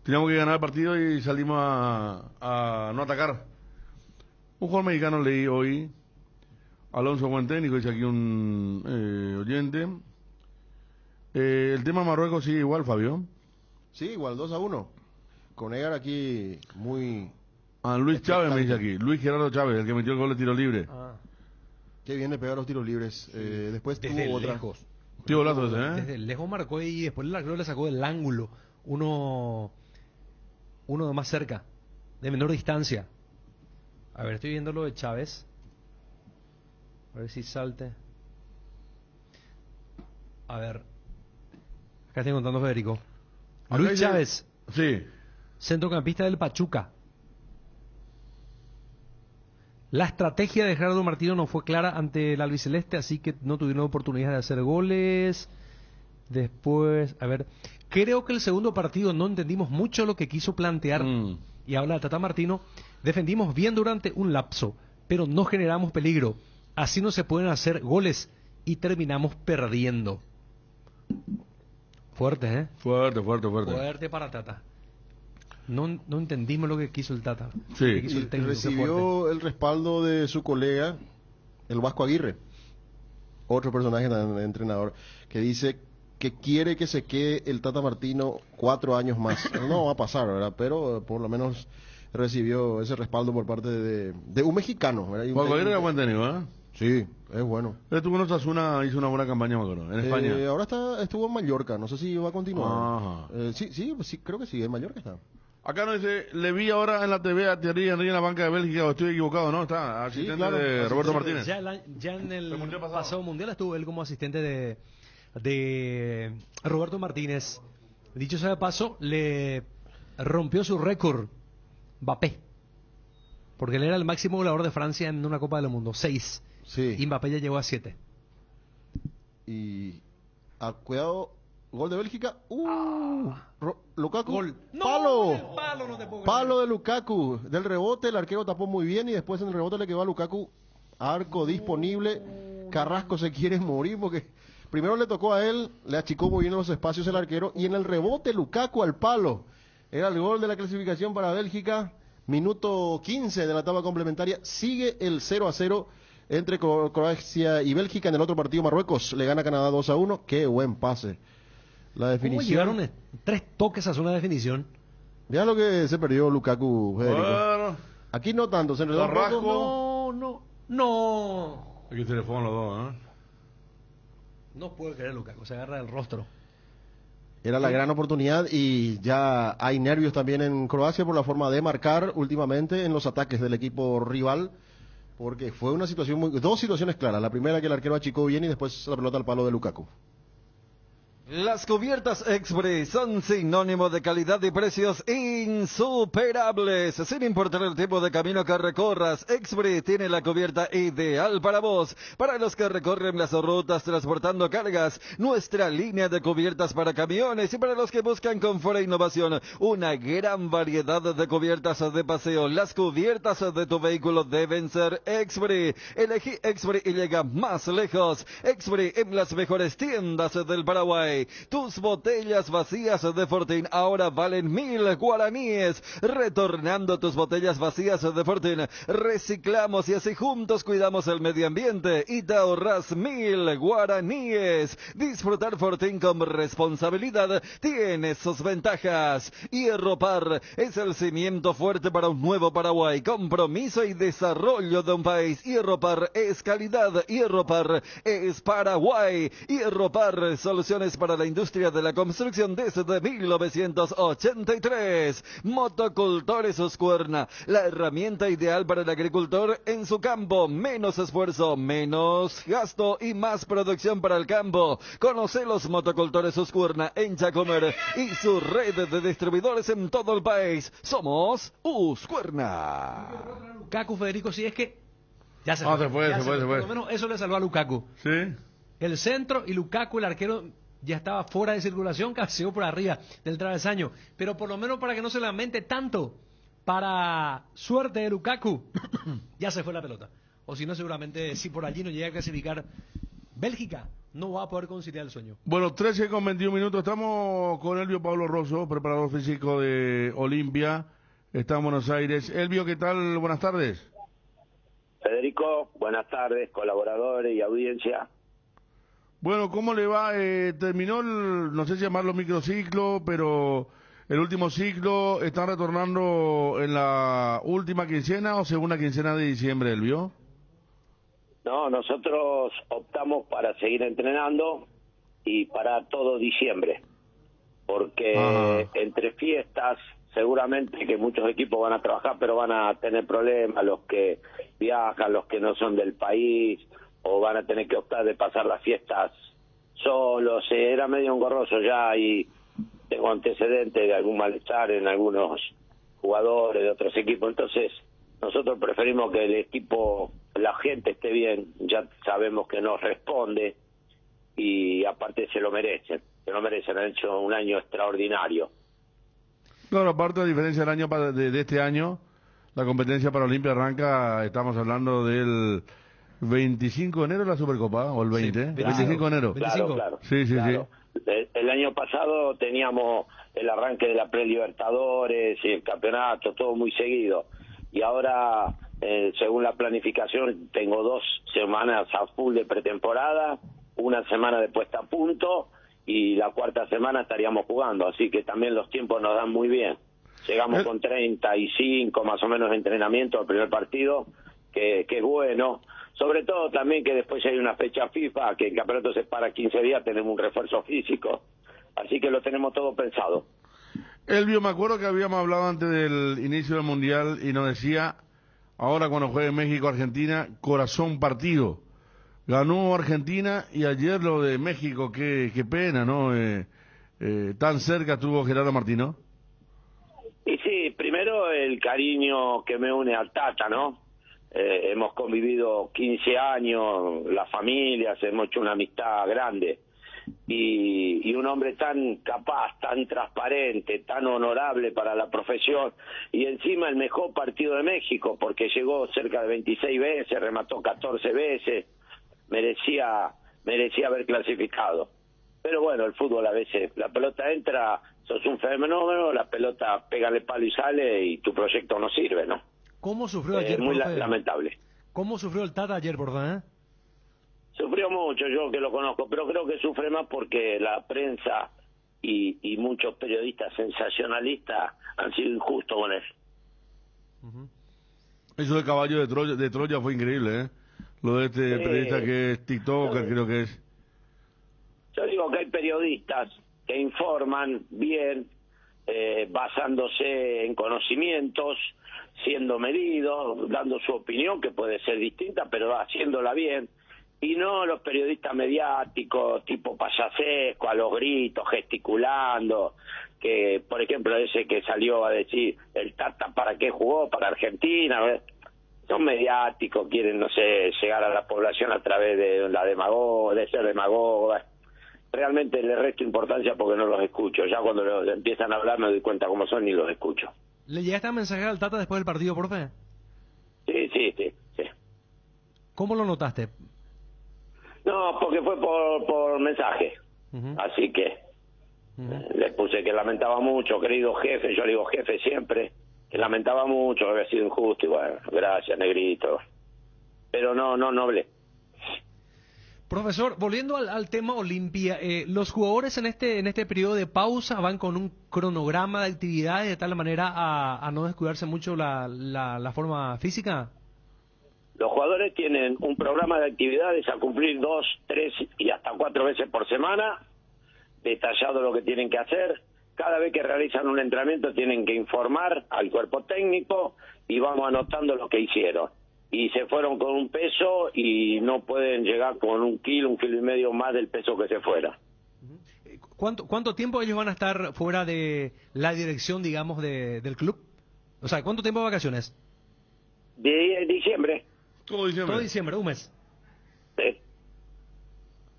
Teníamos que ganar el partido y salimos a no atacar. Un jugador mexicano leí hoy, Alonso buen técnico, dice aquí un oyente. El tema Marruecos sigue igual, Fabio. Sí, igual 2-1. Con Egar aquí muy... Luis Chávez me dice aquí. Luis Gerardo Chávez, el que metió el gol de tiro libre. Qué bien le pega los tiros libres. Después Desde tuvo otra. lejos. Qué golazo ese, ¿eh? Desde lejos marcó y después creo le sacó del ángulo. Uno de más cerca, de menor distancia. A ver, estoy viendo lo de Chávez. A ver si salte. A ver. Acá estoy contando Federico. Acá Luis dice- Chávez, Sí. centrocampista del Pachuca. La estrategia de Gerardo Martino no fue clara ante el albiceleste, así que no tuvieron oportunidad de hacer goles. Después, a ver, creo que el segundo partido no entendimos mucho lo que quiso plantear. Y habla Tata Martino, defendimos bien durante un lapso, pero no generamos peligro. Así no se pueden hacer goles y terminamos perdiendo. Fuerte, ¿eh? Fuerte. Fuerte para Tata. No entendimos lo que quiso el Tata. Sí. Lo que quiso el técnico, qué fuerte. Recibió el respaldo de su colega, el Vasco Aguirre, otro personaje entrenador, que dice que quiere que se quede el Tata Martino 4 años más. No va a pasar, ¿verdad? Pero por lo menos recibió ese respaldo por parte de un mexicano, ¿verdad? Vasco Aguirre era buen técnico, ¿eh? Sí, es bueno. Estuvo en Osasuna, hizo una buena campaña, me acuerdo, en España. Ahora estuvo en Mallorca, no sé si va a continuar. Ajá. Sí, creo que sí, en Mallorca está. Acá nos dice, le vi ahora en la TV a Thierry Henry en la banca de Bélgica, o estoy equivocado, ¿no? Está asistente Sí, claro, de Roberto Martínez. Ya en el pasado mundial estuvo él como asistente de Roberto Martínez. Dicho sea de paso, le rompió su récord Mbappé, porque él era el máximo goleador de Francia en una Copa del Mundo, 6. Sí. Y Mbappé ya llegó a 7. Y cuidado, gol de Bélgica. Lukaku. Gol. Palo. No, palo no te puedo Palo de Lukaku. Del rebote, el arquero tapó muy bien y después en el rebote le quedó a Lukaku. Arco disponible. Carrasco se quiere morir porque primero le tocó a él, le achicó muy bien los espacios el arquero y en el rebote Lukaku al palo. Era el gol de la clasificación para Bélgica. Minuto 15 de la etapa complementaria. Sigue el 0-0 entre Croacia y Bélgica. En el otro partido Marruecos le gana a Canadá 2-1. Qué buen pase. La definición. ¿Cómo llegaron 3 toques a zona de definición? Ya lo que se perdió Lukaku, Federico. Bueno. Aquí no tanto, se enredó un poco. No. Aquí se le fueron los dos, ¿eh? No puedo creer, Lukaku, se agarra el rostro. Era la gran oportunidad y ya hay nervios también en Croacia por la forma de marcar últimamente en los ataques del equipo rival, porque fue una situación dos situaciones claras. La primera que el arquero achicó bien y después la pelota al palo de Lukaku. Las cubiertas Expre son sinónimo de calidad y precios insuperables. Sin importar el tipo de camino que recorras, Expre tiene la cubierta ideal para vos. Para los que recorren las rutas transportando cargas, nuestra línea de cubiertas para camiones, y para los que buscan confort e innovación, una gran variedad de cubiertas de paseo. Las cubiertas de tu vehículo deben ser Expre. Elegí Expre y llega más lejos. Expre en las mejores tiendas del Paraguay. Tus botellas vacías de Fortín ahora valen 1.000 guaraníes. Retornando tus botellas vacías de Fortín, reciclamos y así juntos cuidamos el medio ambiente y te ahorras 1.000 guaraníes. Disfrutar Fortín con responsabilidad tiene sus ventajas. Hierropar es el cimiento fuerte para un nuevo Paraguay. Compromiso y desarrollo de un país. Hierropar es calidad. Hierropar es Paraguay. Hierropar, soluciones para la industria de la construcción desde 1983. Motocultores Oscuerna, la herramienta ideal para el agricultor en su campo. Menos esfuerzo, menos gasto y más producción para el campo. Conoce los Motocultores Oscuerna en Chacomer y su red de distribuidores en todo el país. Somos Oscuerna. Lukaku, Federico, si es que ya se fue. Por lo menos eso le salvó a Lukaku. Sí. El centro y Lukaku, el arquero, ya estaba fuera de circulación, cabeceó por arriba del travesaño. Pero por lo menos para que no se lamente tanto, para suerte de Lukaku, ya se fue la pelota. O si no, seguramente, si por allí no llega a clasificar Bélgica, no va a poder conciliar el sueño. Bueno, 13:21. Estamos con Elvio Pablo Rosso, preparador físico de Olimpia. Está en Buenos Aires. Elvio, ¿qué tal? Buenas tardes. Federico, buenas tardes, colaboradores y audiencia. Bueno, ¿cómo le va? Terminó no sé si llamarlo microciclo, pero el último ciclo. ¿Están retornando en la última quincena o segunda quincena de diciembre, Elvio? No, nosotros optamos para seguir entrenando y para todo diciembre, porque entre fiestas seguramente que muchos equipos van a trabajar, pero van a tener problemas los que viajan, los que no son del país, o van a tener que optar de pasar las fiestas solos. Era medio engorroso ya y tengo antecedentes de algún malestar en algunos jugadores de otros equipos. Entonces nosotros preferimos que el equipo, la gente esté bien. Ya sabemos que nos responde y aparte se lo merecen, han hecho un año extraordinario. Claro, aparte a diferencia del año de este año, la competencia para Olimpia arranca, estamos hablando del 25 de enero la Supercopa, o el 20, sí, 25 de enero. Claro. Sí. El año pasado teníamos el arranque de la Pre-Libertadores y el campeonato, todo muy seguido. Y ahora, según la planificación, tengo 2 semanas a full de pretemporada, 1 semana de puesta a punto y la 4ª semana estaríamos jugando. Así que también los tiempos nos dan muy bien. Llegamos con 35 más o menos de entrenamiento al primer partido, que es bueno. Sobre todo también que después hay una fecha FIFA, que el campeonato se para 15 días, tenemos un refuerzo físico. Así que lo tenemos todo pensado. Elvio, me acuerdo que habíamos hablado antes del inicio del Mundial y nos decía, ahora cuando juegue México-Argentina, corazón partido. Ganó Argentina y ayer lo de México, qué pena, ¿no? Tan cerca estuvo Gerardo Martino. Y sí, primero el cariño que me une al Tata, ¿no? Hemos convivido 15 años, las familias, hemos hecho una amistad grande. Y un hombre tan capaz, tan transparente, tan honorable para la profesión, y encima el mejor partido de México, porque llegó cerca de 26 veces, remató 14 veces, merecía haber clasificado. Pero bueno, el fútbol a veces, la pelota entra, sos un fenómeno, la pelota pega el palo y sale y tu proyecto no sirve, ¿no? ¿Cómo sufrió ayer? Muy lamentable. ¿Cómo sufrió el Tata ayer, verdad? Sufrió mucho, yo que lo conozco, pero creo que sufre más porque la prensa y muchos periodistas sensacionalistas han sido injustos con él. Eso de caballo de Troya fue increíble, ¿eh? Lo de este periodista que es TikToker, creo que es. Yo digo que hay periodistas que informan bien, basándose en conocimientos, siendo medidos, dando su opinión, que puede ser distinta, pero haciéndola bien. Y no los periodistas mediáticos, tipo payasesco, a los gritos, gesticulando, que, por ejemplo, ese que salió a decir, el Tata, ¿para qué jugó? Para Argentina, ¿ves? Son mediáticos, quieren, no sé, llegar a la población a través de la demagogia, de ser demagogo. Realmente les resto importancia porque no los escucho. Ya cuando los empiezan a hablar me doy cuenta cómo son y los escucho. ¿Le llegaste a mensajear al Tata después del partido, profe? Sí. ¿Cómo lo notaste? No, porque fue por mensaje. Así que le puse que lamentaba mucho, querido jefe, yo le digo jefe siempre, que lamentaba mucho, que había sido injusto, y bueno, gracias, negrito. Pero no hablé. Profesor, volviendo al tema Olimpia, los jugadores en este periodo de pausa van con un cronograma de actividades de tal manera a no descuidarse mucho la forma física. Los jugadores tienen un programa de actividades a cumplir 2, 3 y hasta 4 veces por semana, detallado lo que tienen que hacer. Cada vez que realizan un entrenamiento tienen que informar al cuerpo técnico y vamos anotando lo que hicieron. Y se fueron con un peso y no pueden llegar con 1 kilo, 1,5 kilos más del peso que se fuera. ¿Cuánto tiempo ellos van a estar fuera de la dirección, digamos, del club? O sea, ¿cuánto tiempo de vacaciones? De diciembre. Todo diciembre, un mes. Sí.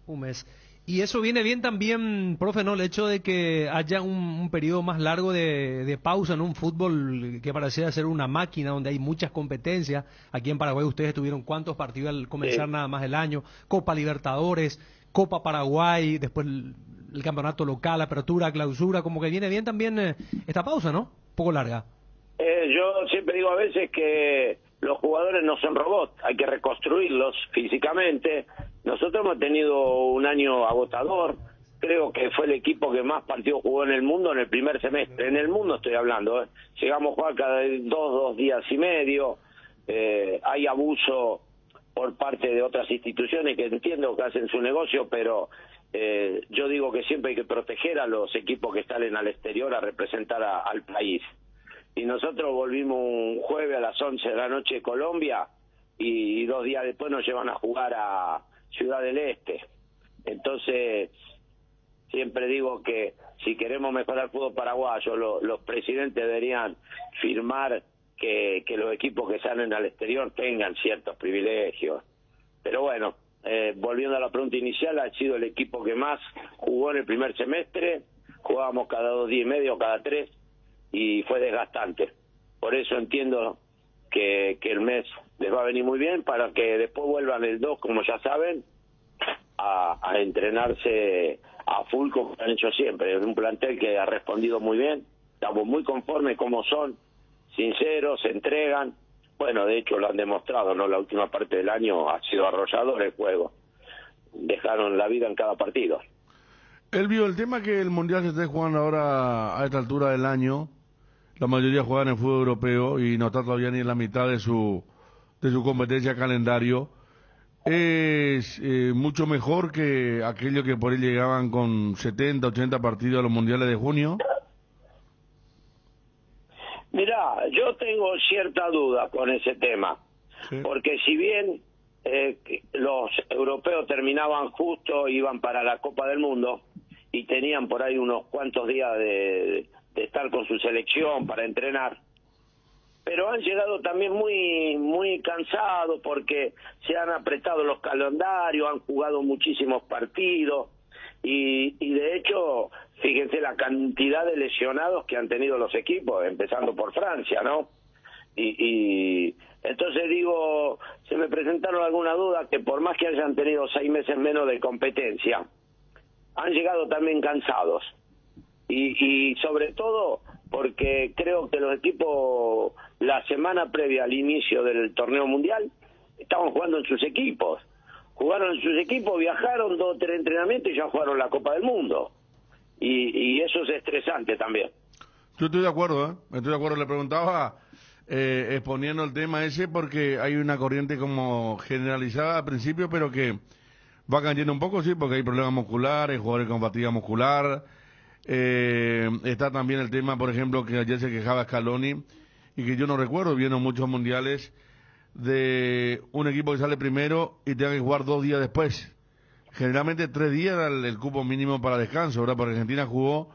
Un mes. Y eso viene bien también, profe, ¿no? El hecho de que haya un periodo más largo de pausa en un fútbol que pareciera ser una máquina donde hay muchas competencias. Aquí en Paraguay ustedes tuvieron cuántos partidos al comenzar nada más el año. Copa Libertadores, Copa Paraguay, después el campeonato local, apertura, clausura. Como que viene bien también esta pausa, ¿no? Un poco larga. Yo siempre digo a veces que los jugadores no son robots, hay que reconstruirlos físicamente. Nosotros hemos tenido un año agotador, creo que fue el equipo que más partidos jugó en el mundo en el primer semestre, en el mundo estoy hablando, llegamos a jugar cada 2 días y medio, hay abuso por parte de otras instituciones que entiendo que hacen su negocio, pero yo digo que siempre hay que proteger a los equipos que salen al exterior a representar al país. Y nosotros volvimos un jueves a las 11 de la noche de Colombia y 2 días después nos llevan a jugar a Ciudad del Este. Entonces, siempre digo que si queremos mejorar el fútbol paraguayo, los presidentes deberían firmar que los equipos que salen al exterior tengan ciertos privilegios. Pero bueno, volviendo a la pregunta inicial, ha sido el equipo que más jugó en el primer semestre, jugábamos cada 2 días y medio, cada 3, y fue desgastante. Por eso entiendo que el mes les va a venir muy bien para que después vuelvan el 2, como ya saben, a entrenarse a full como han hecho siempre. Es un plantel que ha respondido muy bien, estamos muy conformes como son, sinceros, se entregan. Bueno, de hecho lo han demostrado, ¿no? La última parte del año ha sido arrollador el juego. Dejaron la vida en cada partido. Elvio, el tema que el Mundial se esté jugando ahora a esta altura del año, la mayoría juegan en fútbol europeo y no está todavía ni en la mitad de su competencia calendario, es mucho mejor que aquellos que por ahí llegaban con 70, 80 partidos a los mundiales de junio. Mirá, yo tengo cierta duda con ese tema, sí. Porque si bien los europeos terminaban justo, iban para la Copa del Mundo y tenían por ahí unos cuantos días de estar con su selección para entrenar, pero han llegado también muy cansados porque se han apretado los calendarios, han jugado muchísimos partidos y de hecho, fíjense la cantidad de lesionados que han tenido los equipos, empezando por Francia, ¿no? Y entonces digo, se me presentaron alguna duda que por más que hayan tenido 6 meses menos de competencia, han llegado también cansados. Y sobre todo porque creo que los equipos la semana previa al inicio del torneo mundial estaban jugando en sus equipos. Jugaron en sus equipos, viajaron 2 o 3 entrenamientos y ya jugaron la Copa del Mundo. Y eso es estresante también. Yo estoy de acuerdo, estoy de acuerdo. Le preguntaba exponiendo el tema ese porque hay una corriente como generalizada al principio, pero que va cayendo un poco, sí, porque hay problemas musculares, jugadores con fatiga muscular. Está también el tema, por ejemplo, que ayer se quejaba Scaloni y que yo no recuerdo viendo muchos mundiales de un equipo que sale primero y tenga que jugar 2 días después. Generalmente 3 días era el cupo mínimo para descanso, ¿verdad? Porque Argentina jugó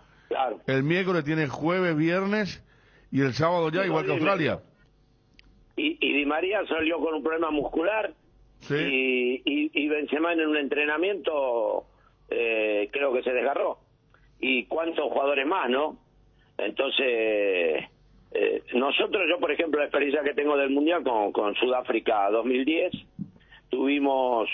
el miércoles, tiene jueves, viernes y el sábado ya, igual que Australia. Y Di María salió con un problema muscular, sí. y Benzema en un entrenamiento creo que se desgarró. Y cuántos jugadores más, ¿no? Entonces, nosotros, yo por ejemplo, la experiencia que tengo del Mundial con Sudáfrica 2010, tuvimos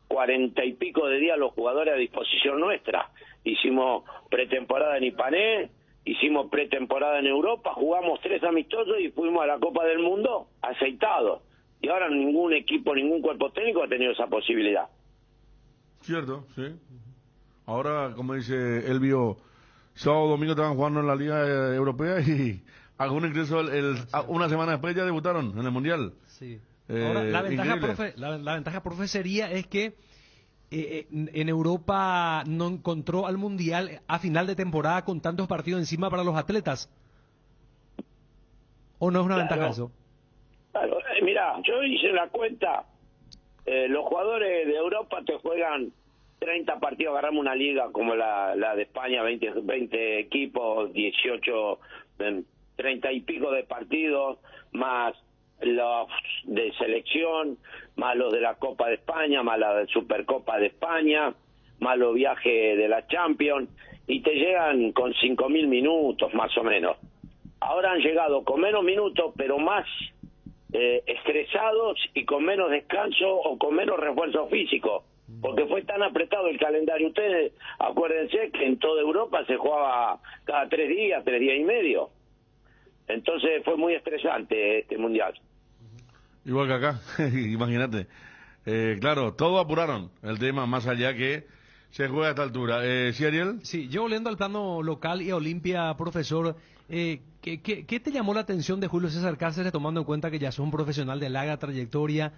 40 y pico de días los jugadores a disposición nuestra. Hicimos pretemporada en Ipané, hicimos pretemporada en Europa, jugamos 3 amistosos y fuimos a la Copa del Mundo aceitados. Y ahora ningún equipo, ningún cuerpo técnico ha tenido esa posibilidad. Cierto, sí. Ahora, como dice Elvio, sábado domingo estaban jugando en la Liga Europea y algunos incluso una semana después ya debutaron en el Mundial. Sí. Ahora, la ventaja, profe, sería es que en Europa no encontró al Mundial a final de temporada con tantos partidos encima para los atletas. ¿O no es una ventaja eso? Claro. Mira, yo hice la cuenta. Los jugadores de Europa te juegan 30 partidos, agarramos una liga como la de España, 20 equipos, 18, 30 y pico de partidos, más los de selección, más los de la Copa de España, más la de Supercopa de España, más los viajes de la Champions, y te llegan con 5.000 minutos más o menos. Ahora han llegado con menos minutos, pero más estresados y con menos descanso o con menos refuerzo físico, porque fue tan apretado el calendario. Ustedes acuérdense que en toda Europa se jugaba cada 3 días y medio. Entonces fue muy estresante este Mundial. Igual que acá, imagínate. Claro, todo apuraron el tema, más allá que se juega a esta altura. ¿Sí, Ariel? Sí, yo volviendo al plano local y a Olimpia, profesor, ¿qué te llamó la atención de Julio César Cáceres, tomando en cuenta que ya sos un profesional de larga trayectoria,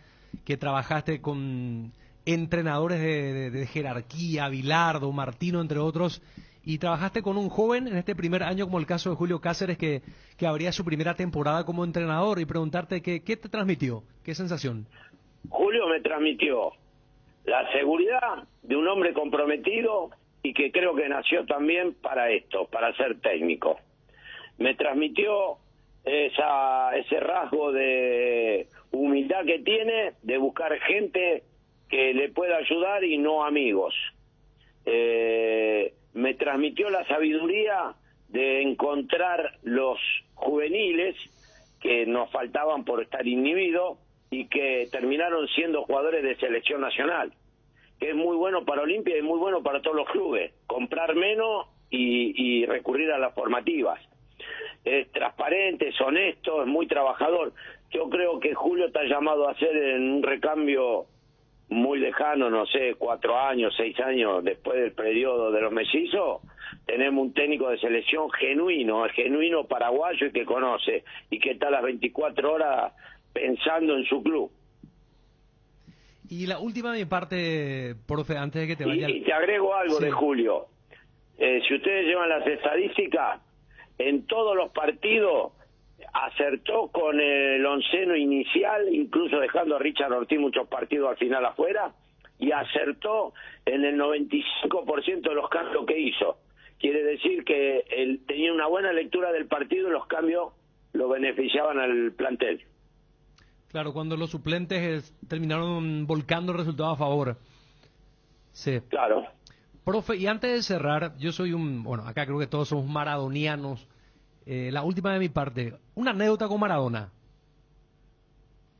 que trabajaste con entrenadores de jerarquía, Bilardo, Martino, entre otros, y trabajaste con un joven en este primer año, como el caso de Julio Cáceres, que abría su primera temporada como entrenador, y preguntarte qué te transmitió, qué sensación? Julio me transmitió la seguridad de un hombre comprometido y que creo que nació también para esto, para ser técnico. Me transmitió ese rasgo de humildad que tiene, de buscar gente que le pueda ayudar y no amigos. Me transmitió la sabiduría de encontrar los juveniles que nos faltaban por estar inhibidos y que terminaron siendo jugadores de selección nacional. que es muy bueno para Olimpia y muy bueno para todos los clubes, comprar menos y recurrir a las formativas. Es transparente, es honesto, es muy trabajador. Yo creo que Julio está llamado a hacer en un recambio muy lejano, no sé, 4 años, 6 años después del periodo de los mellizos, tenemos un técnico de selección genuino, el genuino paraguayo y que conoce, y que está a las 24 horas pensando en su club. Y la última de mi parte, profe, antes de que te vaya... Y te agrego algo de Julio. Si ustedes llevan las estadísticas, en todos los partidos acertó con el onceno inicial, incluso dejando a Richard Ortiz muchos partidos al final afuera, y acertó en el 95% de los cambios que hizo. Quiere decir que él tenía una buena lectura del partido y los cambios lo beneficiaban al plantel. Claro, cuando los suplentes terminaron volcando el resultado a favor. Sí. Claro. Profe, y antes de cerrar, yo soy bueno, acá creo que todos somos maradonianos. La última de mi parte, una anécdota con Maradona.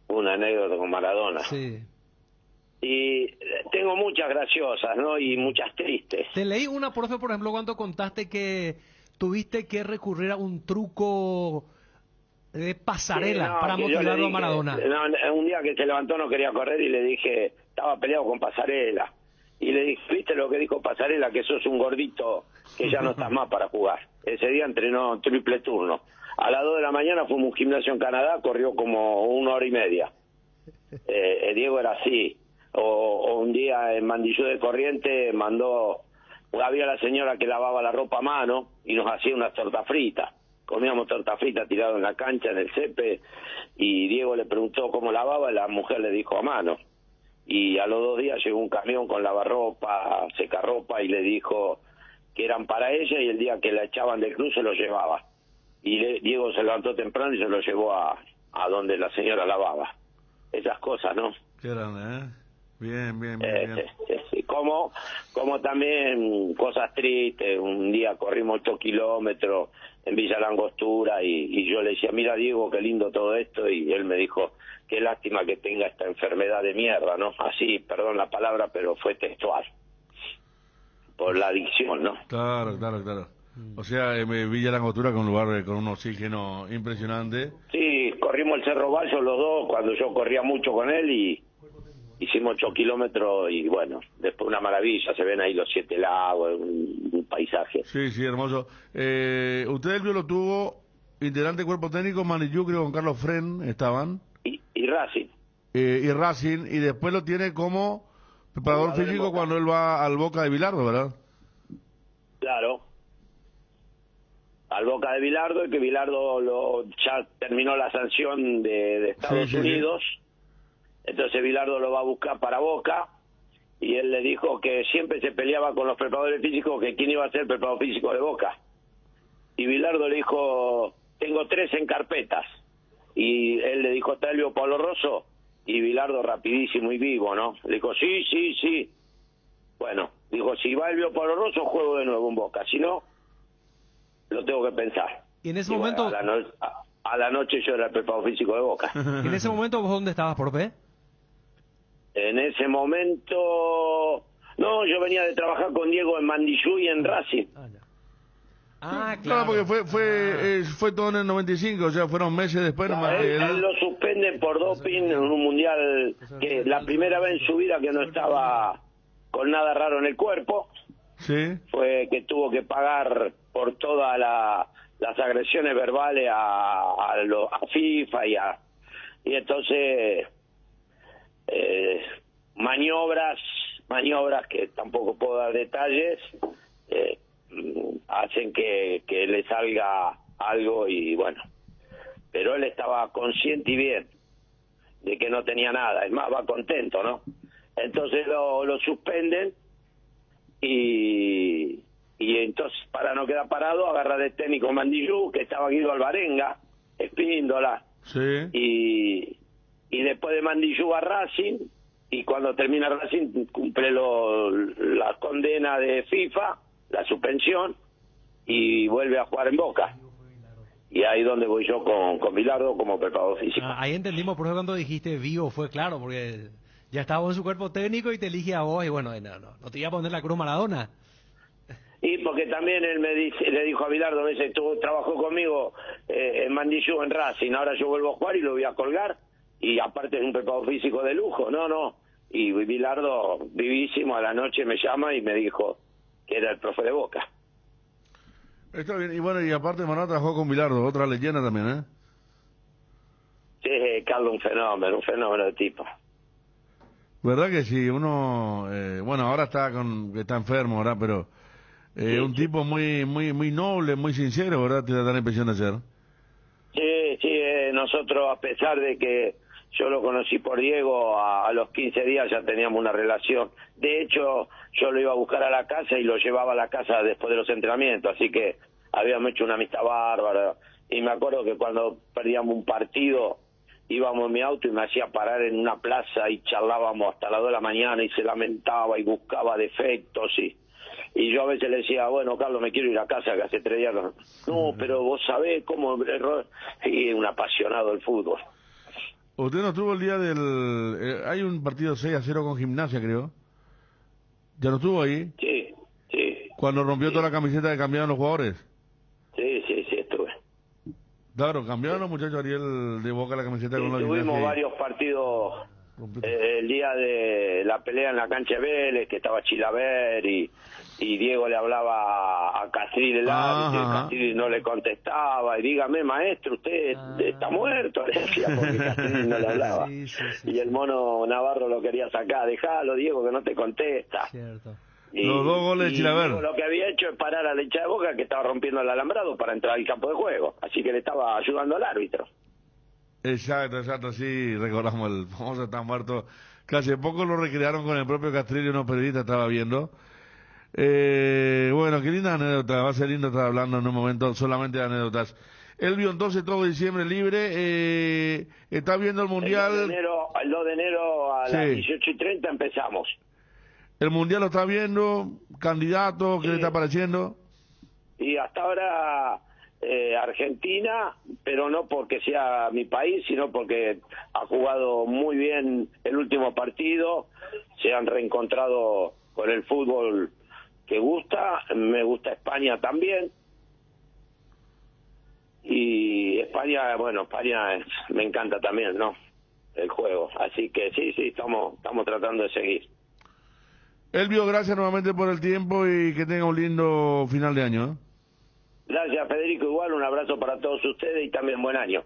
Una anécdota con Maradona. Sí. Y tengo muchas graciosas, ¿no? Y muchas tristes. Te leí una, profe, por ejemplo, cuando contaste que tuviste que recurrir a un truco de pasarela para motivarlo a Maradona. Un día que se levantó no quería correr y le dije, estaba peleado con Pasarela. Y le dije, ¿viste lo que dijo Pasarela? Que sos un gordito que ya no estás más para jugar. Ese día entrenó triple turno. A las 2 de la mañana fuimos a un gimnasio en Canadá, corrió como 1 hora y media. Diego era así. O un día en Mandillú de Corrientes había la señora que lavaba la ropa a mano y nos hacía unas tortas fritas. Comíamos torta frita tirado en la cancha, en el césped, y Diego le preguntó cómo lavaba y la mujer le dijo a mano. Y a los 2 días llegó un camión con lavarropa, secarropa, y le dijo que eran para ella, y el día que la echaban del club se lo llevaba. Y Diego se levantó temprano y se lo llevó a donde la señora lavaba. Esas cosas, ¿no? Qué grande, ¿eh? Bien. Sí. Como también cosas tristes. Un día corrimos 8 kilómetros en Villa Langostura y yo le decía, mira Diego, qué lindo todo esto, y él me dijo, qué lástima que tenga esta enfermedad de mierda, ¿no? Así, perdón la palabra, pero fue textual. Por la adicción, ¿no? Claro. O sea, Villa Langostura con un lugar con un oxígeno impresionante. Sí, corrimos el Cerro Bayo los dos, cuando yo corría mucho con él, y hicimos 8 kilómetros y bueno, después una maravilla, se ven ahí los 7 lagos, un paisaje. Sí, hermoso. Usted lo tuvo integrante del cuerpo técnico, Manillú, creo, con Carlos Fren, estaban. Y Racing. Y Racing, y después lo tiene como preparador físico cuando él va al Boca de Bilardo, ¿verdad? Claro. Al Boca de Bilardo, y que Bilardo ya terminó la sanción de Estados Unidos. Sí. Entonces Bilardo lo va a buscar para Boca, y él le dijo que siempre se peleaba con los preparadores físicos, que quién iba a ser el preparador físico de Boca. Y Bilardo le dijo, tengo 3 en carpetas. Y él le dijo, ¿está Elvio Pablo Rosso? Y Bilardo, rapidísimo y vivo, ¿no? Le dijo, sí. Bueno, dijo, si va Elvio Pablo Rosso, juego de nuevo en Boca. Si no, lo tengo que pensar. Y en ese momento... Bueno, a la noche yo era el preparador físico de Boca. ¿Y en ese momento vos dónde estabas, profe? En ese momento... No, yo venía de trabajar con Diego en Mandillú y en Racing. Claro. Claro, porque fue todo en el 95, o sea, fueron meses después. Él lo suspenden por doping en un mundial, que la primera vez en su vida que no estaba con nada raro en el cuerpo. Sí. Fue que tuvo que pagar por todas las agresiones verbales a FIFA y entonces maniobras que tampoco puedo dar detalles, hacen que le salga algo, y bueno, pero él estaba consciente y bien de que no tenía nada, es más, va contento, ¿no? Entonces lo suspenden y entonces, para no quedar parado, agarra de técnico Mandillú, que estaba Guido Alvarenga, Espíndola, y después de Mandillú a Racing, y cuando termina Racing cumple la condena de FIFA, la suspensión, y vuelve a jugar en Boca. Y ahí donde voy yo con Bilardo como preparador físico. Ahí entendimos, por eso cuando dijiste vivo fue claro, porque Ya estaba en su cuerpo técnico y te elige a vos y bueno, no te iba a poner la cruz Maradona. Y porque también él le dijo a Bilardo, me dice, tú trabajó conmigo en Mandillú, en Racing, ahora yo vuelvo a jugar y lo voy a colgar, y aparte es un preparador físico de lujo, no. Y Bilardo, vivísimo, a la noche me llama y me dijo que era el profe de Boca. Está bien, y bueno, y aparte Maradona trabajó con Bilardo, otra leyenda también, ¿eh? Sí, Carlos, un fenómeno de tipo. ¿Verdad que sí? Uno, bueno, ahora está enfermo, ¿verdad? Pero un tipo muy noble, muy sincero, ¿verdad? Te da la impresión de ser. Sí, nosotros, a pesar de que yo lo conocí por Diego, a los 15 días ya teníamos una relación. De hecho, yo lo iba a buscar a la casa y lo llevaba a la casa después de los entrenamientos, así que habíamos hecho una amistad bárbara. Y me acuerdo que cuando perdíamos un partido, íbamos en mi auto y me hacía parar en una plaza y charlábamos hasta las 2 de la mañana y se lamentaba y buscaba defectos y yo a veces le decía, bueno, Carlos, me quiero ir a casa, que hace 3 días no, pero vos sabés cómo y un apasionado del fútbol. Usted no estuvo el día del... hay un partido 6-0 con Gimnasia, creo. ¿Ya no estuvo ahí? Sí. Cuando rompió toda la camiseta que cambiaron los jugadores. Sí, estuve. Claro, cambiaron los muchachos Ariel de Boca la camiseta con la Gimnasia. Tuvimos varios partidos el día de la pelea en la cancha de Vélez, que estaba Chilaver y Diego le hablaba a Castrilli el árbitro, y Castrilli no le contestaba, y dígame, maestro, usted está muerto, le decía, porque Castrilli no le hablaba. Sí, y el mono Navarro lo quería sacar, dejalo, Diego, que no te contesta. Cierto. Los 2 goles de Chilaver. Lo que había hecho es parar a la hinchada de Boca, que estaba rompiendo el alambrado para entrar al campo de juego, así que le estaba ayudando al árbitro. Exacto, sí, recordamos el famoso está muerto, que hace poco lo recrearon con el propio Castrilli, unos periodistas estaba viendo. Bueno, qué linda anécdota, va a ser lindo estar hablando en un momento solamente de anécdotas. Elvio, entonces todo diciembre libre, está viendo el Mundial. El 2 de enero a las 18:30 empezamos. El Mundial lo está viendo, candidato, ¿qué le está pareciendo? Y hasta ahora Argentina, pero no porque sea mi país, sino porque ha jugado muy bien el último partido, se han reencontrado con el fútbol que gusta, me gusta España también, y España me encanta también, ¿no? El juego, así que sí, estamos tratando de seguir. Elvio, gracias nuevamente por el tiempo y que tenga un lindo final de año, ¿eh? Gracias, Federico, igual un abrazo para todos ustedes y también buen año.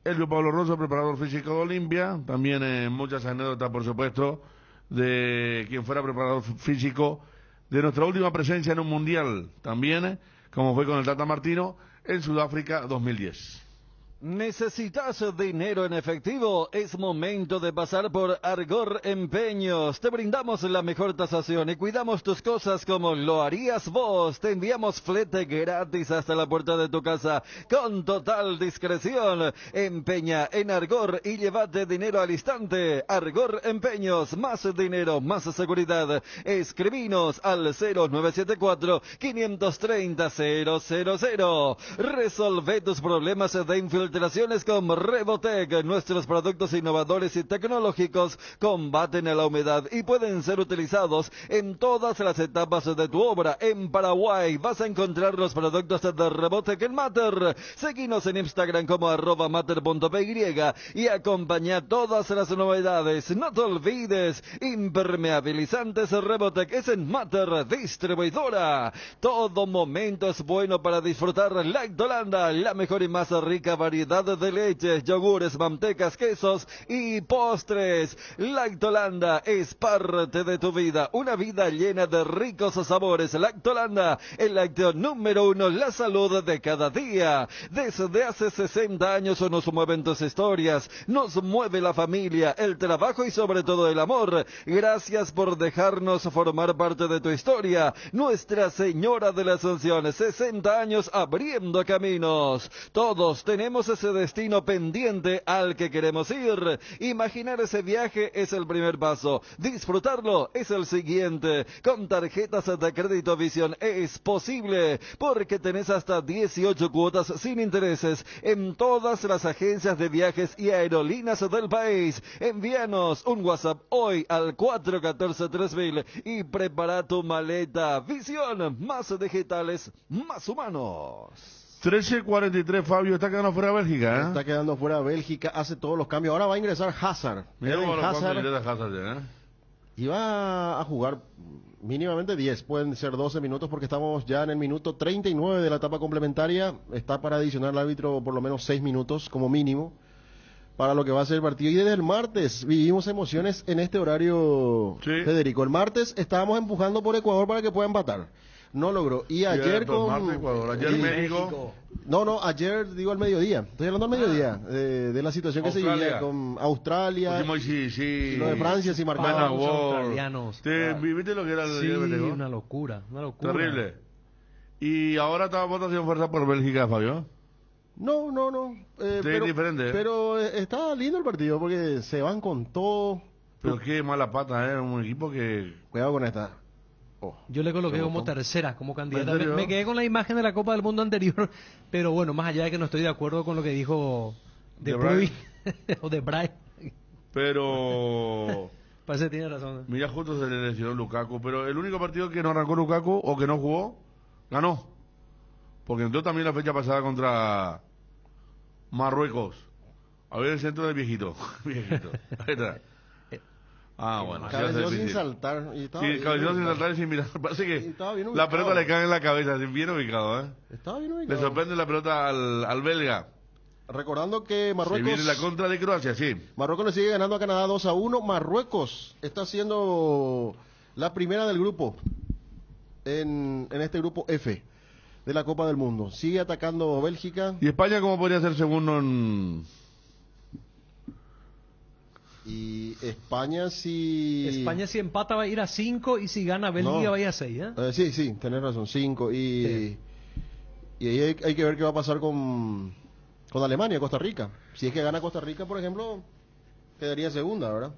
Elvio Pablo Rosso, preparador físico de Olimpia, también muchas anécdotas, por supuesto, de quien fuera preparador físico de nuestra última presencia en un mundial, también, como fue con el Tata Martino, en Sudáfrica 2010. ¿Necesitas dinero en efectivo? Es momento de pasar por Argor Empeños. Te brindamos la mejor tasación y cuidamos tus cosas como lo harías vos. Te enviamos flete gratis hasta la puerta de tu casa con total discreción. Empeña en Argor y llévate dinero al instante. Argor Empeños, más dinero, más seguridad. Escribinos al 0974-530-000. Resolve tus problemas de infiltraciones con Rebotec. Nuestros productos innovadores y tecnológicos combaten a la humedad y pueden ser utilizados en todas las etapas de tu obra. En Paraguay vas a encontrar los productos de Rebotec en Mater. Seguinos en Instagram como @mater.py y acompaña todas las novedades. No te olvides, impermeabilizantes Rebotec es en Mater Distribuidora. Todo momento es bueno para disfrutar Lactolanda, la mejor y más rica variedad de leches, yogures, mantecas, quesos y postres. Lactolanda es parte de tu vida, una vida llena de ricos sabores. Lactolanda, el lácteo número 1, la salud de cada día. Desde hace 60 años nos mueven tus historias, nos mueve la familia, el trabajo y sobre todo el amor. Gracias por dejarnos formar parte de tu historia. Nuestra Señora de la Asunción, 60 años abriendo caminos. Todos tenemos ese destino pendiente al que queremos ir. Imaginar ese viaje es el primer paso. Disfrutarlo es el siguiente. Con tarjetas de crédito Visión es posible, porque tenés hasta 18 cuotas sin intereses en todas las agencias de viajes y aerolíneas del país. Envíanos un WhatsApp hoy al 414-3000 y prepara tu maleta. Visión, más digitales, más humanos. 13:43, Fabio, está quedando fuera de Bélgica, ¿eh? Está quedando fuera de Bélgica, hace todos los cambios. Ahora va a ingresar Hazard. Mira Eden Hazard Hazard iba a jugar mínimamente 10, pueden ser 12 minutos porque estamos ya en el minuto 39 de la etapa complementaria. Está para adicionar al árbitro por lo menos 6 minutos como mínimo para lo que va a ser el partido. Y desde el martes vivimos emociones en este horario, sí. Federico. El martes estábamos empujando por Ecuador para que pueda empatar. No logró. Y ayer con... Martes, Ecuador. Ayer México. No, ayer digo al mediodía. Estoy hablando al mediodía de la situación Australia. Que se vivía con Australia. Sí. Lo de Francia, sí marcaban. Australianos. ¿Viste lo que era el sí, una locura. Terrible. Y ahora está votación fuerza por Bélgica, Fabio. No. Pero, diferente. Pero está lindo el partido porque se van con todo. Pero qué mala pata, un equipo que... Cuidado con esta. Yo le coloqué como tercera, como candidata. Me quedé con la imagen de la Copa del Mundo anterior, pero bueno, más allá de que no estoy de acuerdo con lo que dijo de Bruyne o de Brian. Pero... Parece que tiene razón. Mira, justo se le lesionó Lukaku, pero el único partido que no arrancó Lukaku o que no jugó, ganó. Porque entró también la fecha pasada contra Marruecos. A ver el centro del viejito. Ahí está. Bueno. Cabeció sin saltar. Cabeció sin saltar y sin mirar. Parece que la pelota le cae en la cabeza. Bien ubicado, ¿eh? Estaba bien ubicado. Le sorprende la pelota al belga. Recordando que Marruecos... Se viene la contra de Croacia, sí. Marruecos le sigue ganando a Canadá 2-1. Marruecos está siendo la primera del grupo. En este grupo F de la Copa del Mundo. Sigue atacando Bélgica. ¿Y España cómo podría ser segundo en...? Y España si empata va a ir a 5 y si gana Bélgica va a ir a 6, sí, tenés razón, 5 y ahí hay que ver qué va a pasar con Alemania, Costa Rica. Si es que gana Costa Rica, por ejemplo, quedaría segunda, ¿verdad?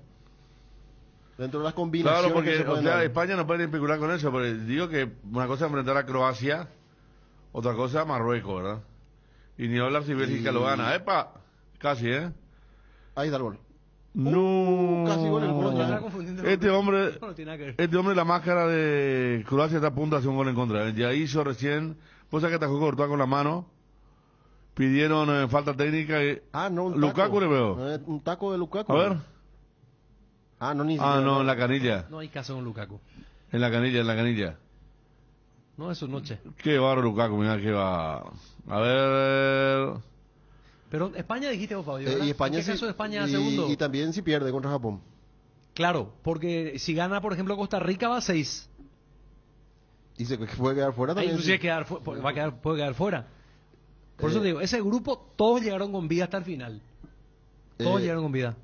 Dentro de las combinaciones. Claro, porque España no puede especular con eso, porque digo que una cosa es enfrentar a Croacia, otra cosa a Marruecos, ¿verdad? Y ni hablar si Bélgica lo gana. ¡Epa! Casi, Ahí está el gol. No, casi gol el gol. Este hombre, la máscara de Croacia está a punto de hacer un gol en contra. Ya hizo recién, pues que atajó Courtois con la mano. Pidieron falta técnica. No, un taco. Lukaku le veo. Un taco de Lukaku. A ver. Ni siquiera. No, en la canilla. No hay caso con Lukaku. En la canilla. No, es su noche. Qué barro Lukaku, mira que va. A ver. Pero España dijiste vos, Fabio, y España ¿en qué caso de España segundo? Y también si pierde contra Japón. Claro, porque si gana, por ejemplo, Costa Rica va a 6. Y se puede quedar fuera también. Inclusive puede quedar fuera. Por eso te digo, ese grupo, todos llegaron con vida hasta el final. Todos llegaron con vida.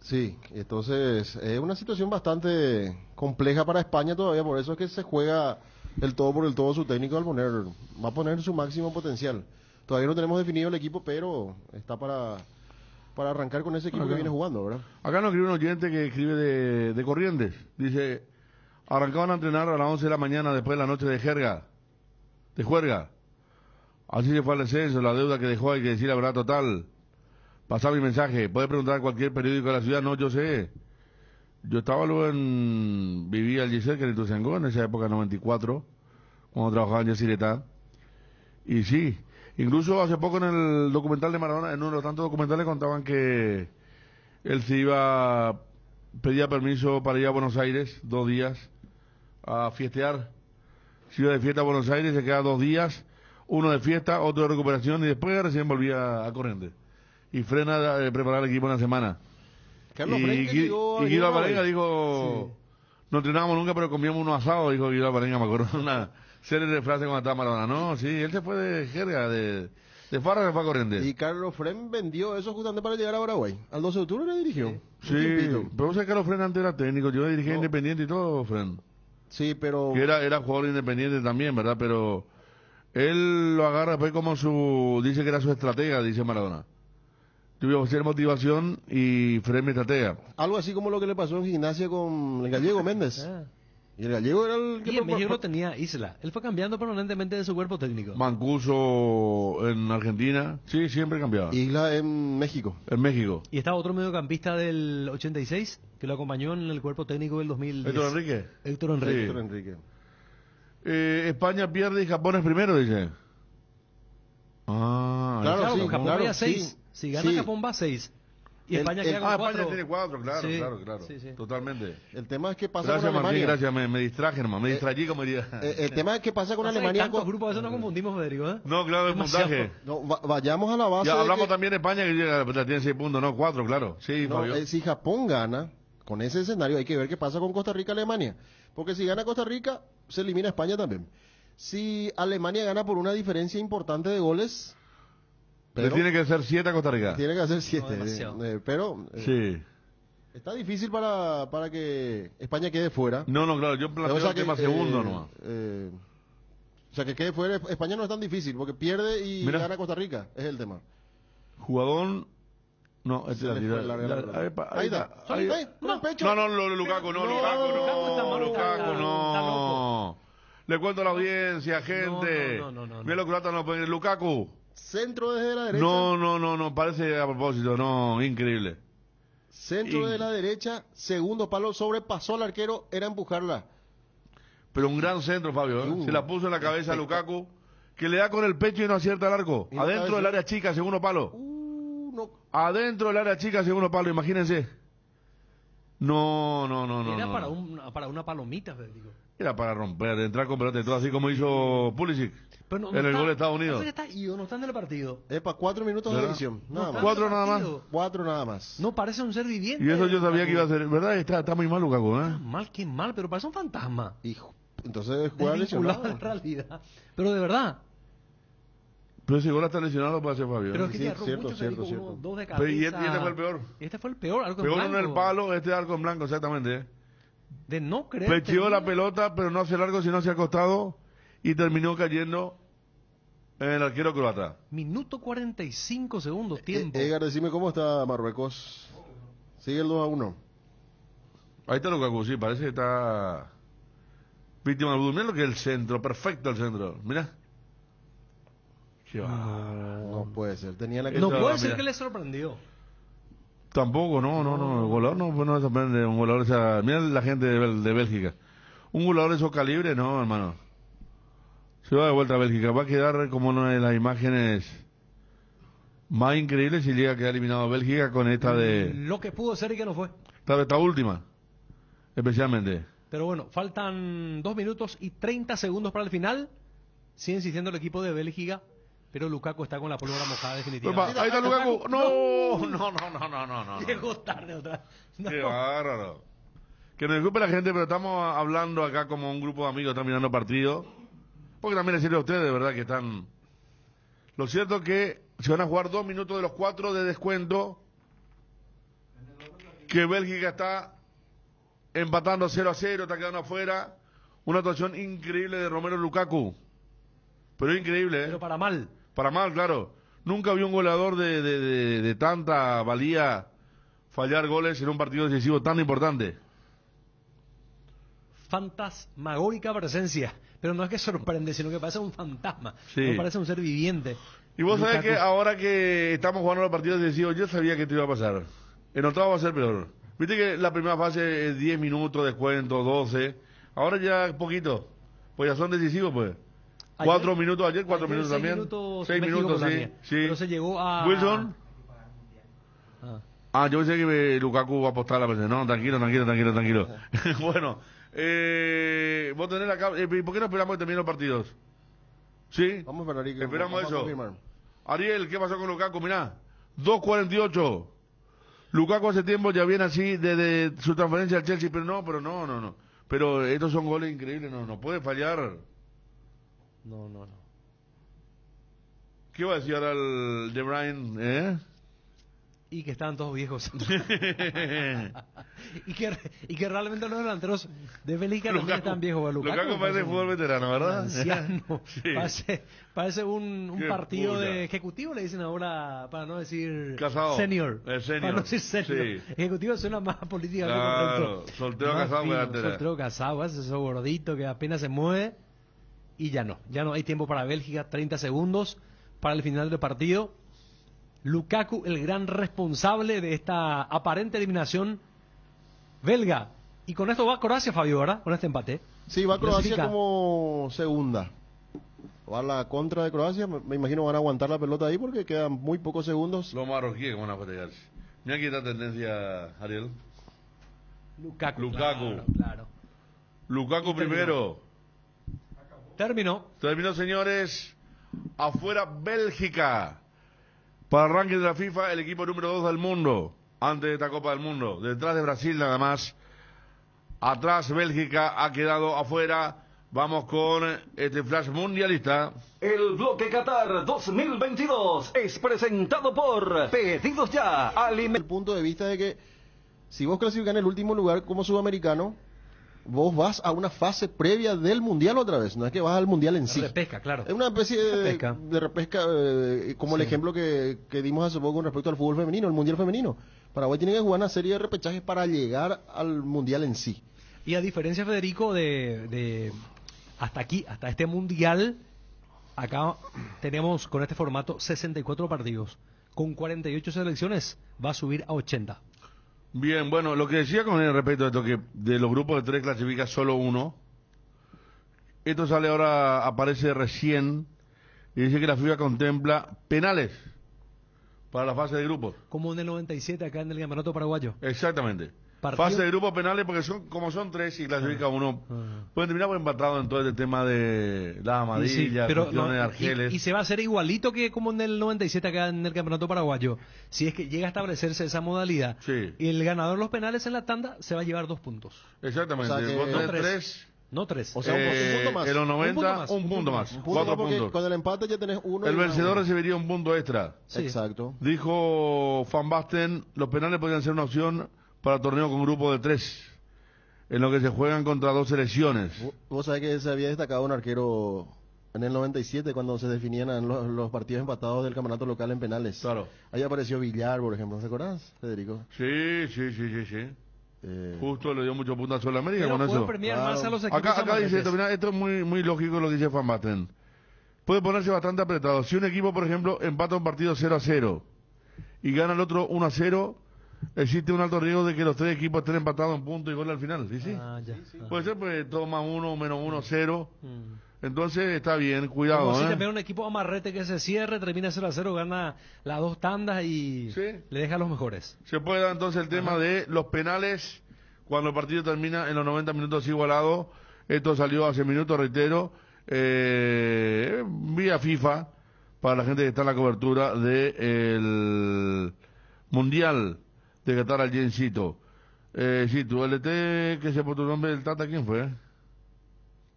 Sí, entonces es una situación bastante compleja para España todavía, por eso es que se juega el todo por el todo su técnico va a poner su máximo potencial. Todavía no tenemos definido el equipo, pero está para arrancar con ese equipo que viene jugando, ¿verdad? Acá nos escribe un oyente que escribe de Corrientes. Dice, arrancaban a entrenar a las 11 de la mañana después de la noche de juerga. Así se fue al descenso, la deuda que dejó, hay que decir la verdad total. Pasá mi mensaje, puede preguntar a cualquier periódico de la ciudad, no, yo sé. Yo estaba luego vivía al Giselle, que en Ituzaingó, en esa época 94, cuando trabajaba en Yacyretá. Y sí, incluso hace poco en el documental de Maradona, en uno de los tantos documentales contaban que él pedía permiso para ir a Buenos Aires 2 días a fiestear. Se iba de fiesta a Buenos Aires, se queda 2 días, uno de fiesta, otro de recuperación, y después recién volvía a Corrientes. Y frena preparar el equipo una semana. Carlos y Guido Alvarenga dijo, no entrenábamos nunca, pero comíamos unos asados, dijo Guido Alvarenga, me acuerdo una serie de frases cuando estaba Maradona. No, sí, él se fue de jerga, de farra, se fue a Corrientes. Y Carlos Fren vendió eso justamente para llegar a Paraguay. Al 12 de octubre le dirigió. Sí, pero vos sabés que Carlos Fren antes era técnico, yo dirigía Independiente y todo, Fren. Sí, pero... Que era jugador independiente también, ¿verdad? Pero Él lo agarra después como dice que era su estratega, dice Maradona. Yo voy a hacer motivación y frené mi estratega. Algo así como lo que le pasó en Gimnasia con el gallego Méndez. Y el gallego era el que... Y en México lo tenía Isla. Él fue cambiando permanentemente de su cuerpo técnico. Mancuso en Argentina. Sí, siempre cambiaba. Isla en México. En México. Y estaba otro mediocampista del 86 que lo acompañó en el cuerpo técnico del 2010. ¿Héctor Enrique? Héctor Enrique. Sí. Héctor Enrique. España pierde y Japón es primero, dice. Ah, claro, sí, Japón claro, va a 6. sí. Si gana Sí. Japón va a 6. Y España queda con 4. España tiene 4, claro, Sí, claro. sí, sí. Totalmente. El tema es que pasa Gracias, con Alemania. Martín, gracias, me distraje, hermano, me distraí, como diría. El tema es que pasa con Alemania. Tantos grupos, a veces nos confundimos, Federico, ¿eh? No, claro, el montaje. No, vayamos a la base. Ya hablamos de que, también de España, que ya tiene 6 puntos, no, 4, claro. Sí, no, Fabio. si Japón gana, con ese escenario hay que ver qué pasa con Costa Rica-Alemania. Porque si gana Costa Rica, se elimina España también. Si Alemania gana por una diferencia importante de goles... Le tiene que hacer 7 a Costa Rica. Tiene que hacer 7. demasiado. Pero... Sí. Está difícil para que España quede fuera. No, claro, yo planteo el tema segundo nomás. O sea, que quede fuera España no es tan difícil, porque pierde y Mira. gana Costa Rica, es el tema. Jugador... No, este Se le fue larga la pelota. Ahí está. Ahí, con el pecho. No, Lukaku, no. Le cuento a la audiencia, gente. No. Mira lo croata no puede ir. Lukaku. Centro desde la derecha. No, parece a propósito, no, increíble. Centro de la derecha, segundo palo, sobrepasó al arquero, era empujarla. Pero un gran centro, Fabio, ¿eh? Se la puso en la cabeza a Lukaku, que le da con el pecho y no acierta el arco. ¿Y Adentro del área chica, segundo palo. No. Adentro del área chica, segundo palo, imagínense. No. Era para una palomita, Federico. Era para romper, de entrar con pelota y todo, así como hizo Pulisic Pero en el gol de Estados Unidos. No está en el partido. Es para 4 minutos de ¿verdad? edición. Nada más. 4 nada más. 4 nada más. No parece un ser viviente. Y eso yo sabía que iba a ser, ¿verdad? Está muy mal Lukaku, ¿eh? Qué mal, pero parece un fantasma. Hijo. Entonces juega Desvinculado lesionado. de la realidad. Pero de verdad. Pero si gol está lesionado lo puede hacer Fabio. Pero es que Sí, ya erró cierto, mucho, cierto. Federico, 2 de Pero cabeza. y este fue el peor. Este fue el peor, algo Pegó en uno en el blanco. palo, este arco en blanco, exactamente. De no creer. Pecheó la pelota, pero no hacia el largo, sino hacia el costado. Y terminó cayendo en el arquero croata. Minuto 45 segundos, tiempo. Edgar, decime cómo está Marruecos. Sigue el 2-1. Ahí está Lukaku, sí, parece que está víctima del vudú. Mira lo que es el centro, perfecto el centro. Mira. Qué va. No puede ser. Tenía la que... No Eso, puede ser mira. que le sorprendió. Tampoco, no. El goleador no sorprende. Un goleador, o sea, mira la gente de Bélgica. Un goleador de esos calibres, no, hermano. Se va de vuelta a Bélgica. Va a quedar como una de las imágenes más increíbles si llega a quedar eliminado Bélgica con esta de... Lo que pudo ser y que no fue. Esta última, especialmente. Pero bueno, faltan 2 minutos y 30 segundos para el final. Sigue insistiendo el equipo de Bélgica, pero Lukaku está con la pólvora mojada definitivamente. Ahí está Lukaku. No. Llegó tarde otra vez. Qué bárbaro. Que nos disculpe la gente, pero estamos hablando acá como un grupo de amigos, están mirando partido. Porque también les sirve a ustedes, de verdad, que están... Lo cierto es que se van a jugar 2 minutos de los 4 de descuento. Que Bélgica está empatando 0-0, está quedando afuera. Una actuación increíble de Romelu Lukaku. Pero increíble, ¿eh? Pero para mal. Para mal, claro. Nunca vi un goleador de tanta valía fallar goles en un partido decisivo tan importante. Fantasmagórica presencia. Pero no es que sorprende, sino que parece un fantasma. Sí. No parece un ser viviente. Y vos sabés Lukaku. que ahora que estamos jugando los partidos decisivos, yo sabía que esto iba a pasar. En octavo va a ser peor. Viste que la primera fase es 10 minutos, descuento, 12. Ahora ya poquito. Pues ya son decisivos, pues. 4 minutos ayer, 4 minutos también. 6 minutos, sí. Pero se llegó a... Wilson. Yo pensé que Lukaku va a apostar la presión. No, tranquilo. Bueno, vos tenés acá. ¿Por qué no esperamos que terminen los partidos? ¿Sí? Vamos a esperar. Esperamos vamos a eso. confirmar. Ariel, ¿qué pasó con Lukaku? Mirá, 2.48. Lukaku hace tiempo ya viene así desde su transferencia al Chelsea, pero no. Pero estos son goles increíbles, no puede fallar. No. ¿Qué va a decir ahora el De Bruyne? Y que estaban todos viejos. y que realmente los delanteros de Bélgica también están viejos. Lukaku parece fútbol veterano, ¿verdad? Anciano. Sí. Parece un partido puya. de ejecutivo, le dicen ahora, para no decir Casado. senior. Senior. Para no decir senior. Sí. Ejecutivo suena más políticamente Claro, correcto. soltero Más casado, fino, delantera. soltero casado, ese gordito que apenas se mueve. Y ya no hay tiempo para Bélgica, 30 segundos para el final del partido. Lukaku, el gran responsable de esta aparente eliminación belga. Y con esto va Croacia, Fabio, ¿verdad? Con este empate. Sí, va Croacia Clasifica. como segunda. Va a la contra de Croacia, me imagino van a aguantar la pelota ahí porque quedan muy pocos segundos. Los marroquíes que van a pelear. Mira aquí esta tendencia, Ariel. Lukaku. Claro. Lukaku primero. Terminó, señores. Afuera Bélgica. Para el ranking de la FIFA, el equipo número 2 del mundo. Antes de esta Copa del Mundo. Detrás de Brasil nada más. Atrás Bélgica ha quedado afuera. Vamos con este flash mundialista. El bloque Qatar 2022 es presentado por Pedidos Ya. El punto de vista de que si vos clasificás en el último lugar como sudamericano, vos vas a una fase previa del mundial otra vez, no es que vas al mundial en sí. repesca, claro. Es una especie Repesca. de repesca, como el ejemplo que dimos hace poco con respecto al fútbol femenino, el mundial femenino. Paraguay tiene que jugar una serie de repechajes para llegar al mundial en sí. Y a diferencia, Federico, de hasta aquí, hasta este mundial, acá tenemos con este formato 64 partidos. Con 48 selecciones va a subir a 80. Bien, bueno, lo que decía con respecto a esto, que de los grupos de 3 clasifica solo uno. Esto sale ahora, aparece recién, y dice que la FIFA contempla penales para la fase de grupos. Como en el 97 acá en el Campeonato Paraguayo. Exactamente. Partido- Fase de grupos penales, porque como son 3 y clasifica uno, pueden terminar por empatado en todo este tema de las amarillas, pero cuestiones de no, Argeles. y se va a hacer igualito que como en el 97 acá en el Campeonato Paraguayo. Si es que llega a establecerse esa modalidad. Sí. Y el ganador de los penales en la tanda se va a llevar 2 puntos. Exactamente. O sea que- Vos tenés No tres. 3. No 3. O sea, un punto más. En los 90, más, un punto más. Un punto 4 más porque puntos. con el empate ya tenés uno. El y vencedor uno. recibiría un punto extra. Sí. Exacto. Dijo Van Basten, los penales podrían ser una opción para torneo con grupo de 3, en lo que se juegan contra 2 selecciones. Vos sabés que se había destacado un arquero en el 97 cuando se definían los partidos empatados del campeonato local en penales. Claro. Ahí apareció Villar, por ejemplo. ¿Te acordás, Federico? Sí. Justo le dio mucho punto a Sudamérica Pero con puede eso. premiar Claro. más a los equipos Acá dice amarillos. esto, mirá, esto es muy lógico lo que dice Van Basten. Puede ponerse bastante apretado. Si un equipo, por ejemplo, empata un partido 0-0 y gana el otro 1-0, existe un alto riesgo de que los 3 equipos estén empatados en punto y gol al final. ¿Sí? Ah, ya. Puede ser, pues, todo más 1, menos 1, 0. Entonces está bien, cuidado. Como si también un equipo amarrete que se cierre, termina 0-0, gana las 2 tandas y Sí. le deja a los mejores. Se puede dar entonces el tema de los penales cuando el partido termina en los 90 minutos igualado. Esto salió hace minutos, reitero, vía FIFA, para la gente que está en la cobertura del Mundial de Qatar al Jencito. Sí, tu LT, que se por tu nombre del Tata, ¿quién fue?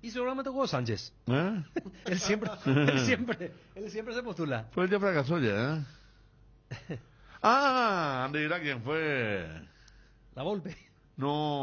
Y seguramente Hugo Sánchez. ¿Eh? Él siempre se postula. Fue el día fracasó ya, ¿eh? Ah, Andy dirá quién fue. La Volpe. No.